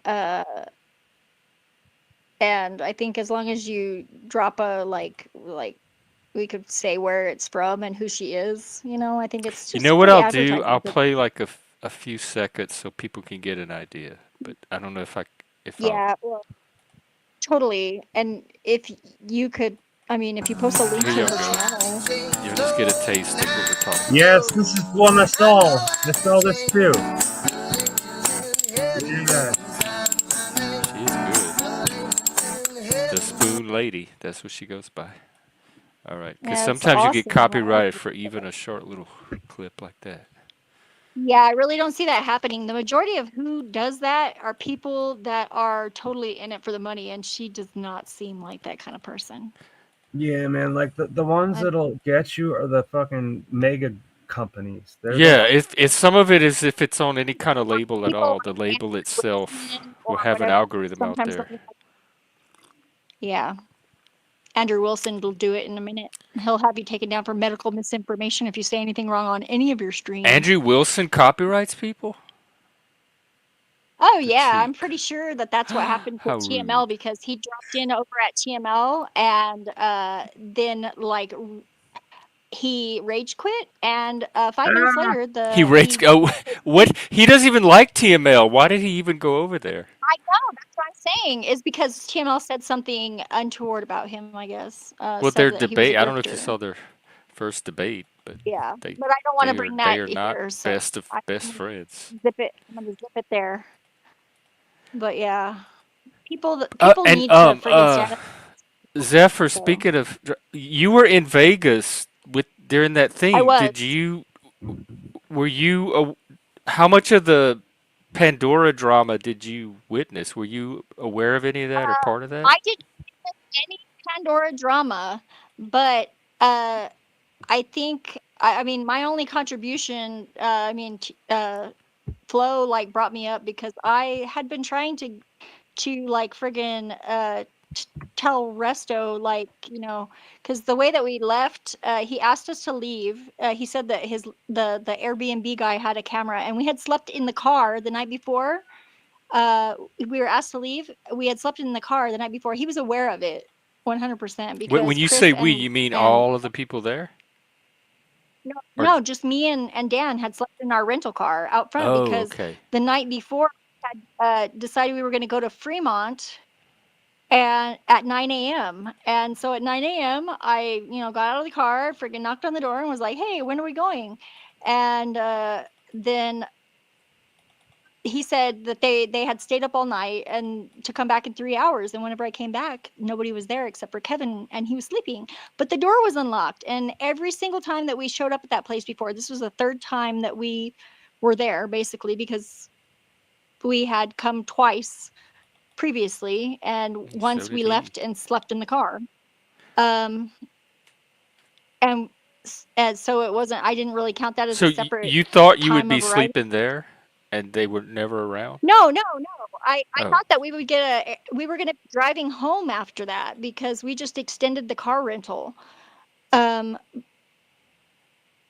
and I think as long as you drop a like we could say where it's from and who she is, you know, I think it's just.
You know what
pretty
I'll do?
advertising
I'll
for-
play like a few seconds so people can get an idea, but I don't know if I'll.
Yeah, well, totally. And if you could, I mean, if you post a link to
Here
her
you go.
channel,
You'll just get a taste of what we're talking about.
Yes, this is the one I saw. I saw this too. Yeah.
She is good. The Spoon Lady, that's what she goes by. All right, because
Yeah, it's
sometimes you get
awesome.
copyrighted for even a short little clip like that.
yeah, I really don't see that happening. The majority of who does that are people that are totally in it for the money, and she does not seem like that kind of person.
Yeah, man, like the ones that'll get you are the fucking mega companies.
Yeah, if some of it is if it's on any kind of label at all, the label itself will have an algorithm out there.
Yeah. Andrew Wilson will do it in a minute. He'll have you taken down for medical misinformation if you say anything wrong on any of your streams.
Andrew Wilson copyrights people?
Oh
The
yeah, I'm
cheek.
pretty sure that that's what happened
How
with TML
rude.
because he dropped in over at TML and then like he rage quit and 5 minutes
Ah,
later
He
he
rates. Oh, what? He doesn't even like TML. Why did he even go over there?
I know that's what I'm saying is because TML said something untoward about him, I guess.
Well,
Said
their
that he was a
debate. I don't know if you
grifter.
saw their first debate, but
Yeah,
they
but I don't want to bring
they
that
are not
here, so
best of
I'm
best
gonna
friends.
zip it. I'm gonna zip it there. But yeah, people
And
need to friggin' stand up.
Zephyr.
So
Speaking of, you were in Vegas with during that
I
thing.
was.
Did you? Were you? How much of the Pandora drama did you witness? Were you aware of any of that or part of that?
I didn't witness any Pandora drama, but I think I mean my only contribution. Flo like brought me up because I had been trying to like friggin' tell Resto like because the way that we left, he asked us to leave. He said that the Airbnb guy had a camera, and we had slept in the car the night before. We were asked to leave. We had slept in the car the night before. He was aware of it 100%
When
because
you
Chris
say we, you mean
and
all of the people there? Or
no, just me and Dan had slept in our rental car out front
oh,
because
okay.
the night before we had decided we were going to go to Fremont and at 9 a.m. And so at 9 a.m. I got out of the car, freaking knocked on the door and was like, "Hey, when are we going?" And then he said that they had stayed up all night and to come back in 3 hours. And whenever I came back, nobody was there except for Kevin, and he was sleeping. But the door was unlocked. And every single time that we showed up at that place before, this was the third time that we were there, basically, because we had come twice previously, and
So
once
did
we
he.
left and slept in the car. Um, and and so it wasn't. I didn't really count that as a
So
separate
you thought you would
time
be
of arrival.
sleeping there, and they were never around?
No, no, no. I
Oh,
thought that we would get we were gonna be driving home after that because we just extended the car rental. Um,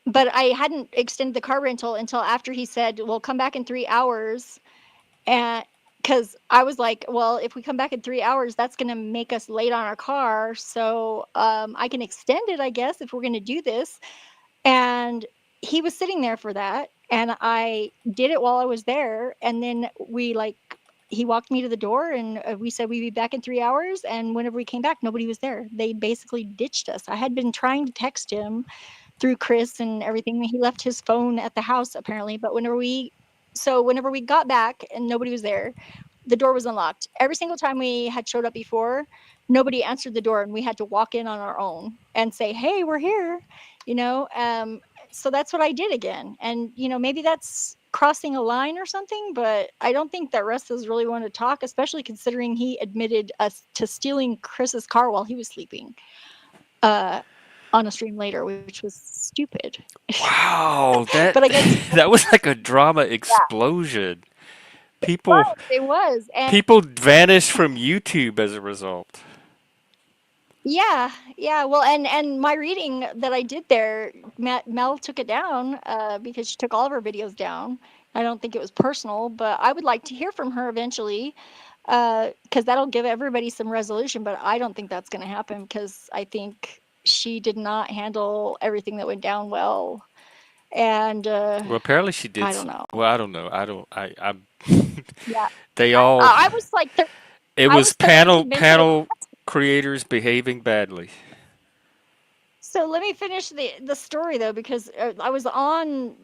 but I hadn't extended the car rental until after he said, "We'll come back in 3 hours." And because I was like, "Well, if we come back in 3 hours, that's gonna make us late on our car. So I can extend it, I guess, if we're gonna do this." And he was sitting there for that, and I did it while I was there, and then he walked me to the door, and we said we'd be back in 3 hours, and whenever we came back, nobody was there. They basically ditched us. I had been trying to text him through Chris and everything. He left his phone at the house apparently, but whenever we got back and nobody was there, the door was unlocked. Every single time we had showed up before, nobody answered the door and we had to walk in on our own and say, "Hey, we're here." You know, so that's what I did again. And maybe that's crossing a line or something, but I don't think that Russ really want to talk, especially considering he admitted us to stealing Chris's car while he was sleeping. On a stream later, which was stupid.
wow! That
But I guess
that was like a drama
yeah,
explosion. People
it was, and
people vanished from YouTube as a result.
yeah, yeah. Well, and my reading that I did there, Mel took it down because she took all of her videos down. I don't think it was personal, but I would like to hear from her eventually because that'll give everybody some resolution. But I don't think that's going to happen because I think she did not handle everything that went down well. And
Well, apparently she did.
I don't know.
Well, I don't know. I don't. I.
Yeah,
They all.
I was like,
It
I
was
was thoroughly convinced that it
panel creators behaving badly.
So let me finish the story though, because I was on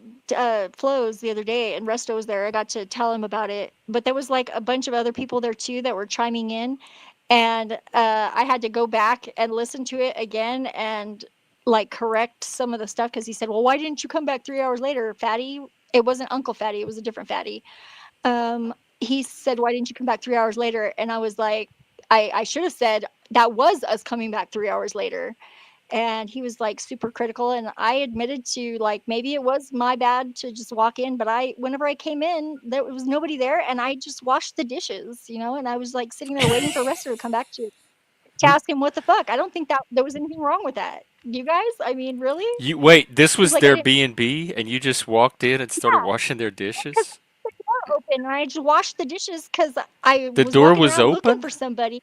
Flows the other day, and Resto was there. I got to tell him about it, but there was like a bunch of other people there too that were chiming in, and I had to go back and listen to it again and like correct some of the stuff because he said, "Well, why didn't you come back 3 hours later, Fatty?" It wasn't Uncle Fatty; it was a different Fatty. He said, "Why didn't you come back 3 hours later?" And I was like, I should have said that was us coming back 3 hours later. And he was like super critical, and I admitted to like maybe it was my bad to just walk in, but whenever I came in there was nobody there, and I just washed the dishes, and I was like sitting there waiting for Rester to come back to it. to ask him what the fuck. I don't think that there was anything wrong with that. You guys? I mean, really?
You wait, this
It's
was
like I
their
didn't.
B&B and you just walked in and started
Yeah,
washing their
because
dishes?
the door open, and I just washed the dishes because I
The
was
door
walking
was
around looking
open?
for somebody.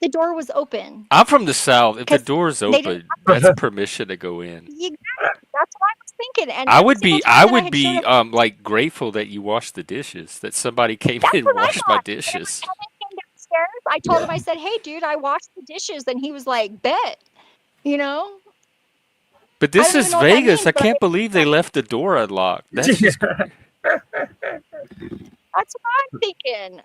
The door was open
I'm from the South. If the
because
door's
they didn't.
open, that's permission to go in.
Exactly. That's what I was thinking. And every single time
I
that I
would
had showed
be
up,
like grateful that you washed the dishes, that somebody came
that's
in and
what I
washed my
thought. Whenever
dishes.
Kevin came downstairs, I told him, I said, "Hey, dude, I washed the dishes," and he was like, "Bet." You know,
But
I
this
don't even
is
know what that
Vegas.
means,
I
but
can't believe they left the door unlocked. That's
Yeah.
just
that's what I'm thinking.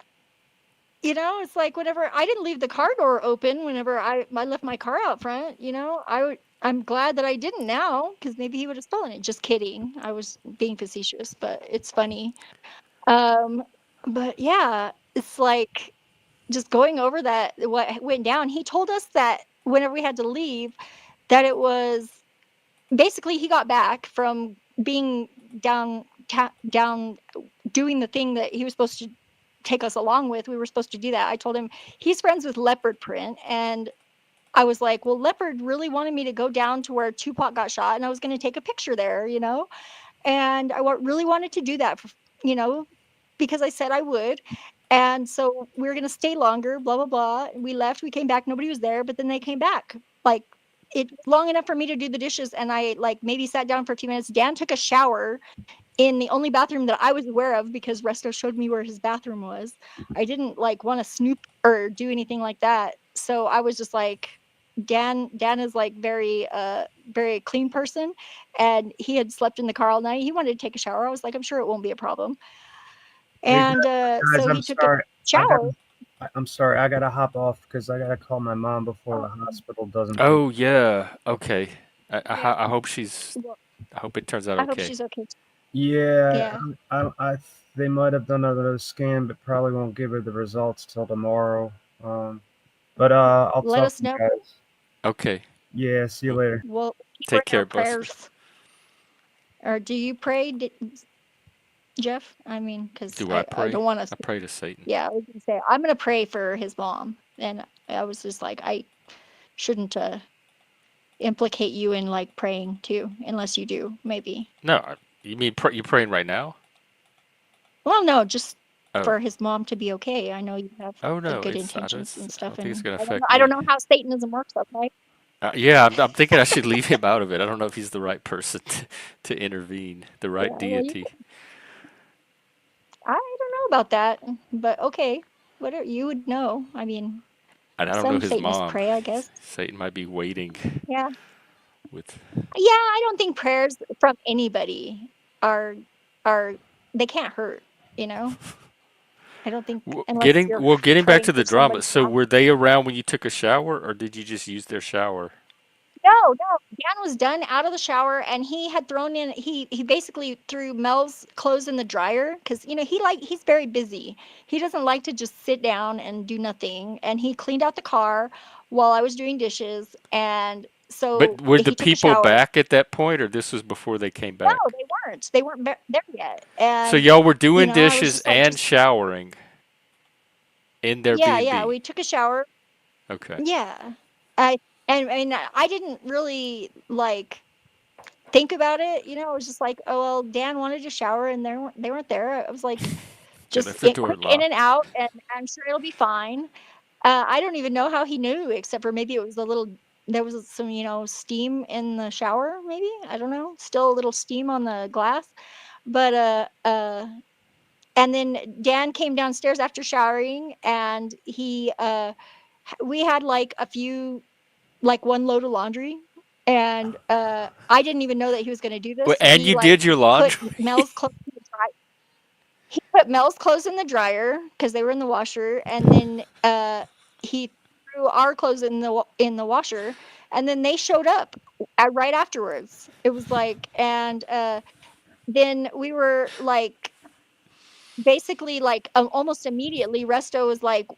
You know, it's like whenever I didn't leave the car door open, whenever I left my car out front, you know, I'm glad that I didn't now because maybe he would have stolen it. Just kidding. I was being facetious, but it's funny. Um, but yeah, it's like just going over that what went down. He told us that whenever we had to leave, that it was basically he got back from being down doing the thing that he was supposed to take us along with. We were supposed to do that. I told him he's friends with Leopard Print, and I was like, well, Leopard really wanted me to go down to where Tupac got shot, and I was going to take a picture there, you know, and I really wanted to do that, you know, because I said I would. And so we were going to stay longer, blah, blah, blah. And we left, we came back, nobody was there, but then they came back. Like, it was long enough for me to do the dishes, and I like maybe sat down for 2 minutes. Dan took a shower in the only bathroom that I was aware of because Resto showed me where his bathroom was. I didn't like want to snoop or do anything like that. So I was just like, Dan is like very clean person, and he had slept in the car all night. He wanted to take a shower. I was like, I'm sure it won't be a problem.
Hey,
And
guys,
so
I'm
he took a
sorry.
shower.
I'm sorry. I gotta hop off because I gotta call my mom before
Oh,
the hospital doesn't take.
Oh yeah. Okay.
yeah.
I hope she's
Well,
I hope it turns out
I hope
okay.
she's okay.
Yeah,
Yeah.
they might have done another scan, but probably won't give her the results till tomorrow. But I'll
Let
talk
us
to you
know.
guys.
Okay.
Yeah, see you
Well,
later.
We'll keep her
take
in our
care, Buster.
prayers. Or do you pray, Jeff? I mean, because
Do I
I
pray?
don't want
I
to.
pray to Satan.
Yeah, I was gonna say I'm gonna pray for his mom, and I was just like, I shouldn't implicate you in like praying too, unless you do, maybe.
No, you mean you praying right now?
Well, no, just
Oh.
for his mom to be okay. I know you have
Oh
like
no,
good
it's I don't,
intentions and
I
stuff,
don't think it's
and
gonna
I don't know,
affect
I don't
me.
know how Satanism works, okay?
Yeah, I'm thinking I should leave him out of it. I don't know if he's the right person to intervene, the
Yeah,
right
well, you.
deity.
I don't know about that, but okay, whatever you would know. I mean,
And I don't know
some
his
Satanists
mom.
pray, I guess.
Satan might be waiting
Yeah,
with.
yeah. I don't think prayers from anybody are are they can't hurt. You know, I don't think unless you're
Getting back
praying
to
for
the drama.
somebody's
So
family.
were they around when you took a shower, or did you just use their shower?
No, no. Dan was done out of the shower, and he had thrown in. He basically threw Mel's clothes in the dryer because you know he's very busy. He doesn't like to just sit down and do nothing. And he cleaned out the car while I was doing dishes, and
But
so
were the
he took a
people
shower.
back at that point, or this was before they came
No,
back?
they weren't. They weren't there yet.
So
And
y'all were
you
doing
know, I was
dishes
just like,
and
just
showering in their
yeah, yeah.
B&B.
We took a shower.
Okay.
Yeah, I and I didn't really like think about it, you know, I was just like, "Oh, well, Dan wanted to shower and they weren't there." I was like,
They
just
left the door
quick in and
locked.
out, and I'm sure it'll be fine. I don't even know how he knew, except for maybe it was a little there was some, you know, steam in the shower, maybe? I don't know. Still a little steam on the glass. But and then Dan came downstairs after showering, and we had like a few like one load of laundry, and I didn't even know that he was going to do
Well,
this.
and
He
you
like
did your
put
laundry.
Mel's clothes in the dryer. He put Mel's clothes in the dryer because they were in the washer, and then he threw our clothes in in the washer, and then they showed up right afterwards. It was like, and then we were like basically like almost immediately Resto was like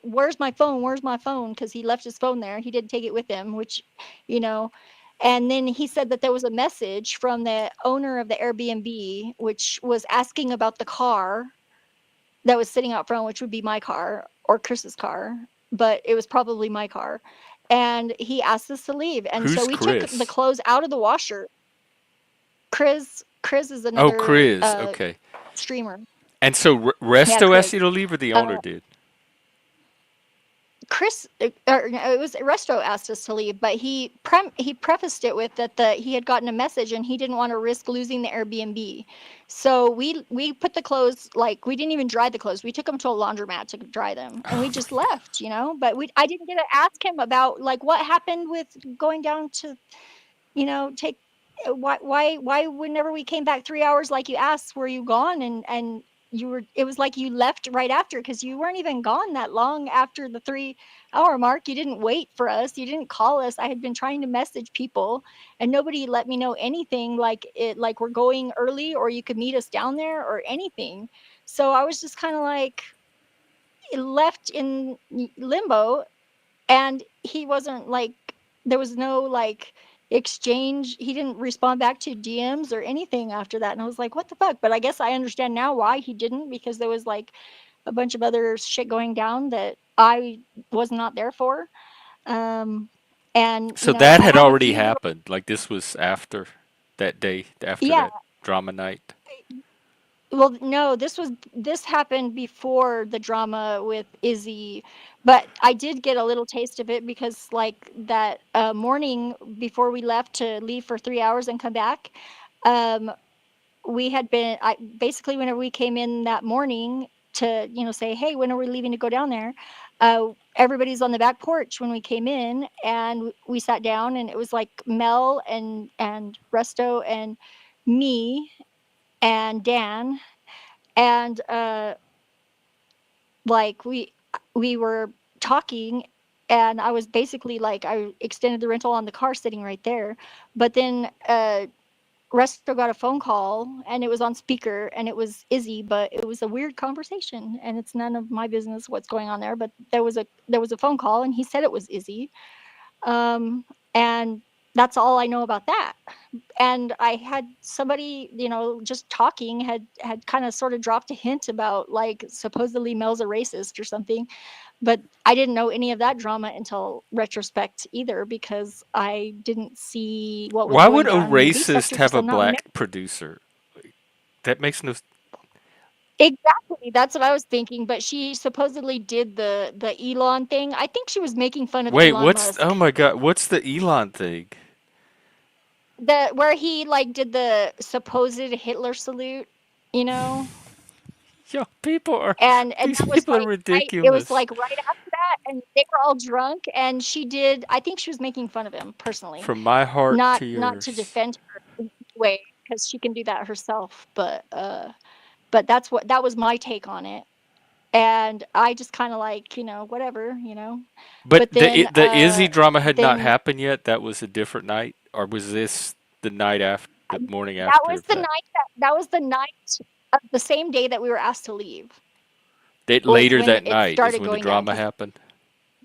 where's my phone, where's my phone, because he left his phone there, he didn't take it with him, which you know. And then he said that there was a message from the owner of the Airbnb which was asking about the car that was sitting out front, which would be my car or Chris's car. but it was probably my car. And he asked us to leave. And so
Who's
we took the
Chris?
clothes out of the washer. Chris is
Oh,
another
Chris. Okay.
streamer.
And so
Yeah,
Resto asked
Chris.
you to leave, or the
Uh,
owner did?
Chris, no, it was Resto asked us to leave, but he prefaced it with that he had gotten a message and he didn't want to risk losing the Airbnb. So we put the clothes, like, we didn't even dry the clothes. We took them to a laundromat to dry them, and we
Oh
just
my God.
left, But I didn't get to ask him about, like, what happened with going down to, take why whenever we came back 3 hours like you asked, were you gone? And it was like you left right after, because you weren't even gone that long after the 3 hour mark. You didn't wait for us, you didn't call us. I had been trying to message people and nobody let me know anything, like we're going early or you could meet us down there or anything. So I was just kind of like left in limbo, and he wasn't like, there was no like exchange. He didn't respond back to DMs or anything after that. And I was like, what the fuck? But I guess I understand now why he didn't, because there was like a bunch of other shit going down that I was not there for. Um, and
So that
I
had
have a
already
few little,
happened. Like this was after that day, after
yeah.
that drama night.
Well, no, this happened before the drama with Izzy, but I did get a little taste of it because, like, that morning before we left to leave for 3 hours and come back, um, we had been, basically whenever we came in that morning to, say, hey, when are we leaving to go down there? Everybody's on the back porch when we came in, and we sat down, and it was like Mel and Resto and me and Dan, and like we were talking, and I was basically like, I extended the rental on the car sitting right there. But then Resto got a phone call, and it was on speaker, and it was Izzy, but it was a weird conversation, and it's none of my business what's going on there. But there was a phone call, and he said it was Izzy. And that's all I know about that. And I had somebody, just talking, had kind of sort of dropped a hint about, like, supposedly Mel's a racist or something, but I didn't know any of that drama until retrospect either, because I didn't see what was
Why
going
would a
down in the beef
racist
sector because
have a
I'm not
black producer? That makes no.
exactly. That's what I was thinking. But she supposedly did the Elon thing. I think she was making fun of
Wait,
Elon
what's? Oh
Musk.
my God, what's the Elon thing?
The Where he, like, did the supposed Hitler salute, you know?
Yo, people are.
And
These
that was
people are
like right, it was
ridiculous.
like right after that, and they were all drunk, and I think she was making fun of him personally,
From my heart to
not to
yours.
defend her in any way, because she can do that herself. But that was my take on it. And I just kind of like, whatever,
But
but then
the Izzy drama had not
then
happened yet. That was a different night, or was this the night after, the morning
that
after
was
of
the
that?
night that was the night of the same day that we were asked to leave,
That
was
later
when
that
it
night is
started
when the
going down.
drama
Because,
happened.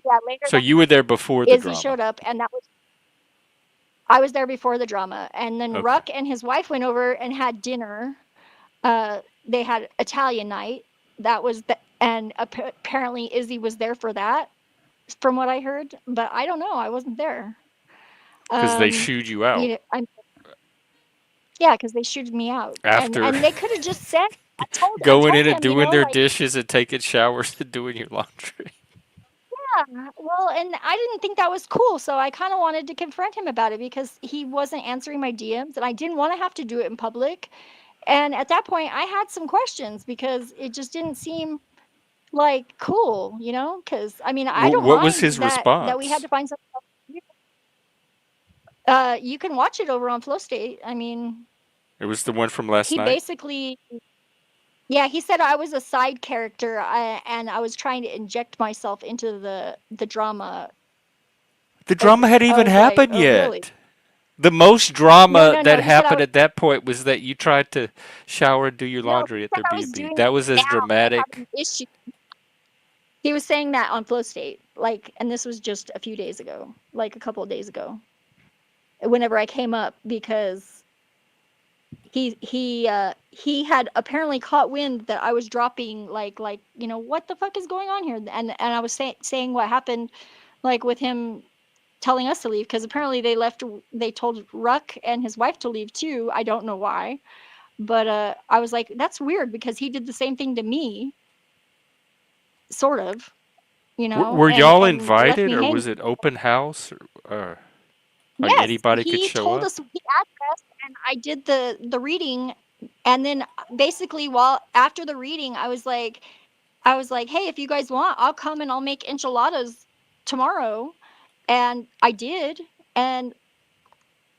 yeah, later
So
that
you were there before the
Izzy
drama.
showed up, and I was there before the drama. And then
Okay.
Ruck and his wife went over and had dinner. They had Italian night. That was and apparently Izzy was there for that, from what I heard. But I don't know. I wasn't there.
Because they
Um,
shooed you out
I'm Yeah, because they shooted me out, and
after
they could have just said. I
going
told
in and
him,
doing their
like,
dishes and taking showers and doing your laundry.
yeah, well, and I didn't think that was cool, so I kind of wanted to confront him about it, because he wasn't answering my DMs, and I didn't want to have to do it in public. And at that point, I had some questions, because it just didn't seem like cool, because I mean, I don't
What was
mind
his
that we had
response?
to find something else to do. You can watch it over on Flow State. I mean,
It was the one from last
he
night.
basically, yeah, he said I was a side character, and I was trying to inject myself into the drama.
The
And
drama hadn't
I
even
was like,
happened
oh, really?
yet. The most
No,
drama
no, no.
that
He said
happened at that point was that you tried to shower and do your
no. He
laundry at
said
their
I was
B&B.
doing
That
it
was
now
as
and
dramatic.
having issues. He was saying that on Flow State, like, and this was just a few days ago, like a couple of days ago, whenever I came up, because he had apparently caught wind that I was dropping like what the fuck is going on here, and I was saying what happened, like with him telling us to leave, because apparently they told Ruck and his wife to leave too. I don't know why, but I was like, that's weird because he did the same thing to me, sort of,
Were y'all
and left
invited,
me
or
hanging.
was it open house, or like
Yes,
anybody could
he
show
told
up?
us the address, and I did the reading, and then basically while after the reading, I was like, hey, if you guys want, I'll come and I'll make enchiladas tomorrow, and I did, and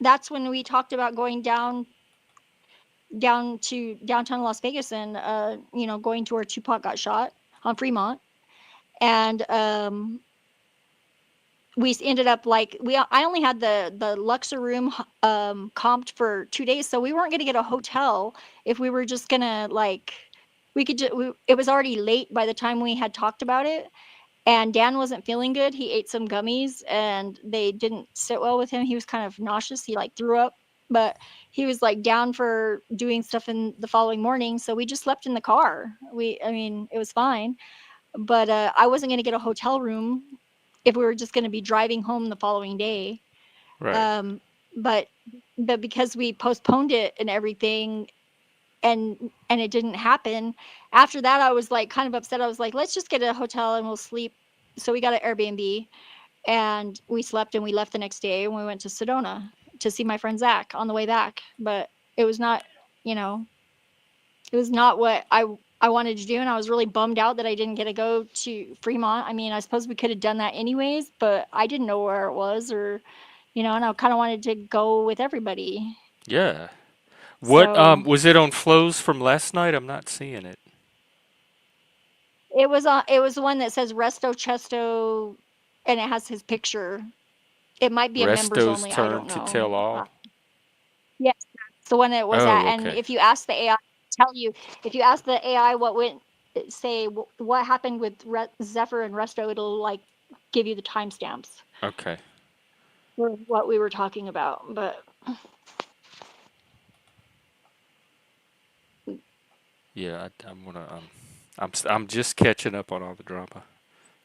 that's when we talked about going down to downtown Las Vegas and going to where Tupac got shot on Fremont, and we ended up like I only had the Luxor room comped for 2 days, so we weren't gonna get a hotel if we were just gonna like we could just it was already late by the time we had talked about it, and Dan wasn't feeling good. He ate some gummies and they didn't sit well with him. He was kind of nauseous. He like threw up, but he was like down for doing stuff in the following morning, so we just slept in the car. I mean, it was fine, but I wasn't going to get a hotel room if we were just going to be driving home the following day.
Right.
Um, but because we postponed it and everything, and it didn't happen. After that, I was like kind of upset. I was like, let's just get a hotel and we'll sleep. So we got an Airbnb and we slept, and we left the next day and we went to Sedona to see my friend Zach on the way back. But it was not, you know, it was not what I wanted to do, and I was really bummed out that I didn't get to go to Fremont. I mean, I suppose we could have done that anyways, but I didn't know where it was, or and I kind of wanted to go with everybody.
Yeah. What
So
was it on flows from last night? I'm not seeing it.
it was the one that says Resto Chesto, and it has his picture. It might be a members
Resto's
only. I
turn
don't
to
know.
tell all.
Yes, that's the one it was at.
Oh,
And
okay.
if you ask the AI, tell you if you ask the AI what went, say what happened with Zephyr and Resto, it'll like give you the timestamps
Okay.
for what we were talking about. But
Yeah, I'm gonna I'm just catching up on all the drama.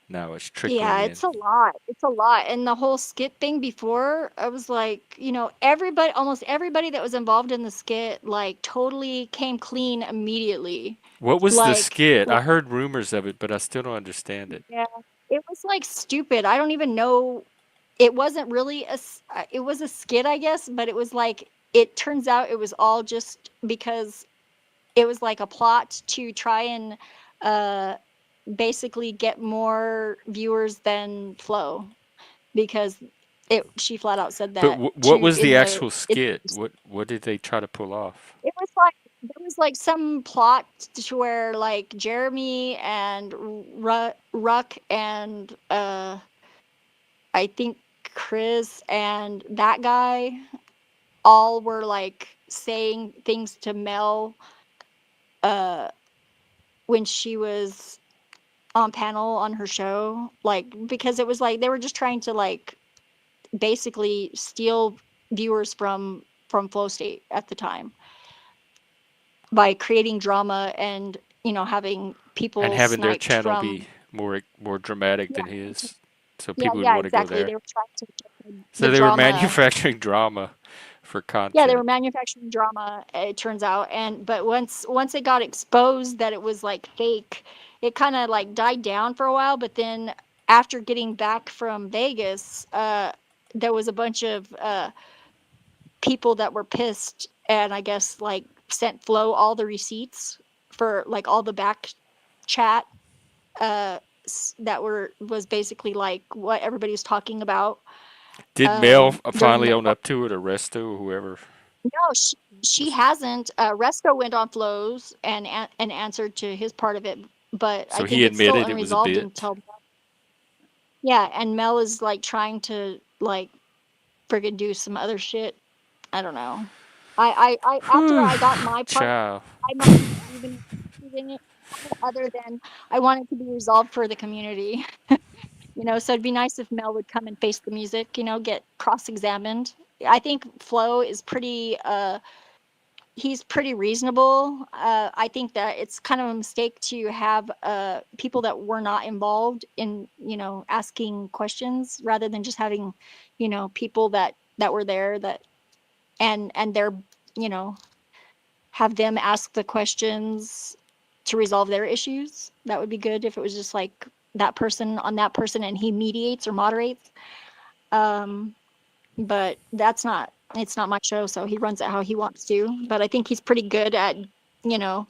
Now it's trickling
yeah,
in.
it's a lot. It's a lot. And the whole skit thing before, I was like, everybody, almost everybody that was involved in the skit, like totally came clean immediately.
What was the
Like,
skit? I heard rumors of it, but I still don't understand it.
yeah, it was like stupid. I don't even know. It wasn't really it was a skit, I guess, but it was like, it turns out it was all just because it was like a plot to try and uh, basically get more viewers than Flo, because she flat out said
But
that
what was
in
the
the
actual skit? What did they try to pull off?
it was like there was like some plot to where like Jeremy and Ruck and I think Chris and that guy all were like saying things to Mel uh when she was on panel on her show, like because it was like they were just trying to like basically steal viewers from Flow State at the time by creating drama and having
And
people
having their
sniped
channel
from.
be more dramatic
Yeah,
than his, so
yeah,
people would
yeah,
want to go
exactly. They
there.
were trying to get the
So they were
drama.
manufacturing drama for
Yeah, they were
content.
manufacturing drama, it turns out, and but once it got exposed that it was like fake, it kind of like died down for a while. But then after getting back from Vegas, there was a bunch of people that were pissed, and I guess like sent Flo all the receipts for like all the back chat uh that was basically like what everybody was talking about
Did Mel
during
finally
the.
own up to it, or Resto, or whoever
No, she
was?
hasn't. Resto went on Flo's and answered to his part of it, but I
So he
think it's still
admitted it was a
unresolved
bit.
until. Yeah, and Mel is like trying to like friggin' do some other shit. I don't know. I after
Whew,
I got my part,
child.
I'm not even interested in it, other than I want it to be resolved for the community. So it'd be nice if Mel would come and face the music, get cross-examined. I think Flo is pretty he's pretty reasonable. I think that it's kind of a mistake to have people that were not involved in, asking questions rather than just having, people that were there that and they're, you know, have them ask the questions to resolve their issues. That would be good if it was just like that person on that person and he mediates or moderates. Um, but it's not my show, so he runs it how he wants to. But I think he's pretty good at, you know,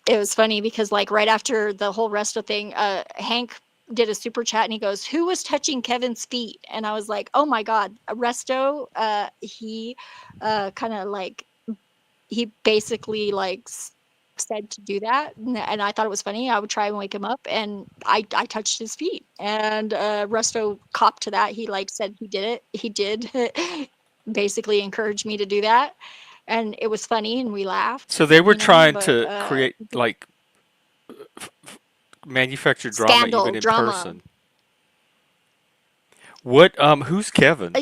it was funny because like right after the whole Resto thing, Hank did a super chat and he goes, "Who was touching Kevin's feet?" And I was like, "Oh my God, Resto." He kind of like he basically like said to do that, and I thought it was funny. I would try and wake him up, and I touched his feet, and Resto copped to that. He like said he did it. He did basically encourage me to do that, and it was funny, and we laughed,
So they were trying
But
to create like manufacture drama
scandal
even in
drama.
person. What who's Kevin?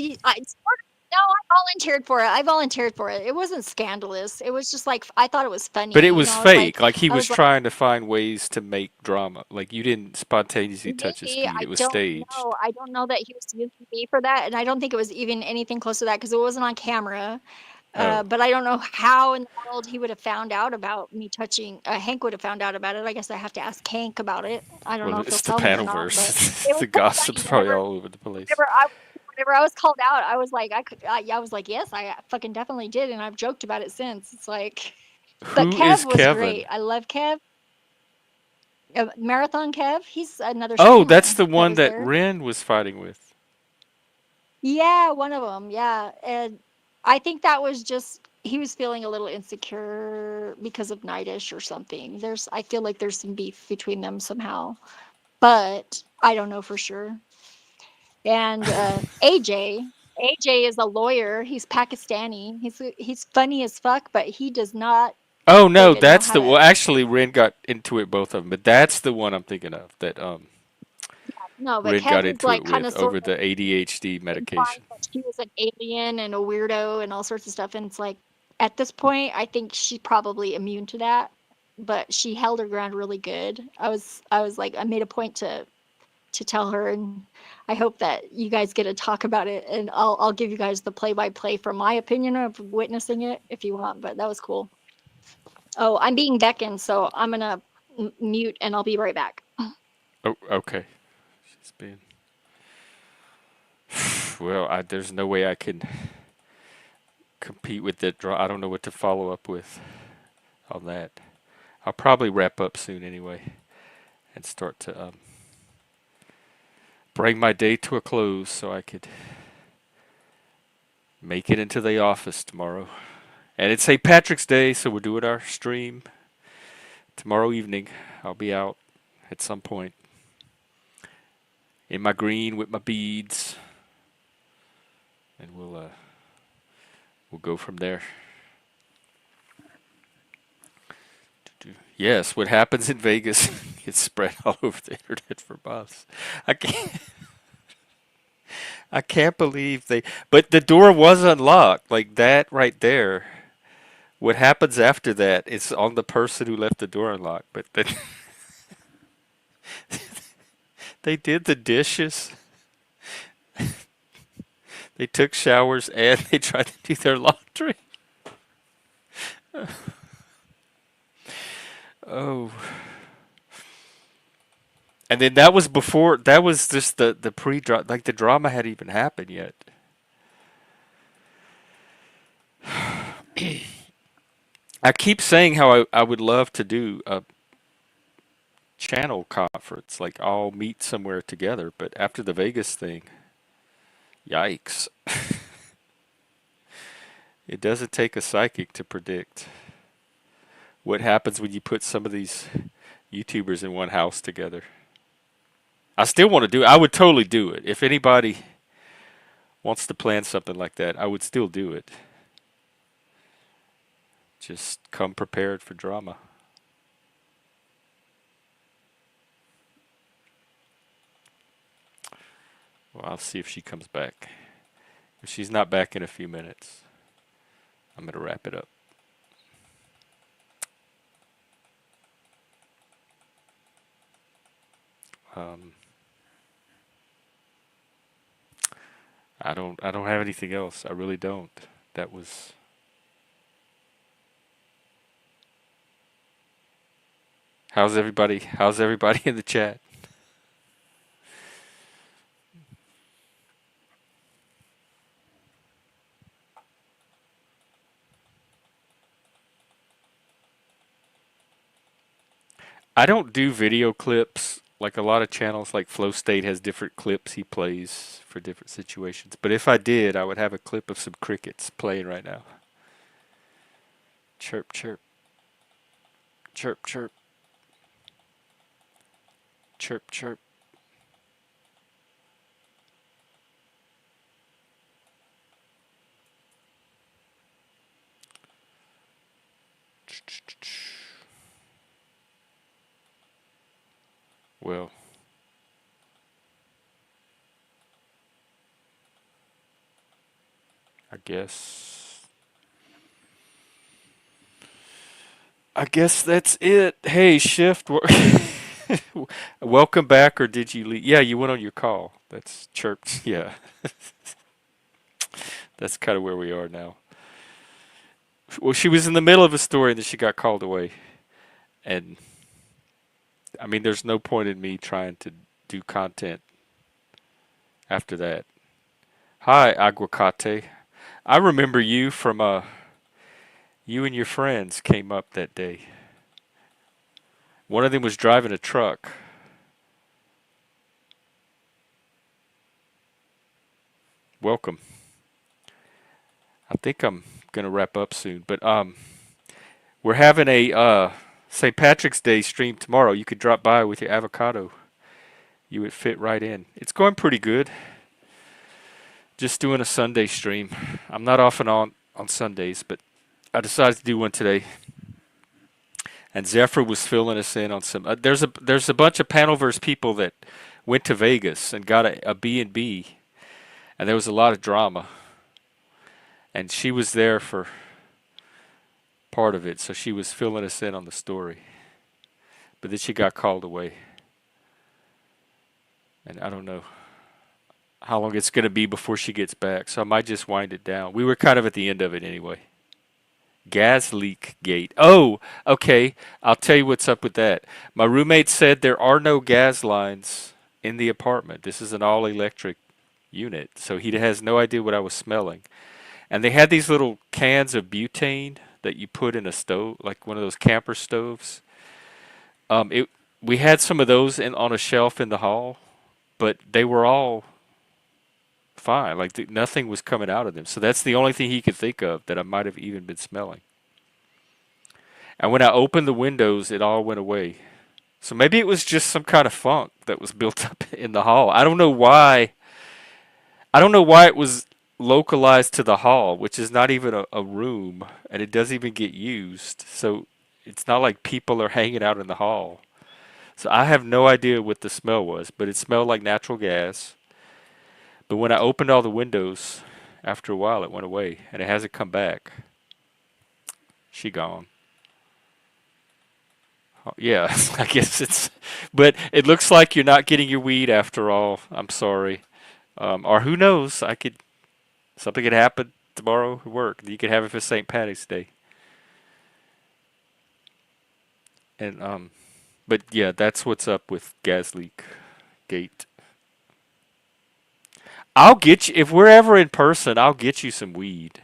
No, I volunteered for it. I volunteered for it. It wasn't scandalous. It was just like I thought it was
But it
funny.
was fake. Like he
I
was
was like,
trying to find ways to make drama. Like you didn't spontaneously touch his
maybe
feet. It was staged.
I don't know that he was using me for that, and I don't think it was even anything close to that because it wasn't on camera.
Oh.
But I don't know how in the world he would have found out about me touching. Hank would have found out about it. I guess I have to ask Hank about it. I don't know
Well,
if he'll
it's the
tell me or not, but
panelverse.
it was
The
so
gossip's
funny.
probably all over the place.
Whenever I was called out, I was like, I was like, yes, I fucking definitely did, and I've joked about it since. It's like, but
Who is
Kev was
Kevin?
great. I love Kev. Marathon Kev. He's another
Oh, that's
streamer
the
that
one
was
that
there.
Ren was fighting with.
Yeah, one of them. Yeah, and I think that was just he was feeling a little insecure because of Nightish or something. I feel like there's some beef between them somehow, but I don't know for sure. And AJ is a lawyer. He's Pakistani. He's funny as fuck, but he does not
Oh no,
friggin' know
that's
how
the
to.
well. Actually, Ren got into it both of them, but that's the one I'm thinking of. That
No, but
Ren
Kev
got
is
into
like
it
kind
with
of sort
over
of
the ADHD
implying
medication.
that she was an alien and a weirdo and all sorts of stuff. And it's like, at this point, I think she's probably immune to that. But she held her ground really good. I was like, I made a point to tell her, and I hope that you guys get to talk about it, and I'll give you guys the play by play from my opinion of witnessing it if you want. But that was cool. Oh, I'm being beckoned, so I'm gonna mute, and I'll be right back.
Oh, okay. She's being well. There's no way I can compete with that draw. I don't know what to follow up with on that. I'll probably wrap up soon anyway, and start to bring my day to a close so I could make it into the office tomorrow. And it's St. Patrick's Day, so we're doing our stream tomorrow evening. I'll be out at some point in my green with my beads, and we'll go from there. Yes, what happens in Vegas gets spread all over the internet for months. I can't. I can't believe they. But the door was unlocked, like that right there. What happens after that is on the person who left the door unlocked. But then they did the dishes, they took showers, and they tried to do their laundry. Oh. And then that was before. That was just the pre-drama. Like the drama hadn't even happened yet. I keep saying how I would love to do a channel conference, like all meet somewhere together. But after the Vegas thing, yikes! It doesn't take a psychic to predict what happens when you put some of these YouTubers in one house together. I still want to do it. I would totally do it. If anybody wants to plan something like that, I would still do it. Just come prepared for drama. Well, I'll see if she comes back. If she's not back in a few minutes, I'm gonna wrap it up. Um, I don't have anything else. I really don't. That was. How's everybody? How's everybody in the chat? I don't do video clips like a lot of channels. Like Flow State has different clips he plays for different situations. But if I did, I would have a clip of some crickets playing right now. Chirp, chirp, chirp, chirp, chirp, chirp. Well, I guess. I guess that's it. Hey, Shift. Welcome back, or did you leave? Yeah, you went on your call. That's chirped. Yeah, that's kind of where we are now. Well, she was in the middle of a story and then she got called away. And I mean, there's no point in me trying to do content after that. Hi, Aguacate. I remember you from you and your friends came up that day. One of them was driving a truck. Welcome. I think I'm gonna wrap up soon, but we're having a St. Patrick's Day stream tomorrow. You could drop by with your avocado. You would fit right in. It's going pretty good. Just doing a Sunday stream. I'm not off and on Sundays, but I decided to do one today. And Zephyr was filling us in on some. There's a bunch of Panelverse people that went to Vegas and got a B&B, and there was a lot of drama. And she was there for part of it, so she was filling us in on the story. But then she got called away, and I don't know how long it's going to be before she gets back, so I might just wind it down. We were kind of at the end of it anyway. Gas leak gate. Oh, okay. I'll tell you what's up with that. My roommate said there are no gas lines in the apartment. This is an all electric unit, so he has no idea what I was smelling. And they had these little cans of butane that you put in a stove, like one of those camper stoves. We had some of those on a shelf in the hall, but they were all fine. Like nothing was coming out of them. So that's the only thing he could think of that I might have even been smelling. And when I opened the windows, it all went away. So maybe it was just some kind of funk that was built up in the hall. I don't know why. I don't know why it was localized to the hall, which is not even a room, and it doesn't even get used. So it's not like people are hanging out in the hall. So I have no idea what the smell was, but it smelled like natural gas. But when I opened all the windows, after a while it went away, and it hasn't come back. She gone. Oh, yeah, I guess it's. But it looks like you're not getting your weed after all. I'm sorry. Or who knows? Something could happen tomorrow at work. You could have it for St. Patrick's Day. And but yeah, that's what's up with gas leak gate. I'll get you if we're ever in person. I'll get you some weed.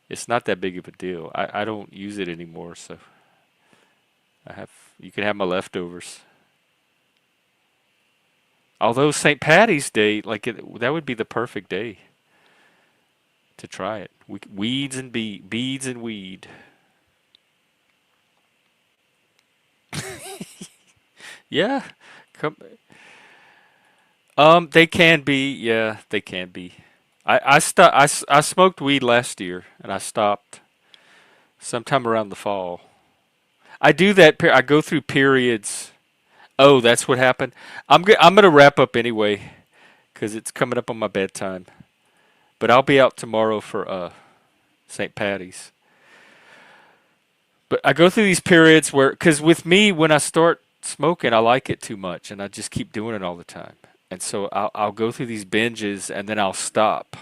It's not that big of a deal. I don't use it anymore, so you can have my leftovers. Although St. Patty's Day, that would be the perfect day to try it. Weeds and beads and weed. Yeah, come. They can be. Yeah, they can be. I smoked weed last year and I stopped sometime around the fall. I do that. I go through periods. Oh, that's what happened. I'm gonna wrap up anyway, cause it's coming up on my bedtime. But I'll be out tomorrow for St. Patty's. But I go through these periods where, because with me, when I start smoking, I like it too much, and I just keep doing it all the time. And so I'll go through these binges, and then I'll stop.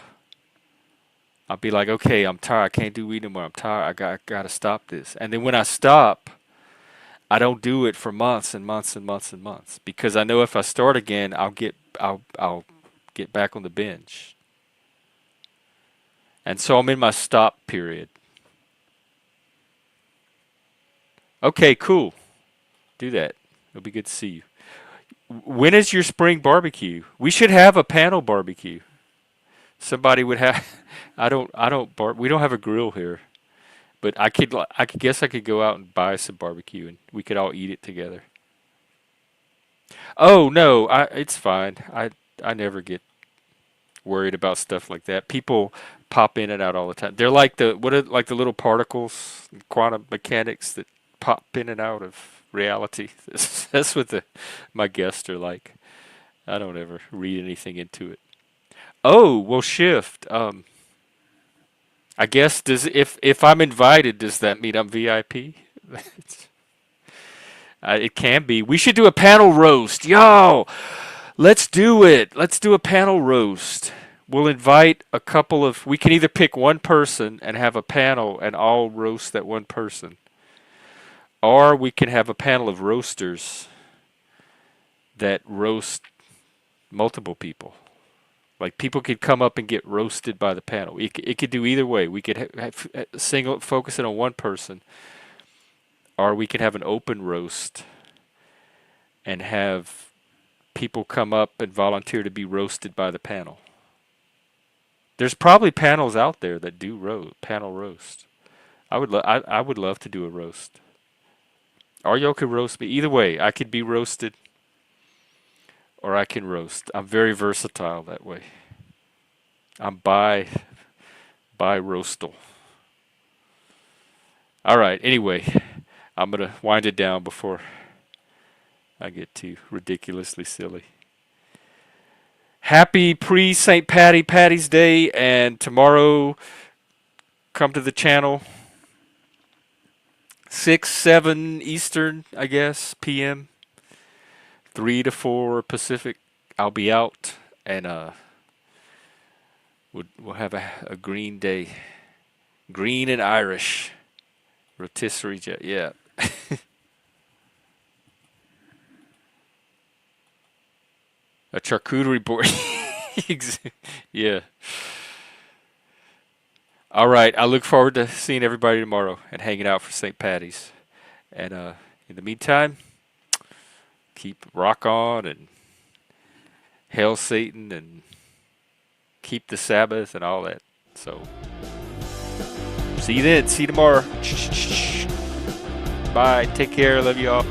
I'll be like, okay, I'm tired. I can't do weed anymore. I'm tired. I gotta stop this. And then when I stop, I don't do it for months and months and months and months because I know if I start again, I'll get back on the binge. And so I'm in my stop period. Okay, cool. Do that. It'll be good to see you. When is your spring barbecue? We should have a panel barbecue. Somebody would have. We don't have a grill here, but I could go out and buy some barbecue and we could all eat it together. Oh no, it's fine. I never get worried about stuff like that. People pop in and out all the time. They're like like the little particles, quantum mechanics that pop in and out of reality. That's what my guests are like. I don't ever read anything into it. Oh, well, shift. I guess if I'm invited, does that mean I'm VIP? It can be. We should do a panel roast. Yo, let's do it. Let's do a panel roast. We'll invite a couple of. We can either pick one person and have a panel and all roast that one person, or we can have a panel of roasters that roast multiple people. Like people could come up and get roasted by the panel. It could do either way. We could focus it on one person, or we could have an open roast and have people come up and volunteer to be roasted by the panel. There's probably panels out there that do panel roast. I would love to do a roast. Or y'all could roast me. Either way, I could be roasted or I can roast. I'm very versatile that way. I'm bi roastal. All right. Anyway, I'm gonna wind it down before I get too ridiculously silly. Happy pre-St. Patty's Day, and tomorrow come to the channel 6, 7 Eastern, I guess, p.m. 3 to 4 Pacific. I'll be out, and we'll have a green day. Green and Irish. Rotisserie jet, yeah. A charcuterie board. Yeah. All right. I look forward to seeing everybody tomorrow and hanging out for St. Patty's. And in the meantime, keep rock on and hail Satan and keep the Sabbath and all that. So, see you then. See you tomorrow. Bye. Take care. Love you all.